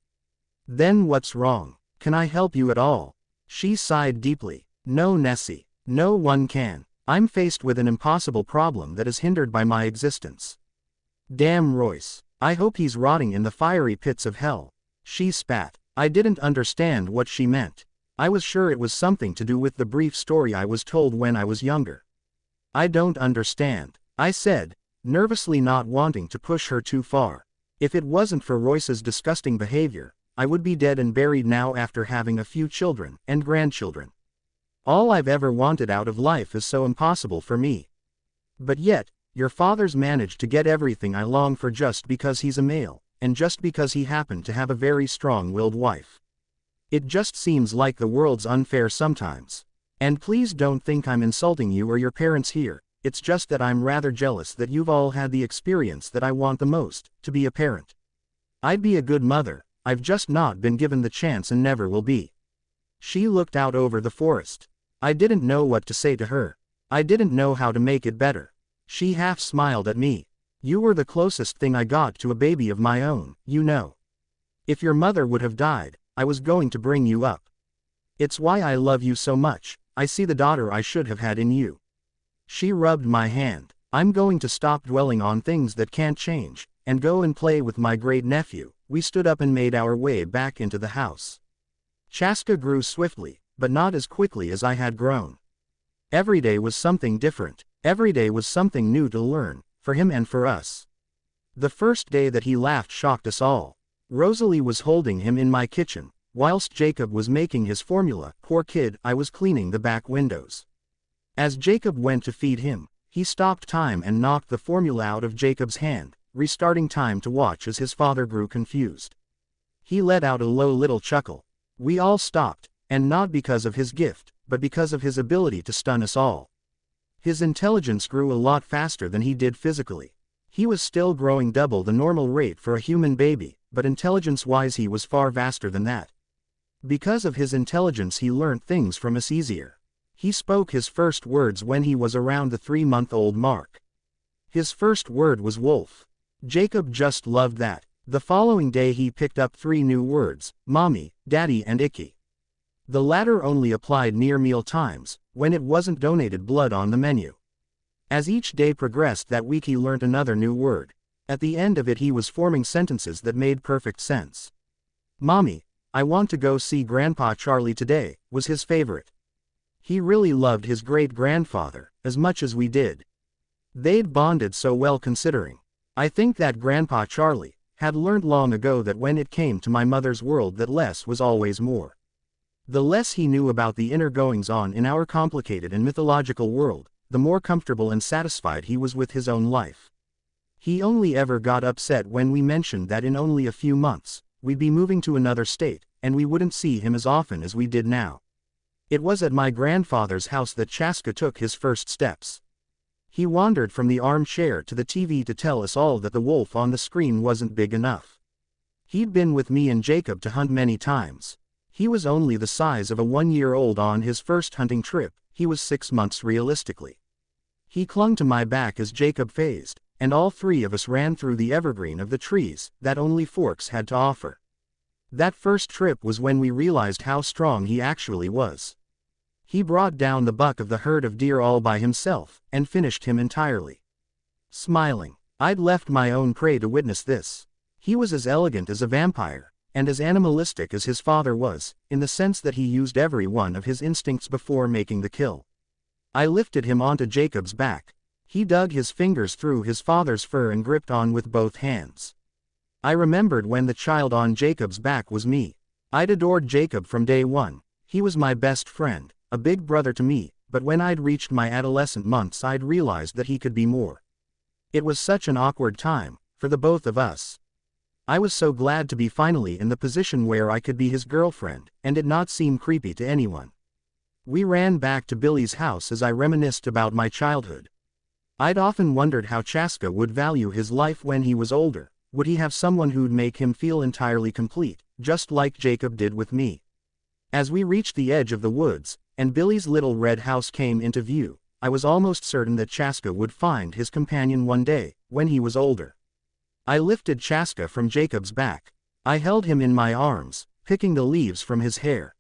"Then what's wrong? Can I help you at all?" She sighed deeply. "No, Nessie. No one can. I'm faced with an impossible problem that is hindered by my existence." "Damn Royce. I hope he's rotting in the fiery pits of hell." She spat. I didn't understand what she meant. I was sure it was something to do with the brief story I was told when I was younger. "I don't understand," I said, nervously, not wanting to push her too far. If it wasn't for Royce's disgusting behavior, I would be dead and buried now after having a few children and grandchildren. All I've ever wanted out of life is so impossible for me. But yet, your father's managed to get everything I long for just because he's a male, and just because he happened to have a very strong-willed wife. It just seems like the world's unfair sometimes. And please don't think I'm insulting you or your parents here, it's just that I'm rather jealous that you've all had the experience that I want the most, to be a parent. I'd be a good mother, I've just not been given the chance and never will be." She looked out over the forest. I didn't know what to say to her. I didn't know how to make it better. She half smiled at me. "You were the closest thing I got to a baby of my own, you know. If your mother would have died, I was going to bring you up. It's why I love you so much, I see the daughter I should have had in you." She rubbed my hand. "I'm going to stop dwelling on things that can't change, and go and play with my great-nephew." We stood up and made our way back into the house. Chaska grew swiftly, but not as quickly as I had grown. Every day was something different. Every day was something new to learn, for him and for us. The first day that he laughed shocked us all. Rosalie was holding him in my kitchen, whilst Jacob was making his formula. Poor kid, I was cleaning the back windows. As Jacob went to feed him, he stopped time and knocked the formula out of Jacob's hand, restarting time to watch as his father grew confused. He let out a low little chuckle. We all stopped, and not because of his gift, but because of his ability to stun us all. His intelligence grew a lot faster than he did physically. He was still growing double the normal rate for a human baby, but intelligence-wise he was far vaster than that. Because of his intelligence he learnt things from us easier. He spoke his first words when he was around the 3-month-old mark. His first word was wolf. Jacob just loved that. The following day he picked up 3 new words, mommy, daddy and icky. The latter only applied near meal times, when it wasn't donated blood on the menu. As each day progressed that week he learnt another new word. At the end of it he was forming sentences that made perfect sense. "Mommy, I want to go see Grandpa Charlie today," was his favorite. He really loved his great-grandfather, as much as we did. They'd bonded so well considering. I think that Grandpa Charlie had learned long ago that when it came to my mother's world that less was always more. The less he knew about the inner goings-on in our complicated and mythological world, the more comfortable and satisfied he was with his own life. He only ever got upset when we mentioned that in only a few months, we'd be moving to another state, and we wouldn't see him as often as we did now. It was at my grandfather's house that Chaska took his first steps. He wandered from the armchair to the TV to tell us all that the wolf on the screen wasn't big enough. He'd been with me and Jacob to hunt many times. He was only the size of a 1-year-old on his first hunting trip. He was 6 months realistically. He clung to my back as Jacob phased, and all three of us ran through the evergreen of the trees that only Forks had to offer. That first trip was when we realized how strong he actually was. He brought down the buck of the herd of deer all by himself, and finished him entirely. Smiling, I'd left my own prey to witness this. He was as elegant as a vampire, and as animalistic as his father was, in the sense that he used every one of his instincts before making the kill. I lifted him onto Jacob's back. He dug his fingers through his father's fur and gripped on with both hands. I remembered when the child on Jacob's back was me. I'd adored Jacob from day one. He was my best friend, a big brother to me, but when I'd reached my adolescent months I'd realized that he could be more. It was such an awkward time, for the both of us. I was so glad to be finally in the position where I could be his girlfriend, and it not seem creepy to anyone. We ran back to Billy's house as I reminisced about my childhood. I'd often wondered how Chaska would value his life when he was older. Would he have someone who'd make him feel entirely complete, just like Jacob did with me? As we reached the edge of the woods, and Billy's little red house came into view, I was almost certain that Chaska would find his companion one day, when he was older. I lifted Chaska from Jacob's back. I held him in my arms, picking the leaves from his hair.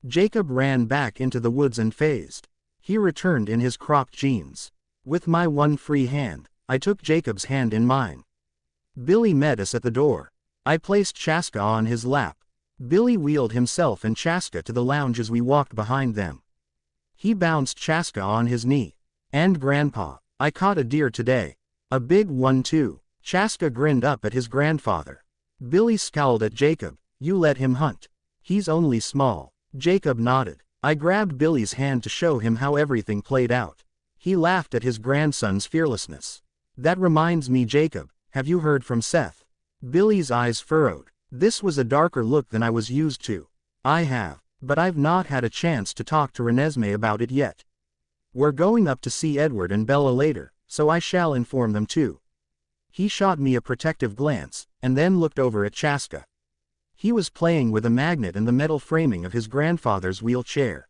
Jacob ran back into the woods and phased. He returned in his cropped jeans. With my one free hand, I took Jacob's hand in mine. Billy met us at the door. I placed Chaska on his lap. Billy wheeled himself and Chaska to the lounge as we walked behind them. He bounced Chaska on his knee. "And Grandpa, I caught a deer today. A big one too." Chaska grinned up at his grandfather. Billy scowled at Jacob. "You let him hunt. He's only small." Jacob nodded. I grabbed Billy's hand to show him how everything played out. He laughed at his grandson's fearlessness. "That reminds me, Jacob, have you heard from Seth?" Billy's eyes furrowed. This was a darker look than I was used to. "I have, but I've not had a chance to talk to Renesmee about it yet. We're going up to see Edward and Bella later, so I shall inform them too." He shot me a protective glance, and then looked over at Chaska. He was playing with a magnet in the metal framing of his grandfather's wheelchair.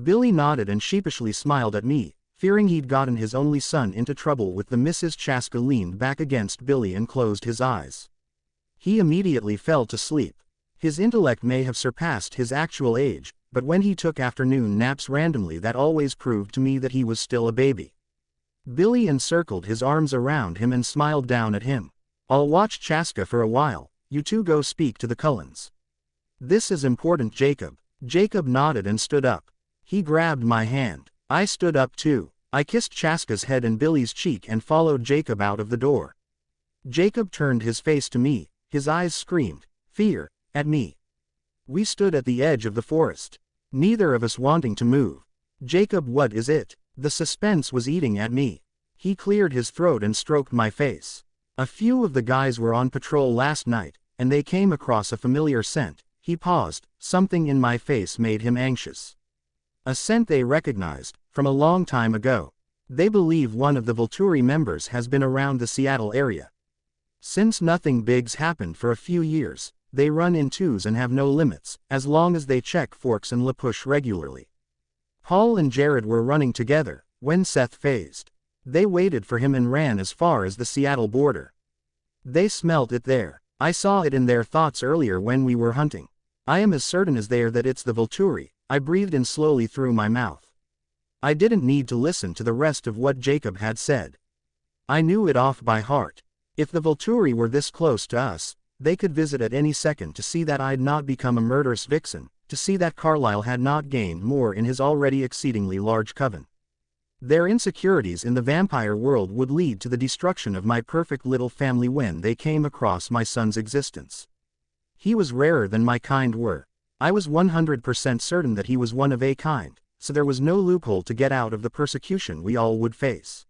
Billy nodded and sheepishly smiled at me, fearing he'd gotten his only son into trouble with the Mrs. Chaska leaned back against Billy and closed his eyes. He immediately fell to sleep. His intellect may have surpassed his actual age, but when he took afternoon naps randomly that always proved to me that he was still a baby. Billy encircled his arms around him and smiled down at him. "I'll watch Chaska for a while. You two go speak to the Cullens." "This is important, Jacob." Jacob nodded and stood up. He grabbed my hand. I stood up too. I kissed Chaska's head and Billy's cheek and followed Jacob out of the door. Jacob turned his face to me. His eyes screamed fear at me. We stood at the edge of the forest, neither of us wanting to move. "Jacob, what is it?" The suspense was eating at me. He cleared his throat and stroked my face. "A few of the guys were on patrol last night, and they came across a familiar scent." He paused. Something in my face made him anxious. "A scent they recognized, from a long time ago. They believe one of the Volturi members has been around the Seattle area. Since nothing big's happened for a few years, they run in twos and have no limits, as long as they check Forks and La Push regularly." Paul and Jared were running together, when Seth phased. They waited for him and ran as far as the Seattle border. They smelt it there. I saw it in their thoughts earlier when we were hunting. I am as certain as they are that it's the Volturi. I breathed in slowly through my mouth. I didn't need to listen to the rest of what Jacob had said. I knew it off by heart. If the Volturi were this close to us, they could visit at any second to see that I'd not become a murderous vixen, to see that Carlyle had not gained more in his already exceedingly large coven. Their insecurities in the vampire world would lead to the destruction of my perfect little family when they came across my son's existence. He was rarer than my kind were. I was 100% certain that he was one of a kind, so there was no loophole to get out of the persecution we all would face.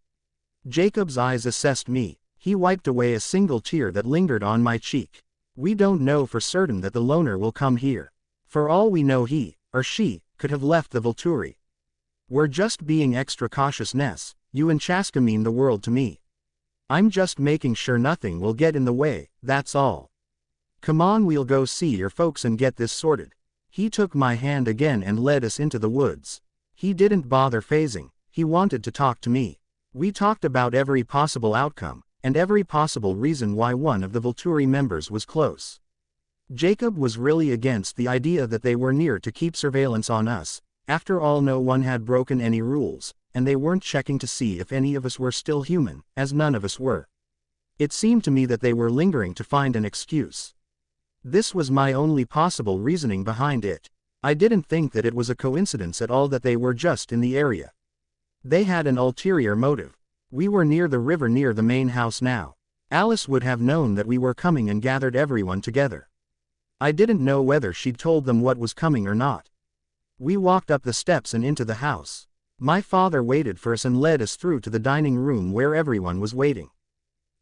Jacob's eyes assessed me. He wiped away a single tear that lingered on my cheek. We don't know for certain that the loner will come here. For all we know he, or she, could have left the Volturi. We're just being extra cautious, Ness. You and Chaska mean the world to me. I'm just making sure nothing will get in the way, that's all. Come on, we'll go see your folks and get this sorted. He took my hand again and led us into the woods. He didn't bother phasing, he wanted to talk to me. We talked about every possible outcome, and every possible reason why one of the Volturi members was close. Jacob was really against the idea that they were near to keep surveillance on us. After all, no one had broken any rules, and they weren't checking to see if any of us were still human, as none of us were. It seemed to me that they were lingering to find an excuse. This was my only possible reasoning behind it. I didn't think that it was a coincidence at all that they were just in the area. They had an ulterior motive. We were near the river near the main house now. Alice would have known that we were coming and gathered everyone together. I didn't know whether she'd told them what was coming or not. We walked up the steps and into the house. My father waited for us and led us through to the dining room where everyone was waiting.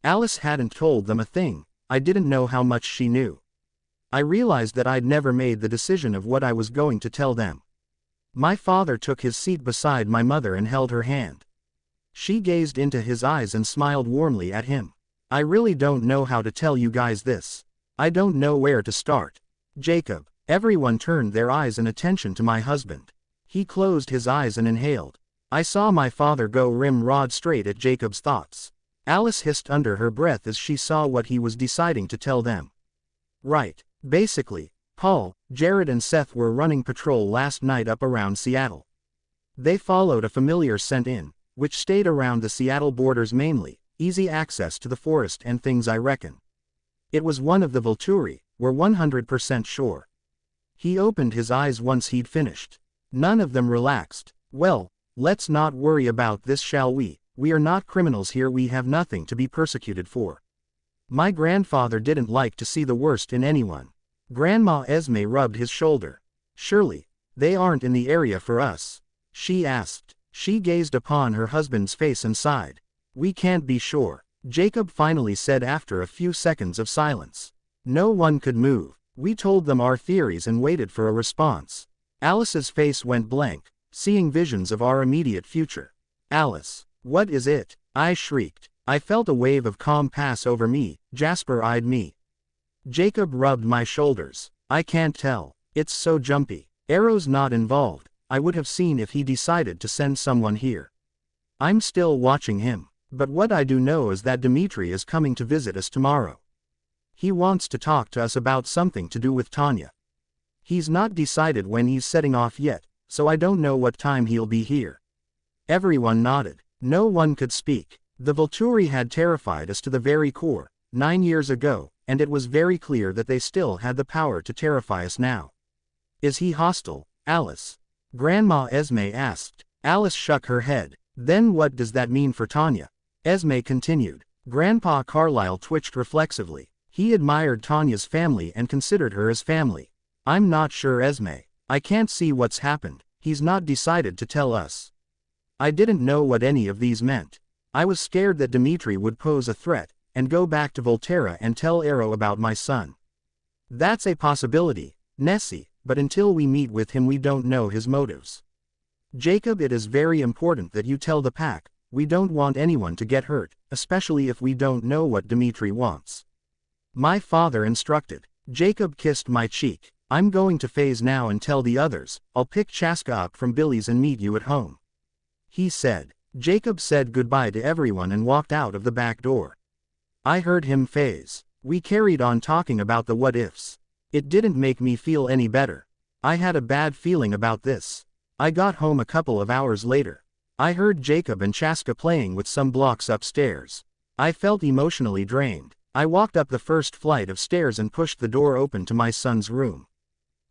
Alice hadn't told them a thing. I didn't know how much she knew. I realized that I'd never made the decision of what I was going to tell them. My father took his seat beside my mother and held her hand. She gazed into his eyes and smiled warmly at him. I really don't know how to tell you guys this. I don't know where to start. Jacob. Everyone turned their eyes and attention to my husband. He closed his eyes and inhaled. I saw my father go rim-rod straight at Jacob's thoughts. Alice hissed under her breath as she saw what he was deciding to tell them. Right. Basically, Paul, Jared and Seth were running patrol last night up around Seattle. They followed a familiar scent in, which stayed around the Seattle borders mainly, easy access to the forest and things, I reckon. It was one of the Volturi, we're 100% sure. He opened his eyes once he'd finished. None of them relaxed. Well, let's not worry about this, shall we? We are not criminals here, we have nothing to be persecuted for. My grandfather didn't like to see the worst in anyone. Grandma Esme rubbed his shoulder. Surely, they aren't in the area for us? She asked. She gazed upon her husband's face and sighed. We can't be sure, Jacob finally said after a few seconds of silence. No one could move. We told them our theories and waited for a response. Alice's face went blank, seeing visions of our immediate future. Alice, what is it? I shrieked. I felt a wave of calm pass over me. Jasper eyed me. Jacob rubbed my shoulders. I can't tell. It's so jumpy. Arrow's not involved. I would have seen if he decided to send someone here. I'm still watching him. But what I do know is that Dimitri is coming to visit us tomorrow. He wants to talk to us about something to do with Tanya. He's not decided when he's setting off yet, so I don't know what time he'll be here. Everyone nodded. No one could speak. The Volturi had terrified us to the very core, 9 years ago, and it was very clear that they still had the power to terrify us now. Is he hostile, Alice? Grandma Esme asked. Alice shook her head. Then what does that mean for Tanya? Esme continued. Grandpa Carlyle twitched reflexively. He admired Tanya's family and considered her as family. I'm not sure, Esme. I can't see what's happened. He's not decided to tell us. I didn't know what any of these meant. I was scared that Dimitri would pose a threat, and go back to Volterra and tell Arrow about my son. That's a possibility, Nessie, but until we meet with him we don't know his motives. Jacob, it is very important that you tell the pack. We don't want anyone to get hurt, especially if we don't know what Dimitri wants. My father instructed. Jacob kissed my cheek. I'm going to phase now and tell the others. I'll pick Chaska up from Billy's and meet you at home. He said. Jacob said goodbye to everyone and walked out of the back door. I heard him phase. We carried on talking about the what-ifs. It didn't make me feel any better. I had a bad feeling about this. I got home a couple of hours later. I heard Jacob and Chaska playing with some blocks upstairs. I felt emotionally drained. I walked up the first flight of stairs and pushed the door open to my son's room.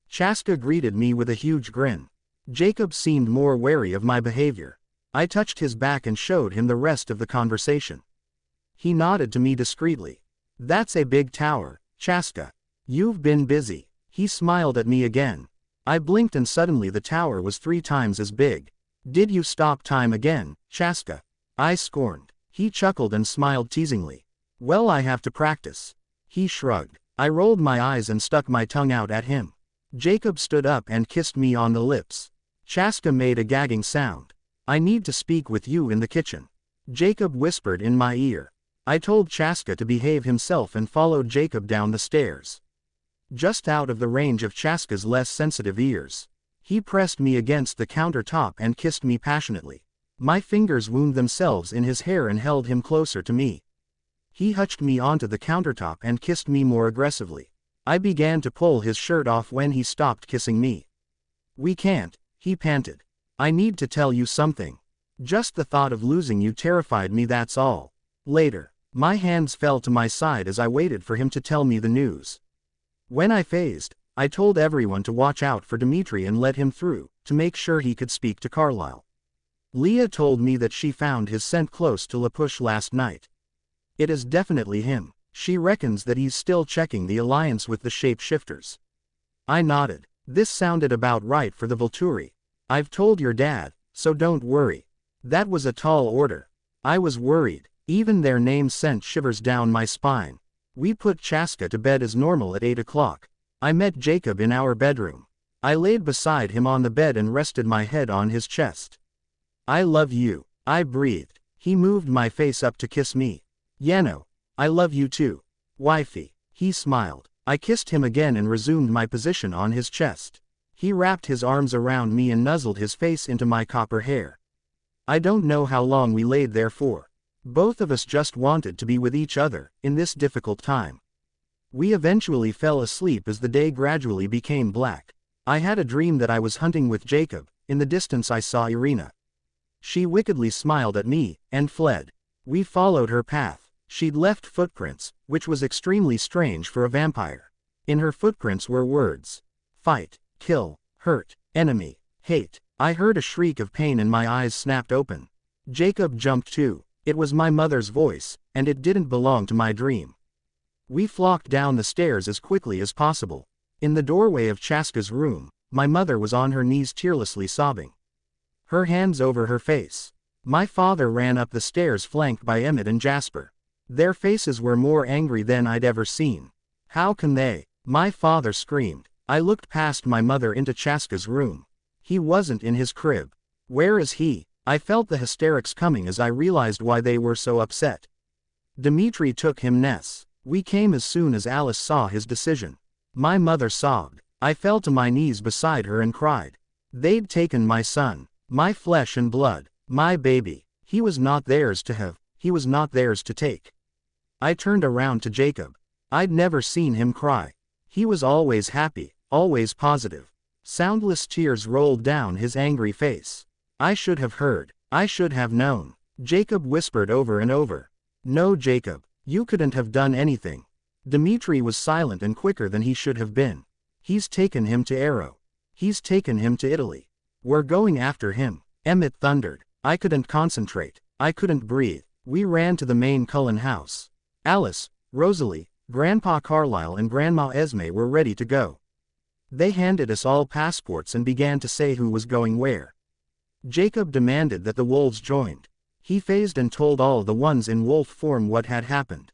Chaska greeted me with a huge grin. Jacob seemed more wary of my behavior. I touched his back and showed him the rest of the conversation. He nodded to me discreetly. That's a big tower, Chaska. You've been busy. He smiled at me again. I blinked and suddenly the tower was 3 times as big. Did you stop time again, Chaska? I scorned. He chuckled and smiled teasingly. Well, I have to practice. He shrugged. I rolled my eyes and stuck my tongue out at him. Jacob stood up and kissed me on the lips. Chaska made a gagging sound. I need to speak with you in the kitchen. Jacob whispered in my ear. I told Chaska to behave himself and followed Jacob down the stairs. Just out of the range of Chaska's less sensitive ears. He pressed me against the countertop and kissed me passionately. My fingers wound themselves in his hair and held him closer to me. He hutched me onto the countertop and kissed me more aggressively. I began to pull his shirt off when he stopped kissing me. We can't, he panted. I need to tell you something. Just the thought of losing you terrified me, that's all. Later, my hands fell to my side as I waited for him to tell me the news. When I phased, I told everyone to watch out for Dimitri and let him through, to make sure he could speak to Carlisle. Leah told me that she found his scent close to La Push last night. It is definitely him. She reckons that he's still checking the alliance with the shapeshifters. I nodded. This sounded about right for the Volturi. I've told your dad, so don't worry. That was a tall order. I was worried. Even their names sent shivers down my spine. We put Chaska to bed as normal at 8 o'clock. I met Jacob in our bedroom. I laid beside him on the bed and rested my head on his chest. I love you, I breathed. He moved my face up to kiss me. Yano, I love you too. Wifey. He smiled. I kissed him again and resumed my position on his chest. He wrapped his arms around me and nuzzled his face into my copper hair. I don't know how long we laid there for. Both of us just wanted to be with each other, in this difficult time. We eventually fell asleep as the day gradually became black. I had a dream that I was hunting with Jacob. In the distance I saw Irina. She wickedly smiled at me, and fled. We followed her path. She'd left footprints, which was extremely strange for a vampire. In her footprints were words. Fight, kill, hurt, enemy, hate. I heard a shriek of pain and my eyes snapped open. Jacob jumped too. It was my mother's voice, and it didn't belong to my dream. We flocked down the stairs as quickly as possible. In the doorway of Chaska's room, my mother was on her knees tearlessly sobbing. Her hands over her face. My father ran up the stairs flanked by Emmett and Jasper. Their faces were more angry than I'd ever seen. How can they? My father screamed. I looked past my mother into Chaska's room. He wasn't in his crib. Where is he? I felt the hysterics coming as I realized why they were so upset. Dimitri took him Ness. We came as soon as Alice saw his decision. My mother sobbed. I fell to my knees beside her and cried. They'd taken my son. My flesh and blood. My baby. He was not theirs to have. He was not theirs to take. I turned around to Jacob. I'd never seen him cry. He was always happy, always positive. Soundless tears rolled down his angry face. I should have heard. I should have known. Jacob whispered over and over. No, Jacob, you couldn't have done anything. Dimitri was silent and quicker than he should have been. He's taken him to Arrow. He's taken him to Italy. We're going after him. Emmett thundered. I couldn't concentrate. I couldn't breathe. We ran to the main Cullen house. Alice, Rosalie, Grandpa Carlisle and Grandma Esme were ready to go. They handed us all passports and began to say who was going where. Jacob demanded that the wolves joined. He phased and told all the ones in wolf form what had happened.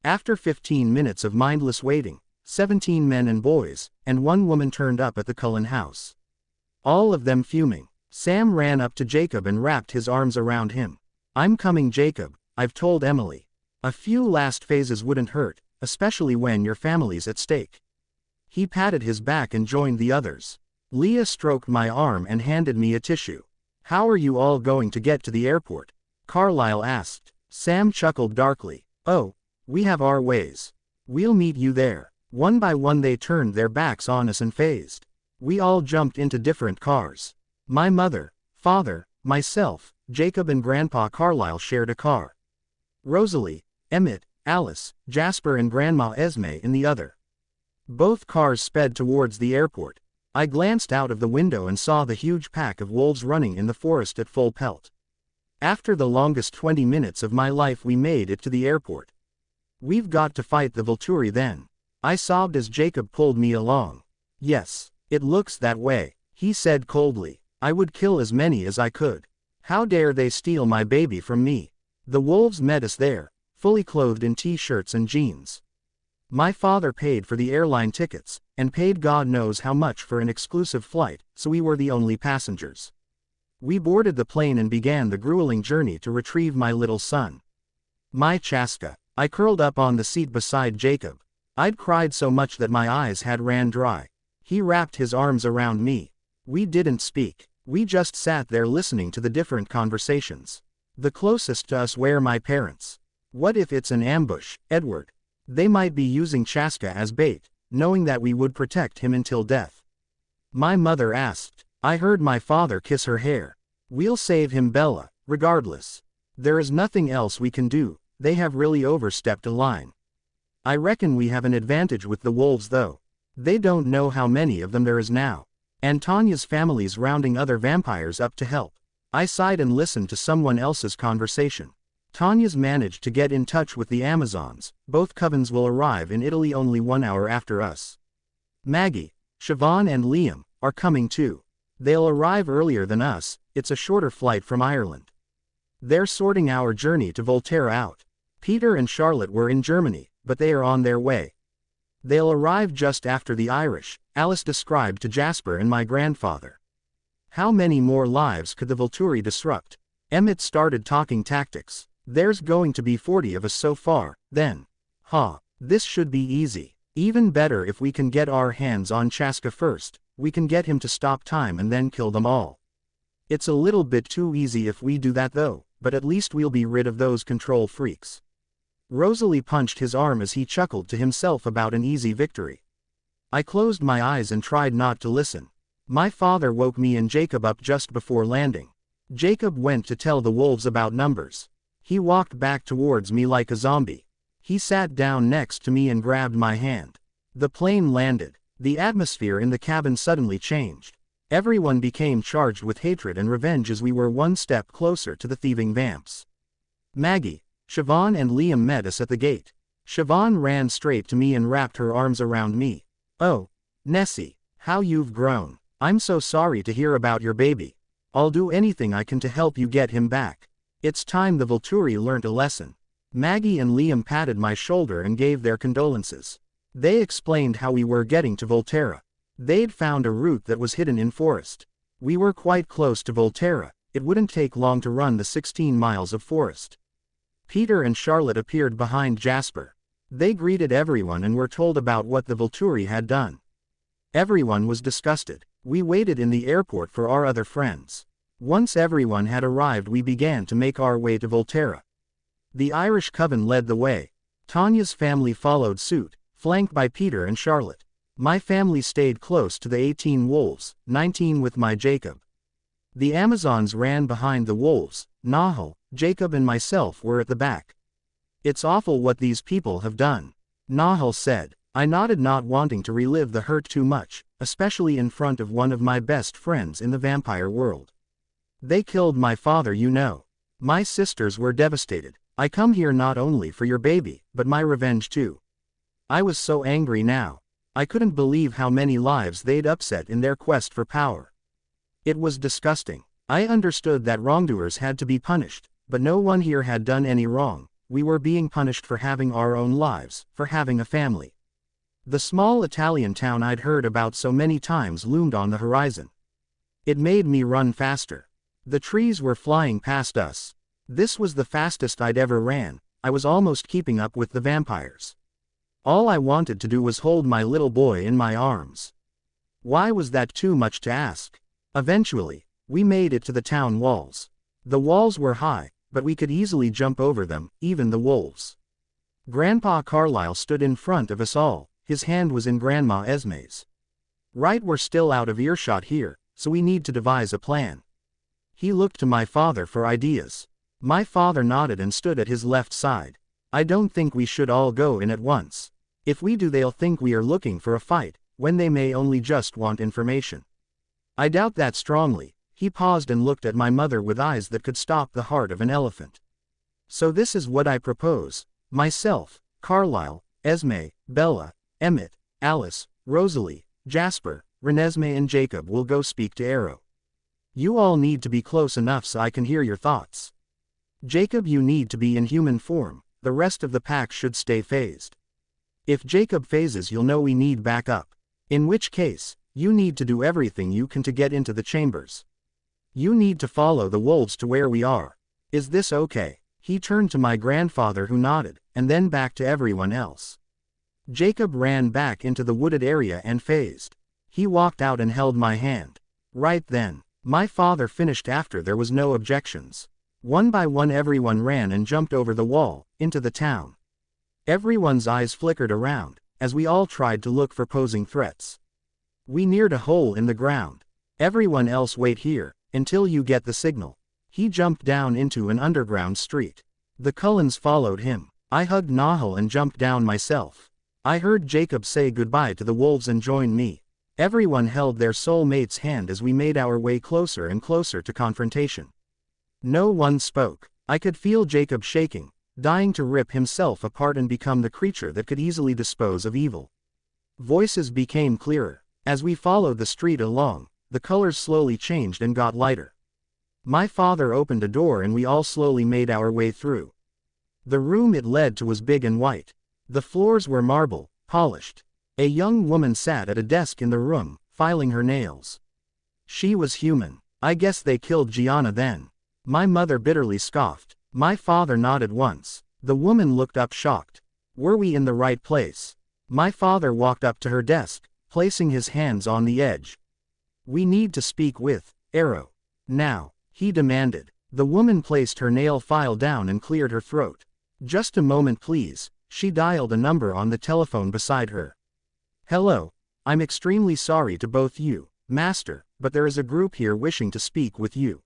After 15 minutes of mindless waiting, 17 men and boys, and 1 woman turned up at the Cullen house. All of them fuming. Sam ran up to Jacob and wrapped his arms around him. I'm coming, Jacob, I've told Emily. A few last phases wouldn't hurt, especially when your family's at stake. He patted his back and joined the others. Leah stroked my arm and handed me a tissue. How are you all going to get to the airport? Carlisle asked. Sam chuckled darkly. Oh, we have our ways. We'll meet you there. One by one they turned their backs on us and phased. We all jumped into different cars. My mother, father, myself, Jacob and Grandpa Carlyle shared a car. Rosalie, Emmett, Alice, Jasper and Grandma Esme in the other. Both cars sped towards the airport. I glanced out of the window and saw the huge pack of wolves running in the forest at full pelt. After the longest 20 minutes of my life we made it to the airport. We've got to fight the Volturi then. I sobbed as Jacob pulled me along. Yes, it looks that way, he said coldly. I would kill as many as I could. How dare they steal my baby from me? The wolves met us there, fully clothed in t-shirts and jeans. My father paid for the airline tickets, and paid God knows how much for an exclusive flight, so we were the only passengers. We boarded the plane and began the grueling journey to retrieve my little son. My Chaska. I curled up on the seat beside Jacob. I'd cried so much that my eyes had ran dry. He wrapped his arms around me. We didn't speak. We just sat there listening to the different conversations. The closest to us were my parents. What if it's an ambush, Edward? They might be using Chaska as bait, knowing that we would protect him until death. My mother asked. I heard my father kiss her hair. We'll save him, Bella, regardless. There is nothing else we can do, they have really overstepped a line. I reckon we have an advantage with the wolves though. They don't know how many of them there is now. And Tanya's family's rounding other vampires up to help. I sighed and listened to someone else's conversation. Tanya's managed to get in touch with the Amazons. Both covens will arrive in Italy only 1 hour after us. Maggie, Siobhan and Liam are coming too. They'll arrive earlier than us, it's a shorter flight from Ireland. They're sorting our journey to Volterra out. Peter and Charlotte were in Germany, but they are on their way. They'll arrive just after the Irish, Alice described to Jasper and my grandfather. How many more lives could the Volturi disrupt? Emmett started talking tactics. There's going to be 40 of us so far, then. This should be easy. Even better if we can get our hands on Chaska first, we can get him to stop time and then kill them all. It's a little bit too easy if we do that though, but at least we'll be rid of those control freaks. Rosalie punched his arm as he chuckled to himself about an easy victory. I closed my eyes and tried not to listen. My father woke me and Jacob up just before landing. Jacob went to tell the wolves about numbers. He walked back towards me like a zombie. He sat down next to me and grabbed my hand. The plane landed. The atmosphere in the cabin suddenly changed. Everyone became charged with hatred and revenge as we were one step closer to the thieving vamps. Maggie, Siobhan and Liam met us at the gate. Siobhan ran straight to me and wrapped her arms around me. Oh, Nessie, how you've grown. I'm so sorry to hear about your baby. I'll do anything I can to help you get him back. It's time the Volturi learned a lesson. Maggie and Liam patted my shoulder and gave their condolences. They explained how we were getting to Volterra. They'd found a route that was hidden in forest. We were quite close to Volterra. It wouldn't take long to run the 16 miles of forest. Peter and Charlotte appeared behind Jasper. They greeted everyone and were told about what the Volturi had done. Everyone was disgusted. We waited in the airport for our other friends. Once everyone had arrived we began to make our way to Volterra. The Irish coven led the way. Tanya's family followed suit, flanked by Peter and Charlotte. My family stayed close to the 18 wolves, 19 with my Jacob. The Amazons ran behind the wolves. Nahal, Jacob and myself were at the back. It's awful what these people have done, Nahal said. I nodded, not wanting to relive the hurt too much, especially in front of one of my best friends in the vampire world. They killed my father, you know. My sisters were devastated. I come here not only for your baby, but my revenge too. I was so angry now. I couldn't believe how many lives they'd upset in their quest for power. It was disgusting. I understood that wrongdoers had to be punished, but no one here had done any wrong. We were being punished for having our own lives, for having a family. The small Italian town I'd heard about so many times loomed on the horizon. It made me run faster. The trees were flying past us. This was the fastest I'd ever ran. I was almost keeping up with the vampires. All I wanted to do was hold my little boy in my arms. Why was that too much to ask? Eventually, we made it to the town walls. The walls were high, but we could easily jump over them, even the wolves. Grandpa Carlyle stood in front of us all. His hand was in Grandma Esme's. Right, we're still out of earshot here, so we need to devise a plan. He looked to my father for ideas. My father nodded and stood at his left side. I don't think we should all go in at once. If we do, they'll think we are looking for a fight, when they may only just want information. I doubt that strongly. He paused and looked at my mother with eyes that could stop the heart of an elephant. So this is what I propose. Myself, Carlisle, Esme, Bella, Emmett, Alice, Rosalie, Jasper, Renesmee and Jacob will go speak to Arrow. You all need to be close enough so I can hear your thoughts. Jacob, you need to be in human form, the rest of the pack should stay phased. If Jacob phases, you'll know we need backup. In which case, you need to do everything you can to get into the chambers. You need to follow the wolves to where we are. Is this okay? He turned to my grandfather, who nodded, and then back to everyone else. Jacob ran back into the wooded area and phased. He walked out and held my hand. Right then, my father finished after there was no objections. One by one everyone ran and jumped over the wall, into the town. Everyone's eyes flickered around, as we all tried to look for posing threats. We neared a hole in the ground. Everyone else wait here, until you get the signal. He jumped down into an underground street. The Cullens followed him. I hugged Nahal and jumped down myself. I heard Jacob say goodbye to the wolves and join me. Everyone held their soulmate's hand as we made our way closer and closer to confrontation. No one spoke. I could feel Jacob shaking, dying to rip himself apart and become the creature that could easily dispose of evil. Voices became clearer. As we followed the street along, the colors slowly changed and got lighter. My father opened a door and we all slowly made our way through. The room it led to was big and white. The floors were marble, polished. A young woman sat at a desk in the room, filing her nails. She was human. I guess they killed Gianna then. My mother bitterly scoffed. My father nodded once. The woman looked up shocked. Were we in the right place? My father walked up to her desk, placing his hands on the edge. We need to speak with Arrow. Now, he demanded. The woman placed her nail file down and cleared her throat. Just a moment please. She dialed a number on the telephone beside her. Hello. I'm extremely sorry to both you, Master, but there is a group here wishing to speak with you.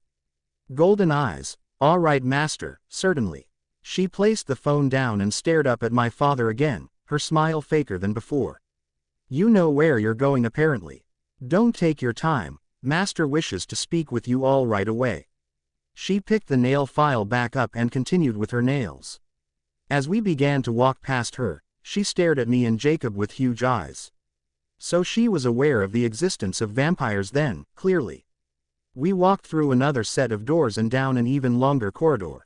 Golden eyes. All right, Master, certainly. She placed the phone down and stared up at my father again, her smile faker than before. You know where you're going apparently. Don't take your time. Master wishes to speak with you all right away. She picked the nail file back up and continued with her nails. As we began to walk past her, she stared at me and Jacob with huge eyes. So she was aware of the existence of vampires then, clearly. We walked through another set of doors and down an even longer corridor.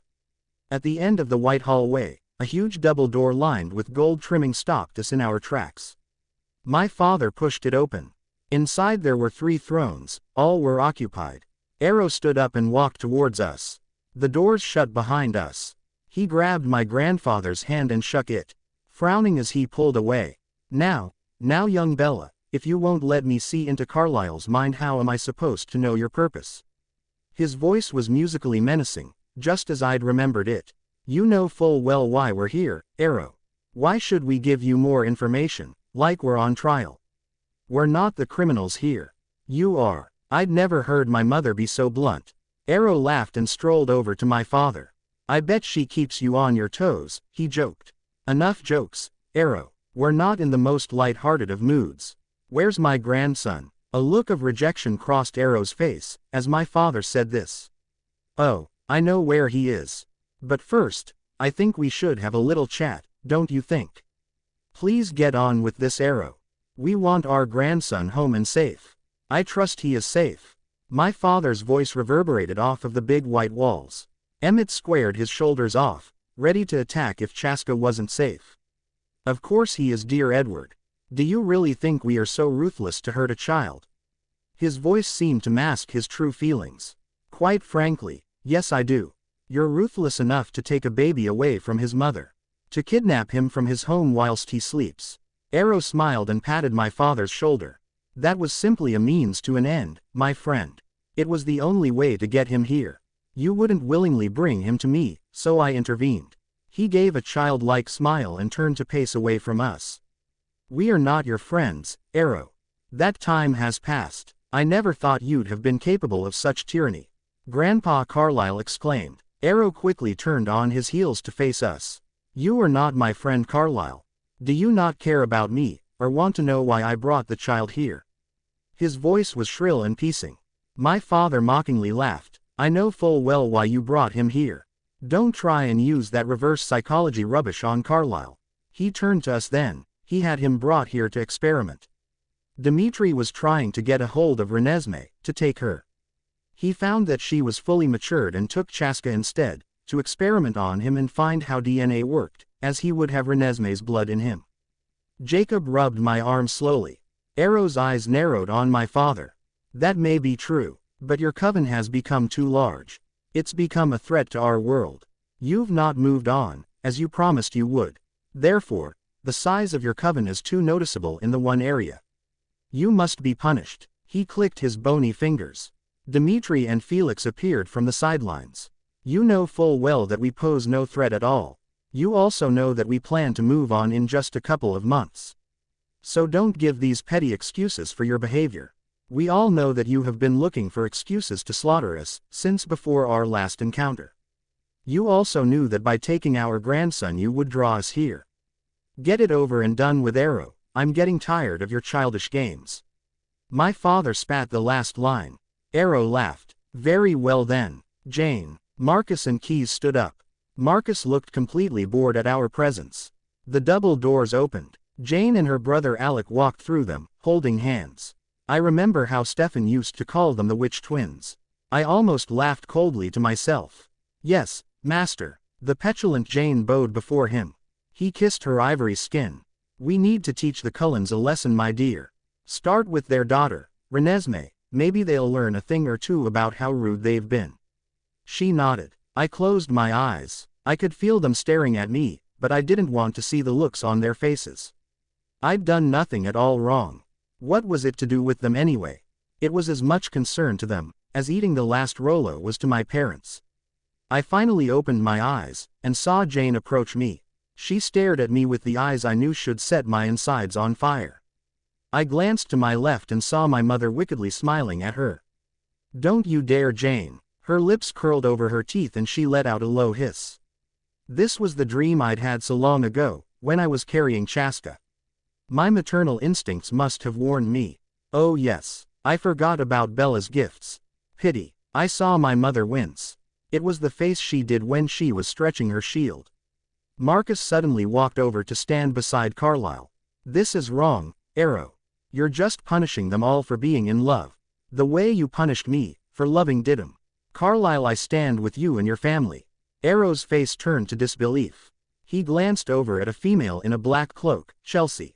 At the end of the white hallway, a huge double door lined with gold trimming stopped us in our tracks. My father pushed it open. Inside there were 3 thrones, all were occupied. Arrow stood up and walked towards us. The doors shut behind us. He grabbed my grandfather's hand and shook it, frowning as he pulled away. Now, young Bella, if you won't let me see into Carlisle's mind, how am I supposed to know your purpose? His voice was musically menacing, just as I'd remembered it. You know full well why we're here, Arrow. Why should we give you more information, like we're on trial? We're not the criminals here. You are. I'd never heard my mother be so blunt. Arrow laughed and strolled over to my father. I bet she keeps you on your toes, he joked. Enough jokes, Arrow. We're not in the most light-hearted of moods. Where's my grandson? A look of rejection crossed Arrow's face, as my father said this. Oh, I know where he is. But first, I think we should have a little chat, don't you think? Please get on with this, Arrow. We want our grandson home and safe. I trust he is safe. My father's voice reverberated off of the big white walls. Emmett squared his shoulders off, ready to attack if Chaska wasn't safe. Of course he is, dear Edward. Do you really think we are so ruthless to hurt a child? His voice seemed to mask his true feelings. Quite frankly, yes I do. You're ruthless enough to take a baby away from his mother. To kidnap him from his home whilst he sleeps. Arrow smiled and patted my father's shoulder. That was simply a means to an end, my friend. It was the only way to get him here. You wouldn't willingly bring him to me, so I intervened. He gave a childlike smile and turned to pace away from us. We are not your friends, Arrow. That time has passed. I never thought you'd have been capable of such tyranny. Grandpa Carlyle exclaimed. Arrow quickly turned on his heels to face us. You are not my friend Carlyle. Do you not care about me, or want to know why I brought the child here? His voice was shrill and piercing. My father mockingly laughed. I know full well why you brought him here. Don't try and use that reverse psychology rubbish on Carlyle. He turned to us then. He had him brought here to experiment. Dmitri was trying to get a hold of Renesmee, to take her. He found that she was fully matured and took Chaska instead, to experiment on him and find how DNA worked, as he would have Renesmee's blood in him. Jacob rubbed my arm slowly. Arrow's eyes narrowed on my father. That may be true, but your coven has become too large. It's become a threat to our world. You've not moved on, as you promised you would. Therefore, the size of your coven is too noticeable in the one area. You must be punished. He clicked his bony fingers. Dmitri and Felix appeared from the sidelines. You know full well that we pose no threat at all. You also know that we plan to move on in just a couple of months. So don't give these petty excuses for your behavior. We all know that you have been looking for excuses to slaughter us, since before our last encounter. You also knew that by taking our grandson you would draw us here. Get it over and done with, Arrow. I'm getting tired of your childish games. My father spat the last line. Arrow laughed. Very well then, Jane. Marcus and Keyes stood up. Marcus looked completely bored at our presence. The double doors opened. Jane and her brother Alec walked through them, holding hands. I remember how Stefan used to call them the witch twins. I almost laughed coldly to myself. Yes, master. The petulant Jane bowed before him. He kissed her ivory skin. We need to teach the Cullens a lesson, my dear. Start with their daughter, Renesmee. Maybe they'll learn a thing or two about how rude they've been. She nodded. I closed my eyes. I could feel them staring at me, but I didn't want to see the looks on their faces. I'd done nothing at all wrong. What was it to do with them anyway? It was as much concern to them, as eating the last Rolo was to my parents. I finally opened my eyes, and saw Jane approach me. She stared at me with the eyes I knew should set my insides on fire. I glanced to my left and saw my mother wickedly smiling at her. Don't you dare, Jane. Her lips curled over her teeth and she let out a low hiss. This was the dream I'd had so long ago, when I was carrying Chaska. My maternal instincts must have warned me. Oh yes, I forgot about Bella's gifts. Pity. I saw my mother wince. It was the face she did when she was stretching her shield. Marcus suddenly walked over to stand beside Carlyle. This is wrong, Arrow. You're just punishing them all for being in love. The way you punished me, for loving Didymu. Carlyle, I stand with you and your family. Arrow's face turned to disbelief. He glanced over at a female in a black cloak, Chelsea.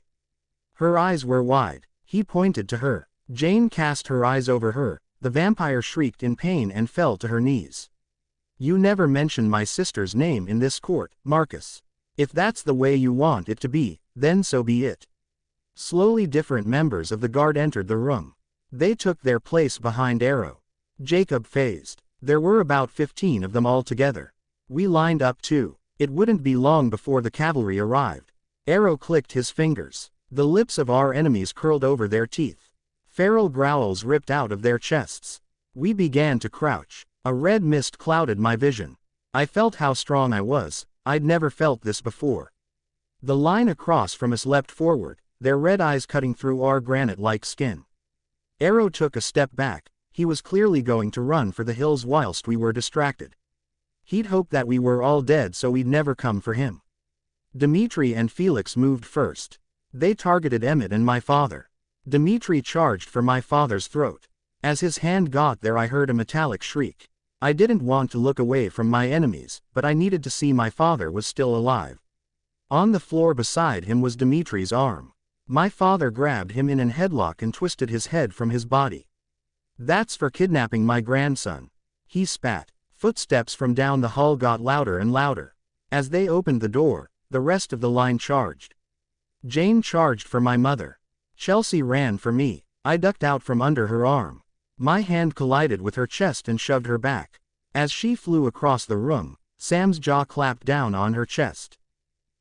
Her eyes were wide. He pointed to her. Jane cast her eyes over her. The vampire shrieked in pain and fell to her knees. You never mention my sister's name in this court, Marcus. If that's the way you want it to be, then so be it. Slowly different members of the guard entered the room. They took their place behind Arrow. Jacob phased. There were about 15 of them altogether. We lined up too. It wouldn't be long before the cavalry arrived. Arrow clicked his fingers. The lips of our enemies curled over their teeth. Feral growls ripped out of their chests. We began to crouch. A red mist clouded my vision. I felt how strong I was. I'd never felt this before. The line across from us leapt forward, their red eyes cutting through our granite-like skin. Arrow took a step back. He was clearly going to run for the hills whilst we were distracted. He'd hoped that we were all dead so we'd never come for him. Dmitri and Felix moved first. They targeted Emmett and my father. Dmitri charged for my father's throat. As his hand got there I heard a metallic shriek. I didn't want to look away from my enemies, but I needed to see my father was still alive. On the floor beside him was Dmitri's arm. My father grabbed him in an headlock and twisted his head from his body. That's for kidnapping my grandson. He spat. Footsteps from down the hall got louder and louder. As they opened the door, the rest of the line charged. Jane charged for my mother. Chelsea ran for me. I ducked out from under her arm. My hand collided with her chest and shoved her back. As she flew across the room, Sam's jaw clapped down on her chest.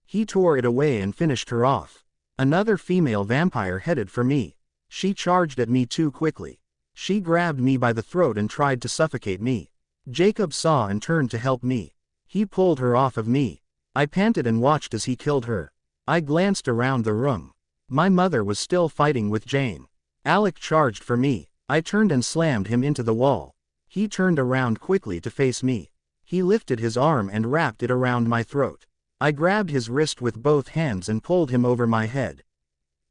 He tore it away and finished her off. Another female vampire headed for me. She charged at me too quickly. She grabbed me by the throat and tried to suffocate me. Jacob saw and turned to help me. He pulled her off of me. I panted and watched as he killed her. I glanced around the room. My mother was still fighting with Jane. Alec charged for me. I turned and slammed him into the wall. He turned around quickly to face me. He lifted his arm and wrapped it around my throat. I grabbed his wrist with both hands and pulled him over my head.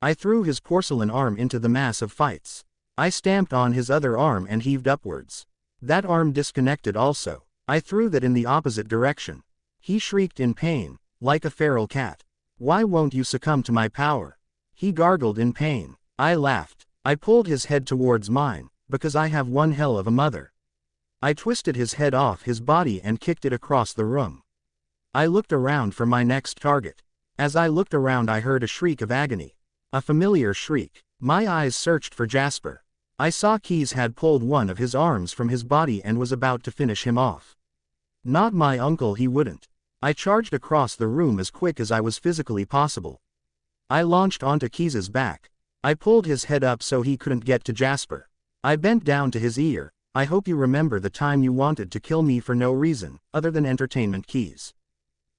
I threw his porcelain arm into the mass of fights. I stamped on his other arm and heaved upwards. That arm disconnected also. I threw that in the opposite direction. He shrieked in pain, like a feral cat. "Why won't you succumb to my power?" He gargled in pain. I laughed. I pulled his head towards mine, because I have one hell of a mother. I twisted his head off his body and kicked it across the room. I looked around for my next target. As I looked around I heard a shriek of agony. A familiar shriek. My eyes searched for Jasper. I saw Keys had pulled one of his arms from his body and was about to finish him off. Not my uncle, he wouldn't. I charged across the room as quick as I was physically possible. I launched onto Keys's back. I pulled his head up so he couldn't get to Jasper. I bent down to his ear. "I hope you remember the time you wanted to kill me for no reason, other than entertainment, Keys."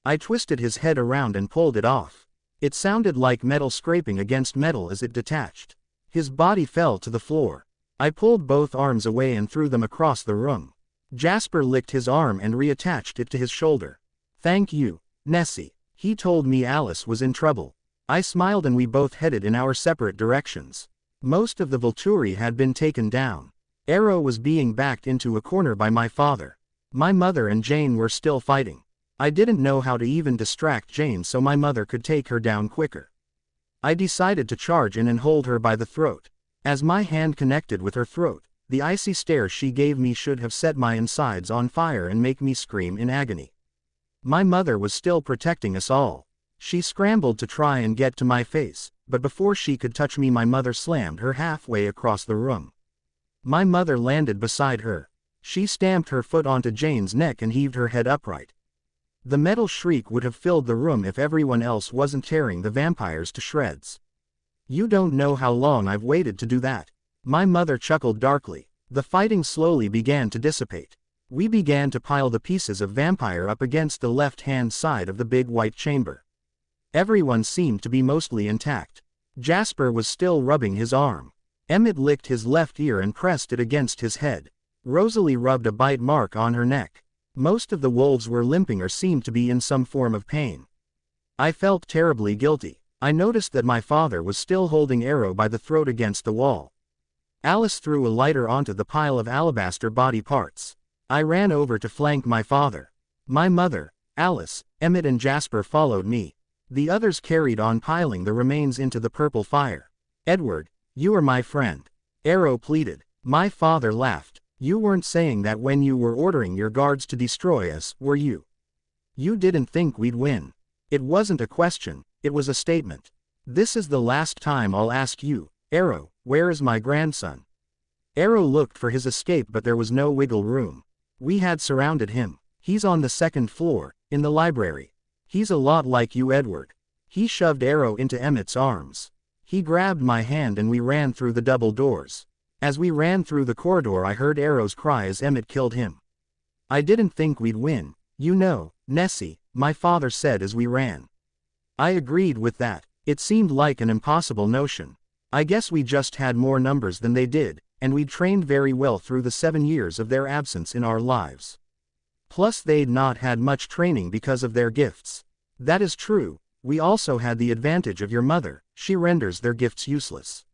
I twisted his head around and pulled it off. It sounded like metal scraping against metal as it detached. His body fell to the floor. I pulled both arms away and threw them across the room. Jasper licked his arm and reattached it to his shoulder. "Thank you, Nessie." He told me Alice was in trouble. I smiled and we both headed in our separate directions. Most of the Volturi had been taken down. Arrow was being backed into a corner by my father. My mother and Jane were still fighting. I didn't know how to even distract Jane so my mother could take her down quicker. I decided to charge in and hold her by the throat. As my hand connected with her throat, the icy stare she gave me should have set my insides on fire and make me scream in agony. My mother was still protecting us all. She scrambled to try and get to my face, but before she could touch me my mother slammed her halfway across the room. My mother landed beside her. She stamped her foot onto Jane's neck and heaved her head upright. The metal shriek would have filled the room if everyone else wasn't tearing the vampires to shreds. "You don't know how long I've waited to do that." My mother chuckled darkly. The fighting slowly began to dissipate. We began to pile the pieces of vampire up against the left-hand side of the big white chamber. Everyone seemed to be mostly intact. Jasper was still rubbing his arm. Emmett licked his left ear and pressed it against his head. Rosalie rubbed a bite mark on her neck. Most of the wolves were limping or seemed to be in some form of pain. I felt terribly guilty. I noticed that my father was still holding Arrow by the throat against the wall. Alice threw a lighter onto the pile of alabaster body parts. I ran over to flank my father. My mother, Alice, Emmett and Jasper followed me. The others carried on piling the remains into the purple fire. "Edward, you are my friend," Arrow pleaded. My father laughed. "You weren't saying that when you were ordering your guards to destroy us, were you? You didn't think we'd win." It wasn't a question, it was a statement. "This is the last time I'll ask you, Arrow, where is my grandson?" Arrow looked for his escape but there was no wiggle room. We had surrounded him. "He's on the second floor, in the library. He's a lot like you, Edward." He shoved Arrow into Emmett's arms. He grabbed my hand and we ran through the double doors. As we ran through the corridor I heard Arrow's cry as Emmett killed him. "I didn't think we'd win, you know, Nessie," my father said as we ran. I agreed with that. It seemed like an impossible notion. I guess we just had more numbers than they did, and we'd trained very well through the 7 years of their absence in our lives. Plus they'd not had much training because of their gifts. That is true, we also had the advantage of your mother, she renders their gifts useless.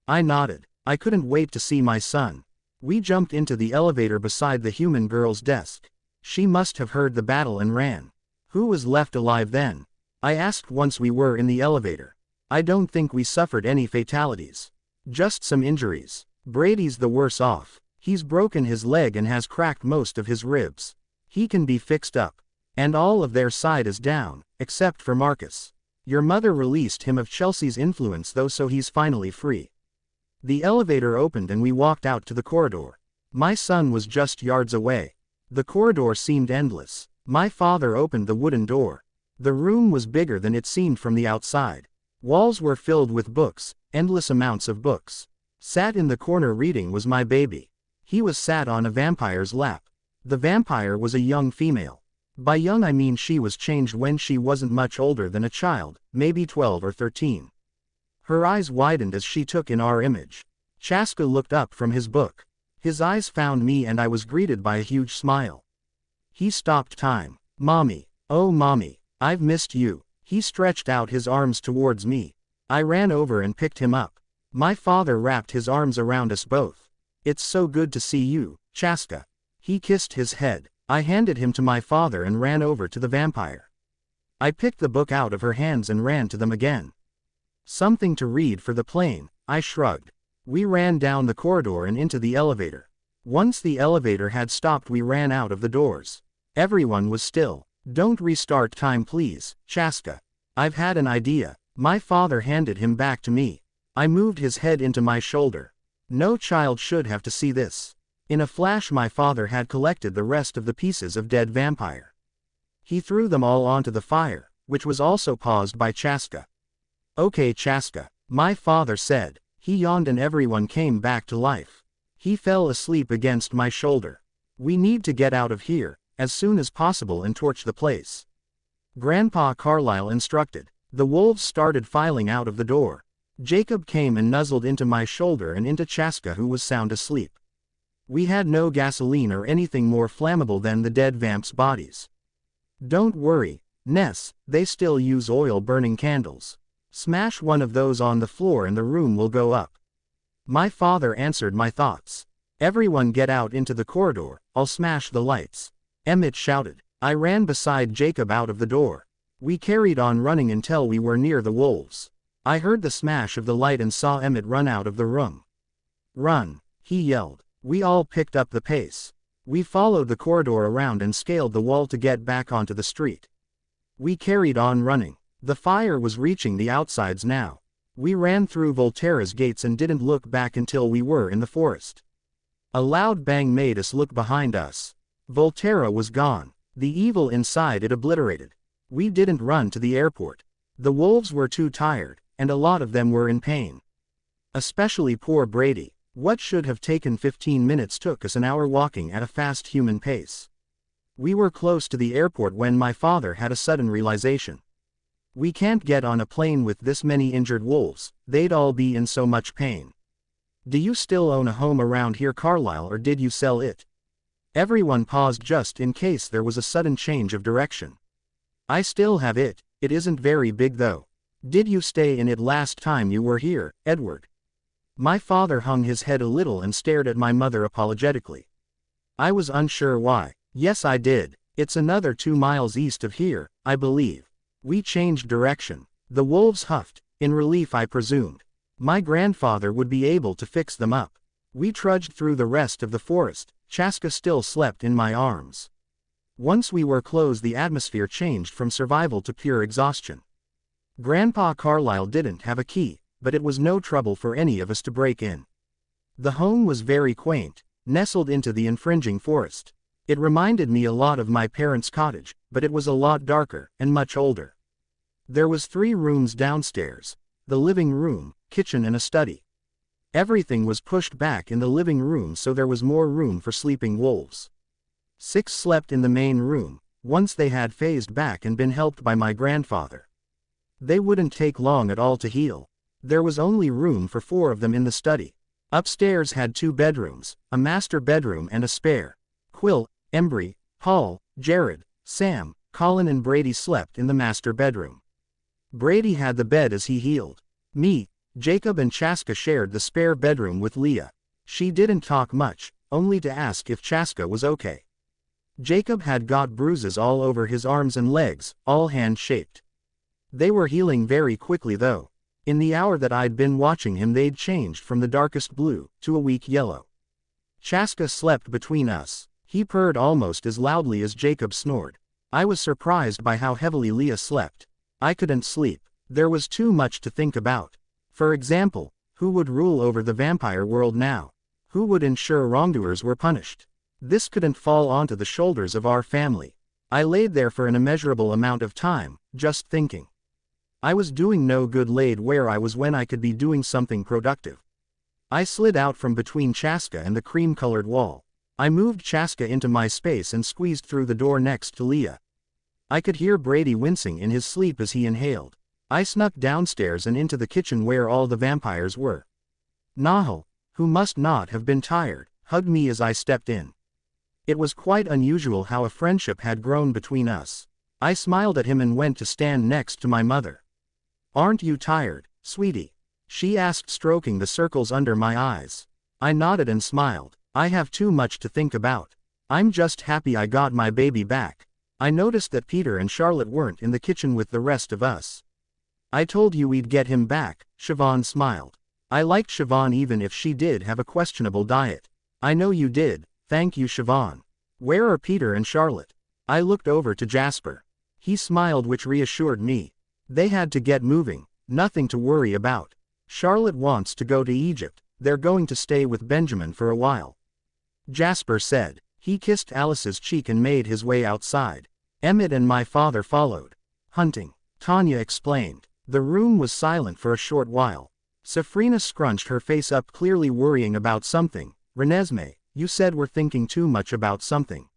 I nodded. I couldn't wait to see my son. We jumped into the elevator beside the human girl's desk. She must have heard the battle and ran. Who was left alive then? I asked once we were in the elevator. I don't think we suffered any fatalities. Just some injuries. Brady's the worse off. He's broken his leg and has cracked most of his ribs. He can be fixed up. And all of their side is down, except for Marcus. Your mother released him of Chelsea's influence though, so he's finally free. The elevator opened and we walked out to the corridor. My son was just yards away. The corridor seemed endless. My father opened the wooden door. The room was bigger than it seemed from the outside. Walls were filled with books, endless amounts of books. Sat in the corner reading was my baby. He was sat on a vampire's lap. The vampire was a young female. By young I mean she was changed when she wasn't much older than a child, maybe 12 or 13. Her eyes widened as she took in our image. Chaska looked up from his book. His eyes found me and I was greeted by a huge smile. He stopped time. Mommy. Oh mommy, I've missed you. He stretched out his arms towards me. I ran over and picked him up. My father wrapped his arms around us both. It's so good to see you, Chaska. He kissed his head. I handed him to my father and ran over to the vampire. I picked the book out of her hands and ran to them again. Something to read for the plane, I shrugged. We ran down the corridor and into the elevator. Once the elevator had stopped we ran out of the doors. Everyone was still. Don't restart time please, Chaska. I've had an idea. My father handed him back to me. I moved his head into my shoulder. No child should have to see this. In a flash my father had collected the rest of the pieces of dead vampire. He threw them all onto the fire, which was also paused by Chaska. Okay Chaska, my father said. He yawned and everyone came back to life. He fell asleep against my shoulder. We need to get out of here, as soon as possible and torch the place. Grandpa Carlyle instructed. The wolves started filing out of the door. Jacob came and nuzzled into my shoulder and into Chaska who was sound asleep. We had no gasoline or anything more flammable than the dead vamps' bodies. Don't worry, Ness, they still use oil-burning candles. Smash one of those on the floor and the room will go up. My father answered my thoughts. Everyone get out into the corridor, I'll smash the lights. Emmett shouted. I ran beside Jacob out of the door. We carried on running until we were near the wolves. I heard the smash of the light and saw Emmett run out of the room. Run, he yelled. We all picked up the pace. We followed the corridor around and scaled the wall to get back onto the street. We carried on running. The fire was reaching the outsides now. We ran through Volterra's gates and didn't look back until we were in the forest. A loud bang made us look behind us. Volterra was gone. The evil inside it obliterated. We didn't run to the airport. The wolves were too tired, and a lot of them were in pain. Especially poor Brady. What should have taken 15 minutes took us an hour walking at a fast human pace. We were close to the airport when my father had a sudden realization. We can't get on a plane with this many injured wolves, they'd all be in so much pain. Do you still own a home around here, Carlyle, or did you sell it? Everyone paused just in case there was a sudden change of direction. I still have it, it isn't very big though. Did you stay in it last time you were here, Edward? My father hung his head a little and stared at my mother apologetically. I was unsure why. Yes I did, it's another 2 miles east of here, I believe. We changed direction. The wolves huffed, in relief I presumed. My grandfather would be able to fix them up. We trudged through the rest of the forest. Chaska still slept in my arms. Once we were close the atmosphere changed from survival to pure exhaustion. Grandpa Carlyle didn't have a key, but it was no trouble for any of us to break in. The home was very quaint, nestled into the infringing forest. It reminded me a lot of my parents' cottage, but it was a lot darker, and much older. There was 3 rooms downstairs, the living room, kitchen and a study. Everything was pushed back in the living room so there was more room for sleeping wolves. 6 slept in the main room, once they had phased back and been helped by my grandfather. They wouldn't take long at all to heal. There was only room for 4 of them in the study. Upstairs had 2 bedrooms, a master bedroom and a spare. Quill, Embry, Paul, Jared, Sam, Colin and Brady slept in the master bedroom. Brady had the bed as he healed. Me, Jacob and Chaska shared the spare bedroom with Leah. She didn't talk much, only to ask if Chaska was okay. Jacob had got bruises all over his arms and legs, all hand-shaped. They were healing very quickly though. In the hour that I'd been watching him they'd changed from the darkest blue to a weak yellow. Chaska slept between us. He purred almost as loudly as Jacob snored. I was surprised by how heavily Leah slept. I couldn't sleep. There was too much to think about. For example, who would rule over the vampire world now? Who would ensure wrongdoers were punished? This couldn't fall onto the shoulders of our family. I laid there for an immeasurable amount of time, just thinking. I was doing no good laid where I was when I could be doing something productive. I slid out from between Chaska and the cream-colored wall. I moved Chaska into my space and squeezed through the door next to Leah. I could hear Brady wincing in his sleep as he inhaled. I snuck downstairs and into the kitchen where all the vampires were. Nahal, who must not have been tired, hugged me as I stepped in. It was quite unusual how a friendship had grown between us. I smiled at him and went to stand next to my mother. "Aren't you tired, sweetie?" she asked, stroking the circles under my eyes. I nodded and smiled. "I have too much to think about. I'm just happy I got my baby back." I noticed that Peter and Charlotte weren't in the kitchen with the rest of us. "I told you we'd get him back," Siobhan smiled. I liked Siobhan even if she did have a questionable diet. "I know you did, thank you Siobhan. Where are Peter and Charlotte?" I looked over to Jasper. He smiled, which reassured me. "They had to get moving, nothing to worry about. Charlotte wants to go to Egypt, they're going to stay with Benjamin for a while," Jasper said. He kissed Alice's cheek and made his way outside. Emmett and my father followed. "Hunting," Tanya explained. The room was silent for a short while. Safrina scrunched her face up, clearly worrying about something. "Renesmee, you said we're thinking too much about something.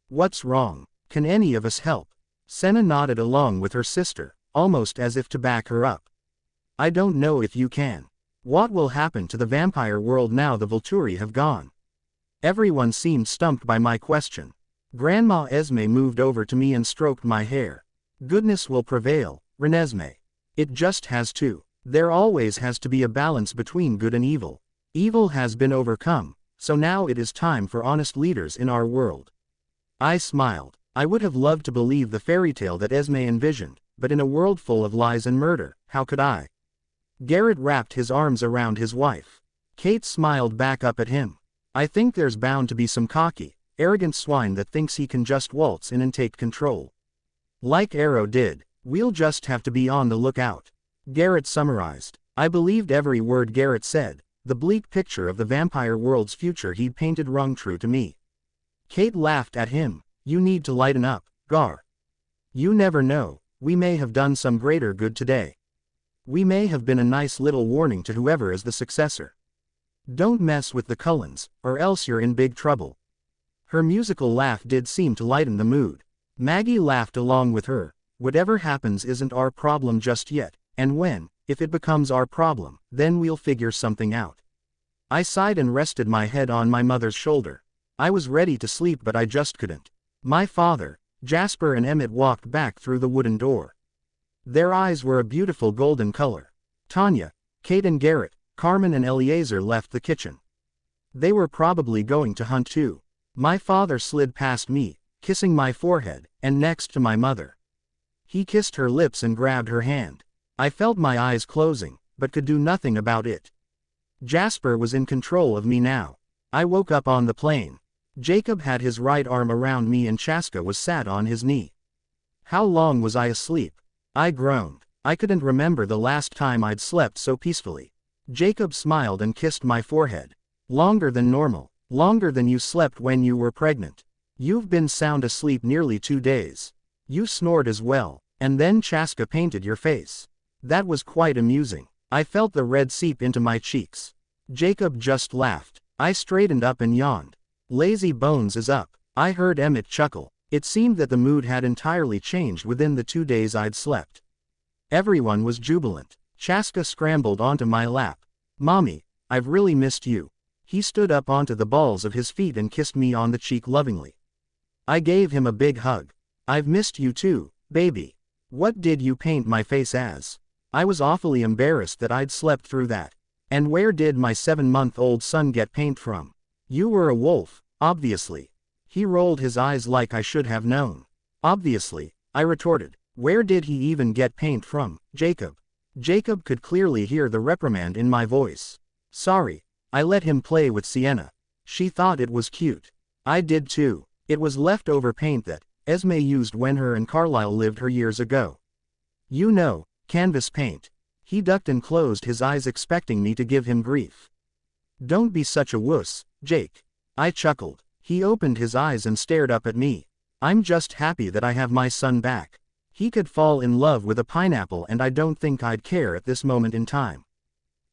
What's wrong? Can any of us help?" Senna nodded along with her sister, almost as if to back her up. "I don't know if you can. What will happen to the vampire world now the Volturi have gone?" Everyone seemed stumped by my question. Grandma Esme moved over to me and stroked my hair. "Goodness will prevail, Renesmee. It just has to. There always has to be a balance between good and evil. Evil has been overcome, so now it is time for honest leaders in our world." I smiled. I would have loved to believe the fairy tale that Esme envisioned, but in a world full of lies and murder, how could I? Garrett wrapped his arms around his wife. Kate smiled back up at him. "I think there's bound to be some cocky, arrogant swine that thinks he can just waltz in and take control. Like Arrow did. We'll just have to be on the lookout," Garrett summarized. I believed every word Garrett said. The bleak picture of the vampire world's future he'd painted rung true to me. Kate laughed at him. "You need to lighten up, Gar. You never know, we may have done some greater good today. We may have been a nice little warning to whoever is the successor. Don't mess with the Cullens, or else you're in big trouble." Her musical laugh did seem to lighten the mood. Maggie laughed along with her. "Whatever happens isn't our problem just yet, and when, if it becomes our problem, then we'll figure something out." I sighed and rested my head on my mother's shoulder. I was ready to sleep, but I just couldn't. My father, Jasper and Emmett walked back through the wooden door. Their eyes were a beautiful golden color. Tanya, Kate and Garrett, Carmen and Eliezer left the kitchen. They were probably going to hunt too. My father slid past me, kissing my forehead, and next to my mother. He kissed her lips and grabbed her hand. I felt my eyes closing, but could do nothing about it. Jasper was in control of me now. I woke up on the plane. Jacob had his right arm around me and Chaska was sat on his knee. How long was I asleep? I groaned. I couldn't remember the last time I'd slept so peacefully. Jacob smiled and kissed my forehead. "Longer than normal. Longer than you slept when you were pregnant. You've been sound asleep nearly 2 days. You snored as well, and then Chaska painted your face. That was quite amusing." I felt the red seep into my cheeks. Jacob just laughed. I straightened up and yawned. "Lazy Bones is up." I heard Emmett chuckle. It seemed that the mood had entirely changed within the 2 days I'd slept. Everyone was jubilant. Chaska scrambled onto my lap. "Mommy, I've really missed you." He stood up onto the balls of his feet and kissed me on the cheek lovingly. I gave him a big hug. "I've missed you too, baby. What did you paint my face as?" I was awfully embarrassed that I'd slept through that. "And where did my 7-month-old son get paint from?" "You were a wolf, obviously." He rolled his eyes like I should have known. "Obviously," I retorted. "Where did he even get paint from, Jacob?" Jacob could clearly hear the reprimand in my voice. "Sorry, I let him play with Sienna. She thought it was cute. I did too. It was leftover paint that Esme used when her and Carlisle lived here years ago. You know, canvas paint." He ducked and closed his eyes, expecting me to give him grief. "Don't be such a wuss, Jake." I chuckled. He opened his eyes and stared up at me. "I'm just happy that I have my son back. He could fall in love with a pineapple and I don't think I'd care at this moment in time.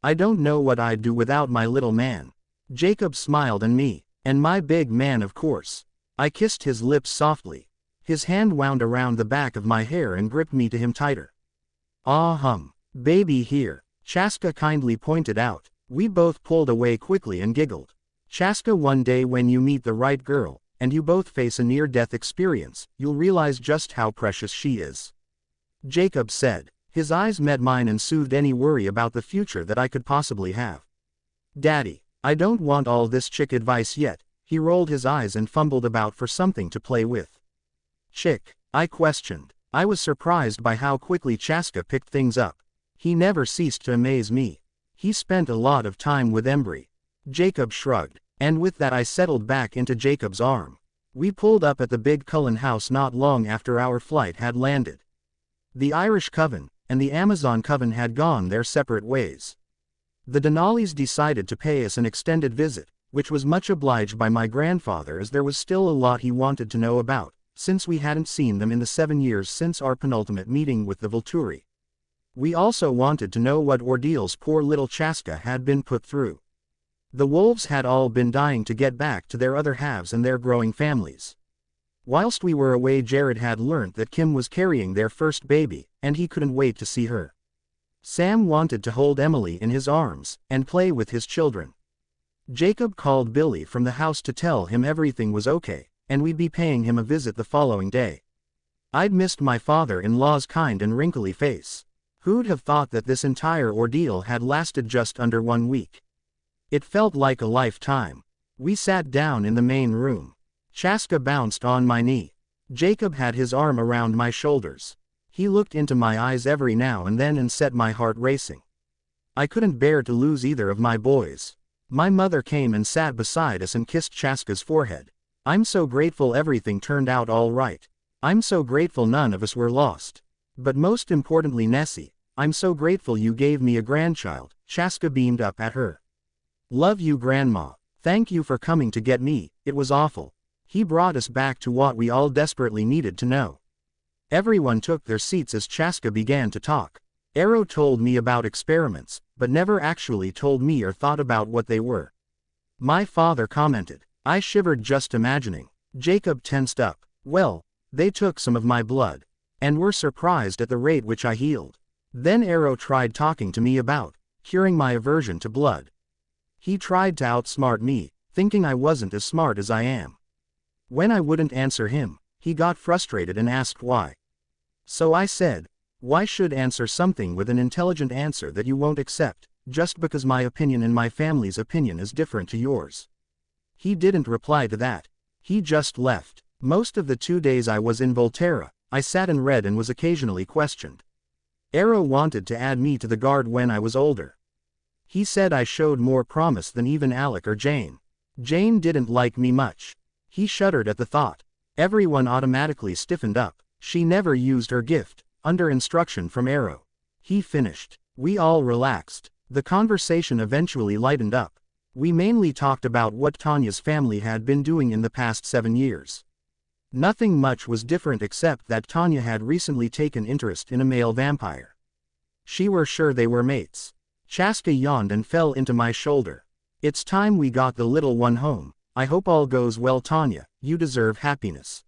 I don't know what I'd do without my little man." Jacob smiled and me. And my big man, of course. I kissed his lips softly. His hand wound around the back of my hair and gripped me to him tighter. "Ah baby here," Chaska kindly pointed out. We both pulled away quickly and giggled. "Chaska, one day when you meet the right girl, and you both face a near-death experience, you'll realize just how precious she is," Jacob said. His eyes met mine and soothed any worry about the future that I could possibly have. "Daddy, I don't want all this chick advice yet." He rolled his eyes and fumbled about for something to play with. "Chick?" I questioned. I was surprised by how quickly Chaska picked things up. He never ceased to amaze me. He spent a lot of time with Embry. Jacob shrugged, and with that I settled back into Jacob's arm. We pulled up at the big Cullen house not long after our flight had landed. The Irish coven and the Amazon coven had gone their separate ways. The Denalys decided to pay us an extended visit, which was much obliged by my grandfather, as there was still a lot he wanted to know about, since we hadn't seen them in the 7 years since our penultimate meeting with the Volturi. We also wanted to know what ordeals poor little Chaska had been put through. The wolves had all been dying to get back to their other halves and their growing families. Whilst we were away, Jared had learnt that Kim was carrying their first baby, and he couldn't wait to see her. Sam wanted to hold Emily in his arms and play with his children. Jacob called Billy from the house to tell him everything was okay, and we'd be paying him a visit the following day. I'd missed my father-in-law's kind and wrinkly face. Who'd have thought that this entire ordeal had lasted just under 1 week? It felt like a lifetime. We sat down in the main room. Chaska bounced on my knee. Jacob had his arm around my shoulders. He looked into my eyes every now and then and set my heart racing. I couldn't bear to lose either of my boys. My mother came and sat beside us and kissed Chaska's forehead. "I'm so grateful everything turned out all right. I'm so grateful none of us were lost. But most importantly, Nessie, I'm so grateful you gave me a grandchild." Chaska beamed up at her. "Love you, Grandma. Thank you for coming to get me. It was awful." He brought us back to what we all desperately needed to know. Everyone took their seats as Chaska began to talk. Arrow told me about experiments, but never actually told me or thought about what they were. My father commented. I shivered just imagining. Jacob tensed up. "Well, they took some of my blood, and were surprised at the rate which I healed. Then Arrow tried talking to me about curing my aversion to blood. He tried to outsmart me, thinking I wasn't as smart as I am. When I wouldn't answer him, he got frustrated and asked why. So I said, why should answer something with an intelligent answer that you won't accept, just because my opinion and my family's opinion is different to yours?" He didn't reply to that. He just left. Most of the 2 days I was in Volterra, I sat and read and was occasionally questioned. Arrow wanted to add me to the guard when I was older. He said I showed more promise than even Alec or Jane. Jane didn't like me much. He shuddered at the thought. Everyone automatically stiffened up. She never used her gift, under instruction from Arrow. He finished. We all relaxed. The conversation eventually lightened up. We mainly talked about what Tanya's family had been doing in the past 7 years. Nothing much was different except that Tanya had recently taken interest in a male vampire. She were sure they were mates. Chaska yawned and fell into my shoulder. "It's time we got the little one home. I hope all goes well, Tanya. You deserve happiness.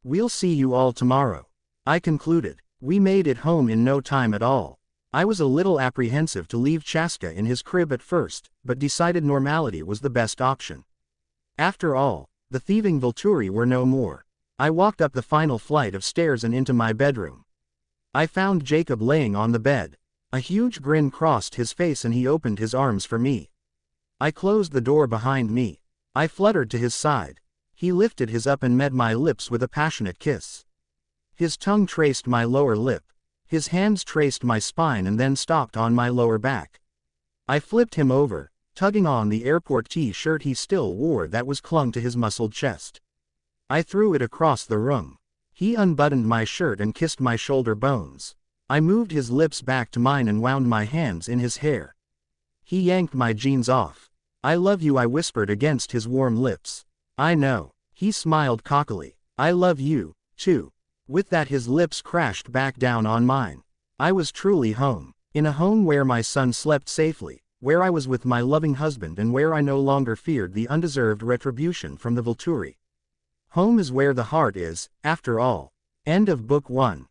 We'll see you all tomorrow," I concluded. We made it home in no time at all. I was a little apprehensive to leave Chaska in his crib at first, but decided normality was the best option. After all, the thieving Volturi were no more. I walked up the final flight of stairs and into my bedroom. I found Jacob laying on the bed. A huge grin crossed his face and he opened his arms for me. I closed the door behind me. I fluttered to his side. He lifted his up and met my lips with a passionate kiss. His tongue traced my lower lip. His hands traced my spine and then stopped on my lower back. I flipped him over, tugging on the airport t-shirt he still wore that was clung to his muscled chest. I threw it across the room. He unbuttoned my shirt and kissed my shoulder bones. I moved his lips back to mine and wound my hands in his hair. He yanked my jeans off. "I love you," I whispered against his warm lips. "I know." He smiled cockily. "I love you, too." With that his lips crashed back down on mine. I was truly home. In a home where my son slept safely, where I was with my loving husband and where I no longer feared the undeserved retribution from the Volturi. Home is where the heart is, after all. End of Book 1.